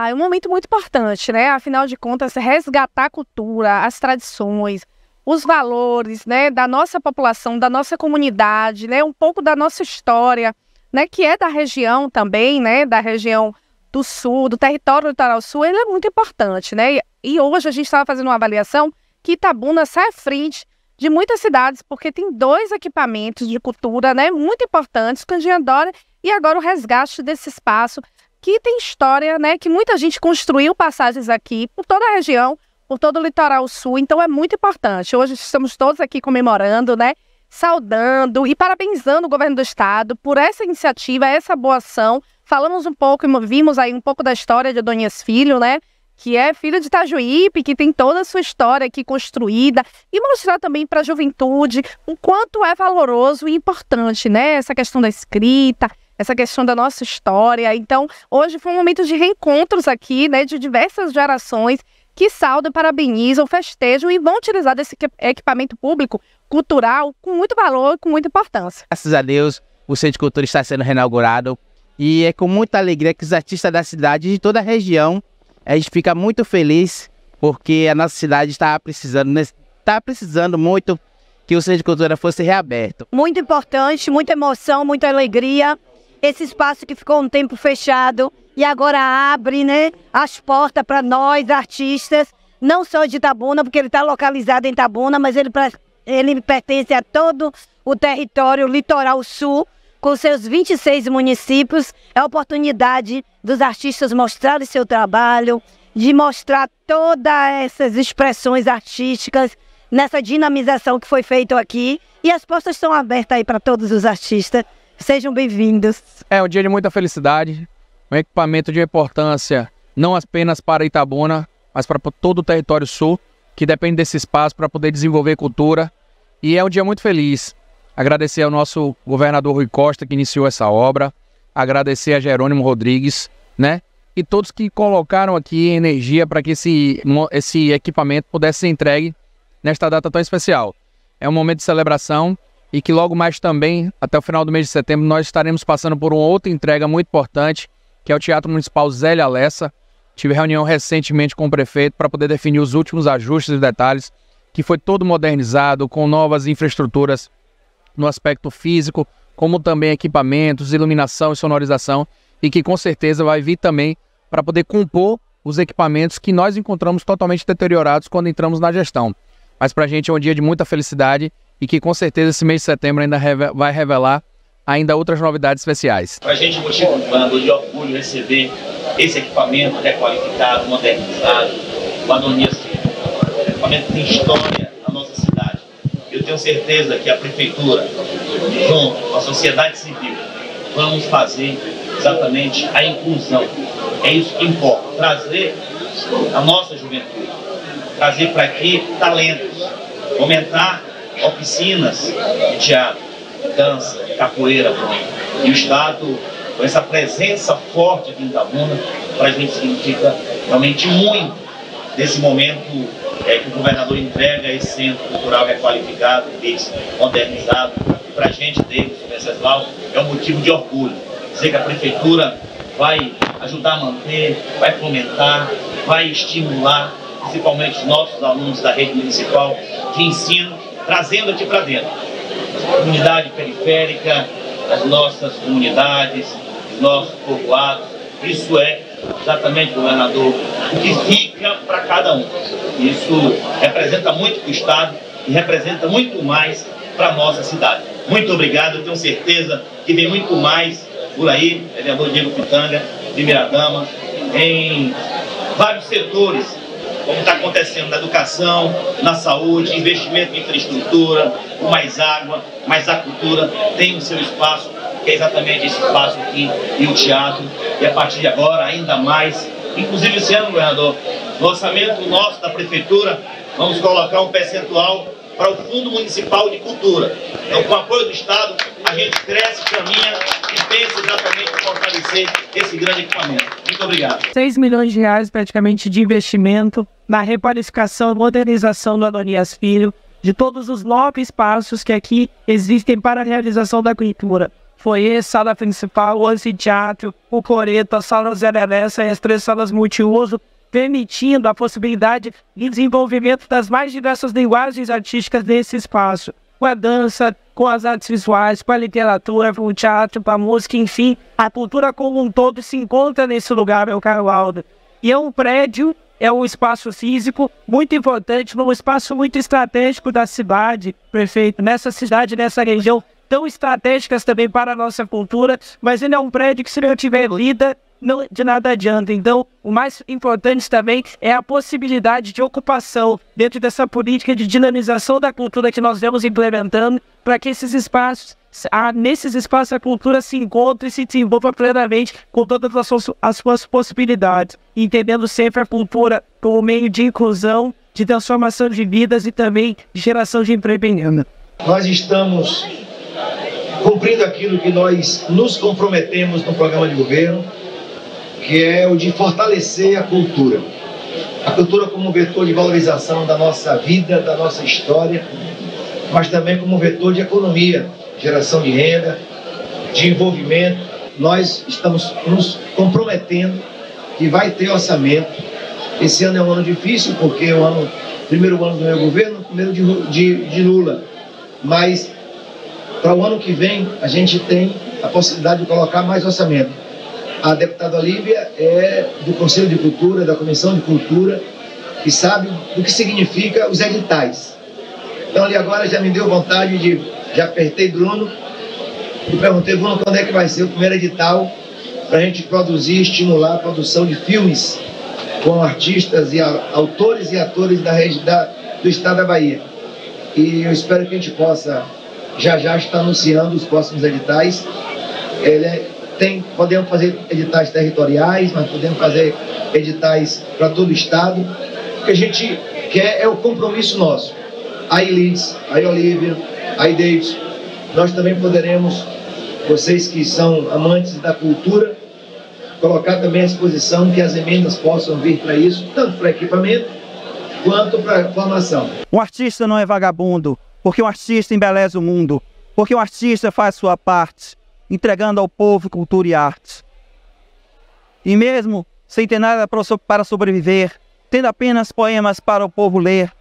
É um momento muito importante, né? Afinal de contas, resgatar a cultura, as tradições, os valores, né, da nossa população, da nossa comunidade, né, um pouco da nossa história, né, que é da região também, né, da região do sul, do território do litoral sul, ele é muito importante, né? E hoje a gente estava fazendo uma avaliação que Itabuna sai à frente de muitas cidades, porque tem 2 equipamentos de cultura, né, muito importantes, Candiandora e agora o resgate desse espaço que tem história, né, que muita gente construiu passagens aqui por toda a região, por todo o litoral sul, então é muito importante. Hoje estamos todos aqui comemorando, né, saudando e parabenizando o governo do estado por essa iniciativa, essa boa ação. Falamos um pouco, vimos aí um pouco da história de Adonias Filho, né, que é filho de Itajuípe, que tem toda a sua história aqui construída, e mostrar também para a juventude o quanto é valoroso e importante, né, essa questão da escrita, essa questão da nossa história. Então, hoje foi um momento de reencontros aqui, né, de diversas gerações que saudam, parabenizam, festejam e vão utilizar desse equipamento público, cultural, com muito valor, com muita importância. Graças a Deus, o Centro de Cultura está sendo reinaugurado e é com muita alegria que os artistas da cidade e de toda a região, a gente fica muito feliz porque a nossa cidade está precisando muito que o Centro de Cultura fosse reaberto. Muito importante, muita emoção, muita alegria. Esse espaço que ficou um tempo fechado e agora abre, né, as portas para nós, artistas, não só de Itabuna, porque ele está localizado em Itabuna, mas ele pertence a todo o território litoral sul, com seus 26 municípios. É a oportunidade dos artistas mostrarem seu trabalho, de mostrar todas essas expressões artísticas nessa dinamização que foi feita aqui. E as portas estão abertas aí para todos os artistas. Sejam bem-vindos. É um dia de muita felicidade, um equipamento de importância não apenas para Itabuna, mas para todo o território sul, que depende desse espaço para poder desenvolver cultura. E é um dia muito feliz. Agradecer ao nosso governador Rui Costa, que iniciou essa obra, agradecer a Jerônimo Rodrigues, né? E todos que colocaram aqui energia para que esse equipamento pudesse ser entregue nesta data tão especial. É um momento de celebração e que logo mais também, até o final do mês de setembro, nós estaremos passando por uma outra entrega muito importante, que é o Teatro Municipal Zélia Lessa. Tive reunião recentemente com o prefeito para poder definir os últimos ajustes e detalhes, que foi todo modernizado, com novas infraestruturas no aspecto físico, como também equipamentos, iluminação e sonorização, e que com certeza vai vir também para poder compor os equipamentos que nós encontramos totalmente deteriorados quando entramos na gestão. Mas para a gente é um dia de muita felicidade e que com certeza esse mês de setembro ainda vai revelar ainda outras novidades especiais. Para a gente é motivo de orgulho receber esse equipamento requalificado, modernizado, o Adonias Filho. O equipamento tem história na nossa cidade. Eu tenho certeza que a Prefeitura, junto com a sociedade civil, vamos fazer exatamente a inclusão. É isso que importa, trazer a nossa juventude, trazer para aqui talentos, aumentar oficinas de teatro, dança, capoeira, e o Estado, com essa presença forte aqui em Itabuna, para a gente significa realmente muito desse momento que o governador entrega esse centro cultural requalificado, modernizado, e para a gente, David Venceslau, é um motivo de orgulho. Dizer que a Prefeitura vai ajudar a manter, vai fomentar, vai estimular, principalmente os nossos alunos da rede municipal de ensino, trazendo aqui para dentro. Comunidade periférica, as nossas comunidades, os nossos povoados, isso é exatamente, governador, o que fica para cada um. Isso representa muito para o Estado e representa muito mais para a nossa cidade. Muito obrigado, eu tenho certeza que vem muito mais por aí, vereador Diego Pitanga, de Miradama, em vários setores, como está acontecendo na educação, na saúde, investimento em infraestrutura, com mais água, mas a cultura tem o seu espaço, que é exatamente esse espaço aqui e o teatro, e a partir de agora ainda mais, inclusive esse ano, governador, no orçamento nosso da Prefeitura, vamos colocar um percentual para o Fundo Municipal de Cultura. Então, com o apoio do Estado, a gente cresce, caminha e pensa exatamente em fortalecer esse grande equipamento. Muito obrigado. 6 milhões de reais praticamente de investimento na requalificação e modernização do Adonias Filho, de todos os 9 espaços que aqui existem para a realização da cultura. Foyer, sala principal, o anfiteatro, o coreto, a sala Zélia Lessa e as 3 salas multiuso, permitindo a possibilidade de desenvolvimento das mais diversas linguagens artísticas desse espaço. Com a dança, com as artes visuais, com a literatura, com o teatro, com a música, enfim, a cultura como um todo se encontra nesse lugar, meu caro Aldo. E é um prédio, é um espaço físico muito importante, um espaço muito estratégico da cidade, prefeito, nessa cidade, nessa região, tão estratégicas também para a nossa cultura, mas ele é um prédio que, se não tiver lida, não, de nada adianta. Então, o mais importante também é a possibilidade de ocupação dentro dessa política de dinamização da cultura que nós vamos implementando, para que esses espaços, nesses espaços a cultura se encontre e se desenvolva plenamente com todas as suas possibilidades, entendendo sempre a cultura como meio de inclusão, de transformação de vidas e também de geração de emprego. Nós estamos com cumprindo aquilo que nós nos comprometemos no programa de governo, que é o de fortalecer a cultura. A cultura como vetor de valorização da nossa vida, da nossa história, mas também como vetor de economia, geração de renda, de envolvimento. Nós estamos nos comprometendo que vai ter orçamento. Esse ano é um ano difícil, porque é o primeiro ano do meu governo, primeiro de Lula. Mas para o ano que vem, a gente tem a possibilidade de colocar mais orçamento. A deputada Olívia é do Conselho de Cultura, da Comissão de Cultura, que sabe o que significa os editais. Então, ali agora já me deu vontade de... Já apertei Bruno e perguntei, Bruno, quando é que vai ser o primeiro edital para a gente produzir, estimular a produção de filmes com artistas e autores e atores do estado da Bahia. E eu espero que a gente possa já estar anunciando os próximos editais. Podemos fazer editais territoriais, mas podemos fazer editais para todo o estado. O que a gente quer é o compromisso nosso. Aí Liz, aí Olívia, aí Davidson, nós também poderemos, vocês que são amantes da cultura, colocar também à disposição que as emendas possam vir para isso, tanto para equipamento quanto para formação. Um artista não é vagabundo, porque um artista embeleza o mundo, porque um artista faz sua parte, entregando ao povo cultura e arte. E mesmo sem ter nada para sobreviver, tendo apenas poemas para o povo ler,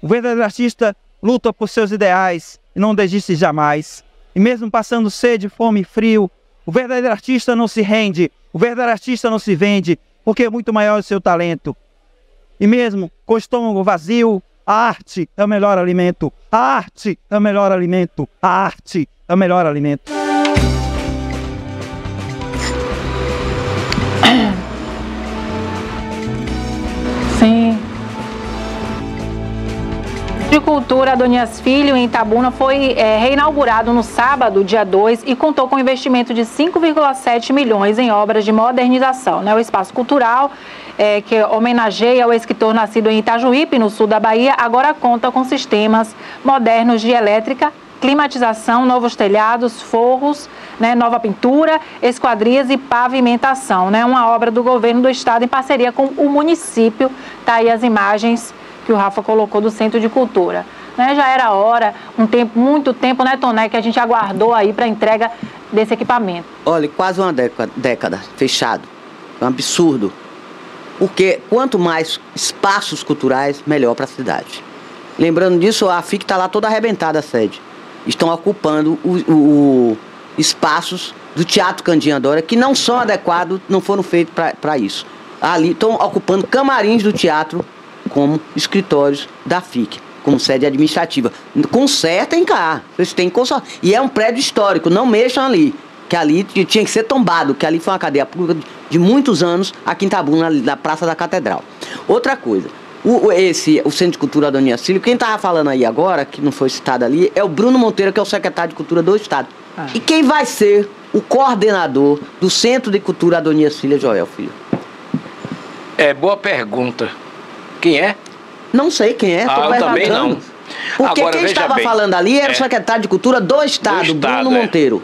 o verdadeiro artista luta por seus ideais e não desiste jamais. E mesmo passando sede, fome e frio, o verdadeiro artista não se rende, o verdadeiro artista não se vende, porque é muito maior o seu talento. E mesmo com o estômago vazio, a arte é o melhor alimento. A arte é o melhor alimento. A arte é o melhor alimento. Sim. De Cultura Adonias Filho, em Itabuna, foi reinaugurado no sábado, dia 2, e contou com um investimento de 5,7 milhões em obras de modernização. O espaço cultural, que homenageia o escritor nascido em Itajuípe, no sul da Bahia, agora conta com sistemas modernos de elétrica, climatização, novos telhados, forros, nova pintura, esquadrias e pavimentação. Uma obra do governo do estado em parceria com o município. Tá aí as imagens que o Rafa colocou do Centro de Cultura. Já era hora, muito tempo, Toné, que a gente aguardou aí para a entrega desse equipamento. Olha, quase uma década fechado. É um absurdo. Porque quanto mais espaços culturais, melhor para a cidade. Lembrando disso, a FIC está lá toda arrebentada, a sede. Estão ocupando espaços do Teatro Candinha Dória, que não são adequados, não foram feitos para isso. Ali estão ocupando camarins do teatro como escritórios da FIC, como sede administrativa. Consertem cá, vocês têm que consertar. E é um prédio histórico, não mexam ali, que ali tinha que ser tombado, que ali foi uma cadeia pública de muitos anos, aqui em Itabuna, na Praça da Catedral. Outra coisa, o Centro de Cultura Adonias Filho, quem estava falando aí agora, que não foi citado ali, é o Bruno Monteiro, que é o secretário de Cultura do Estado. E quem vai ser o coordenador do Centro de Cultura Adonias Filho, Joel Filho? Boa pergunta. Quem é? Não sei quem é, eu também não. Porque agora, quem estava falando ali era o secretário de Cultura do Estado, Bruno Monteiro.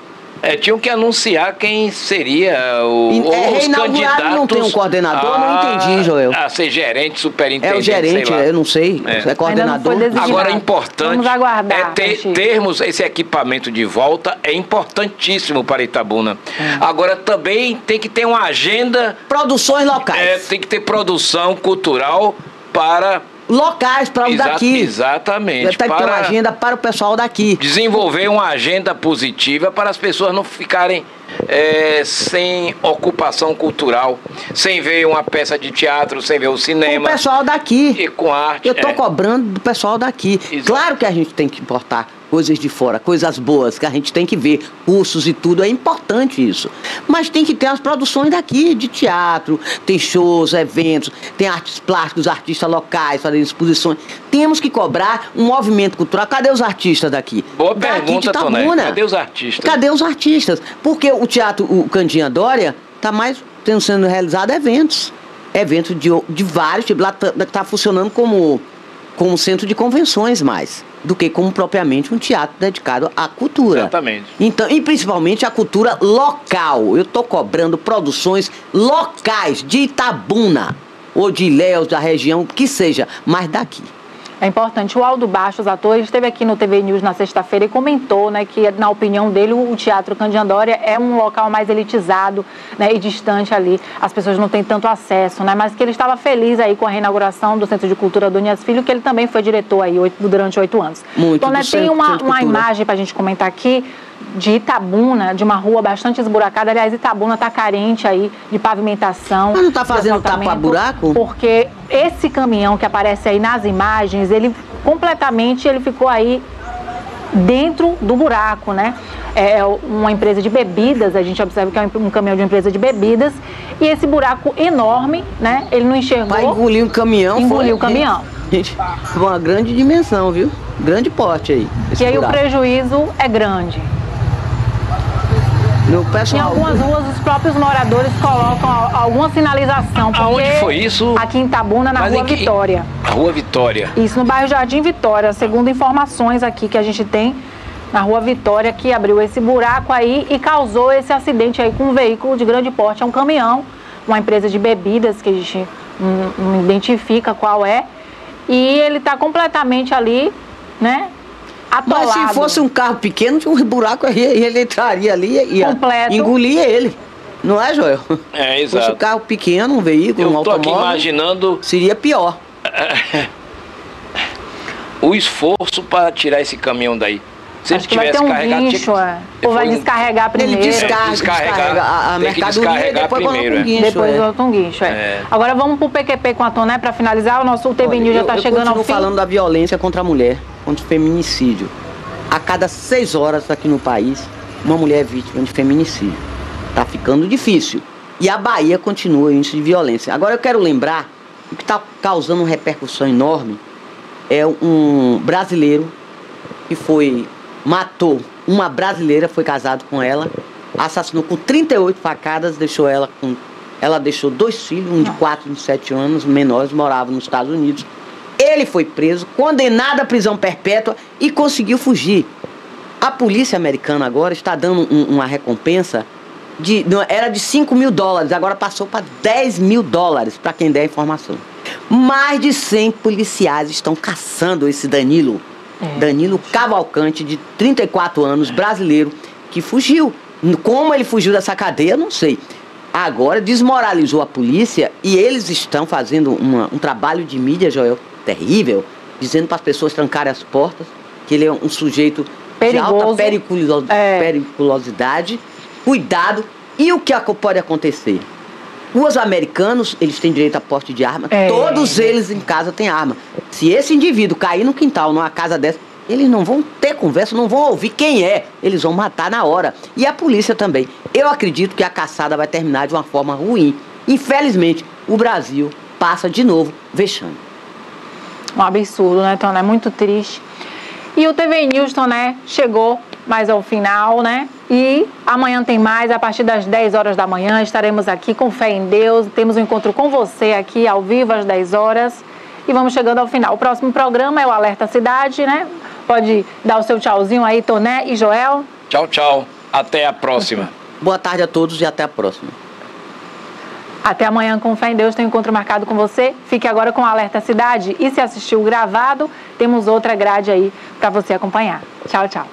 Tinham que anunciar quem seria os candidatos. Não tem um coordenador, não entendi, Joel. A ser gerente, superintendente. É o gerente, eu não sei. É coordenador. Agora é importante. Vamos aguardar. Termos esse equipamento de volta é importantíssimo para Itabuna. Agora também tem que ter uma agenda. Produções locais. Tem que ter produção cultural para locais para os daqui. Exatamente. Tem que ter uma agenda para o pessoal daqui. Desenvolver uma agenda positiva para as pessoas não ficarem sem ocupação cultural, sem ver uma peça de teatro, sem ver o cinema. Com o pessoal daqui. E com arte. Eu estou cobrando do pessoal daqui. Exato. Claro que a gente tem que importar coisas de fora, coisas boas, que a gente tem que ver, cursos e tudo, é importante isso. Mas tem que ter as produções daqui, de teatro, tem shows, eventos, tem artes plásticos, artistas locais fazendo exposições. Temos que cobrar um movimento cultural. Cadê os artistas daqui? Boa pergunta, Toné. Cadê os artistas? Cadê os artistas? Porque o Teatro Candinha Dória está mais sendo realizado eventos. Eventos de vários tipos. Lá está funcionando como centro de convenções mais. do que como propriamente um teatro dedicado à cultura. Exatamente. Então, e principalmente a cultura local. Eu estou cobrando produções locais de Itabuna ou de Ilhéus, da região, que seja, mas daqui. É importante. O Aldo Bastos, ator, ele esteve aqui no TV News na sexta-feira e comentou, né, que, na opinião dele, o Teatro Candiandória é um local mais elitizado, né, e distante ali. As pessoas não têm tanto acesso, né, mas que ele estava feliz aí com a reinauguração do Centro de Cultura Donias Filho, que ele também foi diretor aí durante 8 anos. Muito. Então, né, tem uma imagem para a gente comentar aqui de Itabuna, de uma rua bastante esburacada. Aliás, Itabuna está carente aí de pavimentação. Mas não está fazendo tapa-buraco? Porque esse caminhão que aparece aí nas imagens, ele ficou aí dentro do buraco, né? É uma empresa de bebidas, a gente observa que é um caminhão de uma empresa de bebidas, e esse buraco enorme, né? Ele não enxergou. Para engolir um caminhão. Engoliu o caminhão. Gente, uma grande dimensão, viu? Grande porte aí. E aí buraco. O prejuízo é grande. Em algumas ruas, os próprios moradores colocam alguma sinalização. Aonde foi isso? Aqui em Itabuna, na Rua Vitória. A Rua Vitória. Isso, no bairro Jardim Vitória. Segundo informações aqui que a gente tem, na Rua Vitória, que abriu esse buraco aí e causou esse acidente aí com um veículo de grande porte. É um caminhão, uma empresa de bebidas que a gente não identifica qual é. E ele está completamente ali, né? Atolado. Mas se fosse um carro pequeno, tinha um buraco, ele entraria ali e engolia ele. Não é, Joel? É, exato. Se fosse um carro pequeno, um veículo, um automóvel, aqui imaginando... seria pior. O esforço para tirar esse caminhão daí. Se acho que vai ter um guincho, ou vai descarregar primeiro. Ele descarrega a mercadoria e depois primeiro, coloca um guincho. Depois volta um guincho, Agora vamos pro PQP com a Toné para finalizar. O nosso TV News já está chegando ao fim. Eu continuo falando da violência contra a mulher, contra o feminicídio. A cada 6 horas aqui no país, uma mulher é vítima de feminicídio. Tá ficando difícil. E a Bahia continua o índice de violência. Agora eu quero lembrar, o que está causando uma repercussão enorme é um brasileiro que matou uma brasileira, foi casado com ela, assassinou com 38 facadas, ela deixou 2 filhos, um de 4 e um de 7 anos, menores, moravam nos Estados Unidos. Ele foi preso, condenado à prisão perpétua e conseguiu fugir. A polícia americana agora está dando uma recompensa, era de $5.000, agora passou para $10.000 para quem der a informação. Mais de 100 policiais estão caçando esse Danilo. Danilo Cavalcante, de 34 anos, brasileiro, que fugiu. Como ele fugiu dessa cadeia, não sei. Agora desmoralizou a polícia e eles estão fazendo um trabalho de mídia, Joel, terrível, dizendo para as pessoas trancarem as portas, que ele é um sujeito perigoso, de alta periculosidade. Cuidado. E o que pode acontecer? Os americanos, eles têm direito a porte de arma. Todos eles em casa têm arma. Se esse indivíduo cair no quintal, numa casa dessa, eles não vão ter conversa, não vão ouvir quem é. Eles vão matar na hora. E a polícia também. Eu acredito que a caçada vai terminar de uma forma ruim. Infelizmente, o Brasil passa de novo vexame. Um absurdo, né, Toné? Muito triste. E o TV News, Toné, chegou mais ao final, né? E amanhã tem mais, a partir das 10 horas da manhã, estaremos aqui com fé em Deus. Temos um encontro com você aqui, ao vivo, às 10 horas. E vamos chegando ao final. O próximo programa é o Alerta Cidade, né? Pode dar o seu tchauzinho aí, Toné e Joel. Tchau, tchau. Até a próxima. Boa tarde a todos e até a próxima. Até amanhã, com fé em Deus, tem um encontro marcado com você. Fique agora com o Alerta Cidade. E se assistiu gravado, temos outra grade aí para você acompanhar. Tchau, tchau.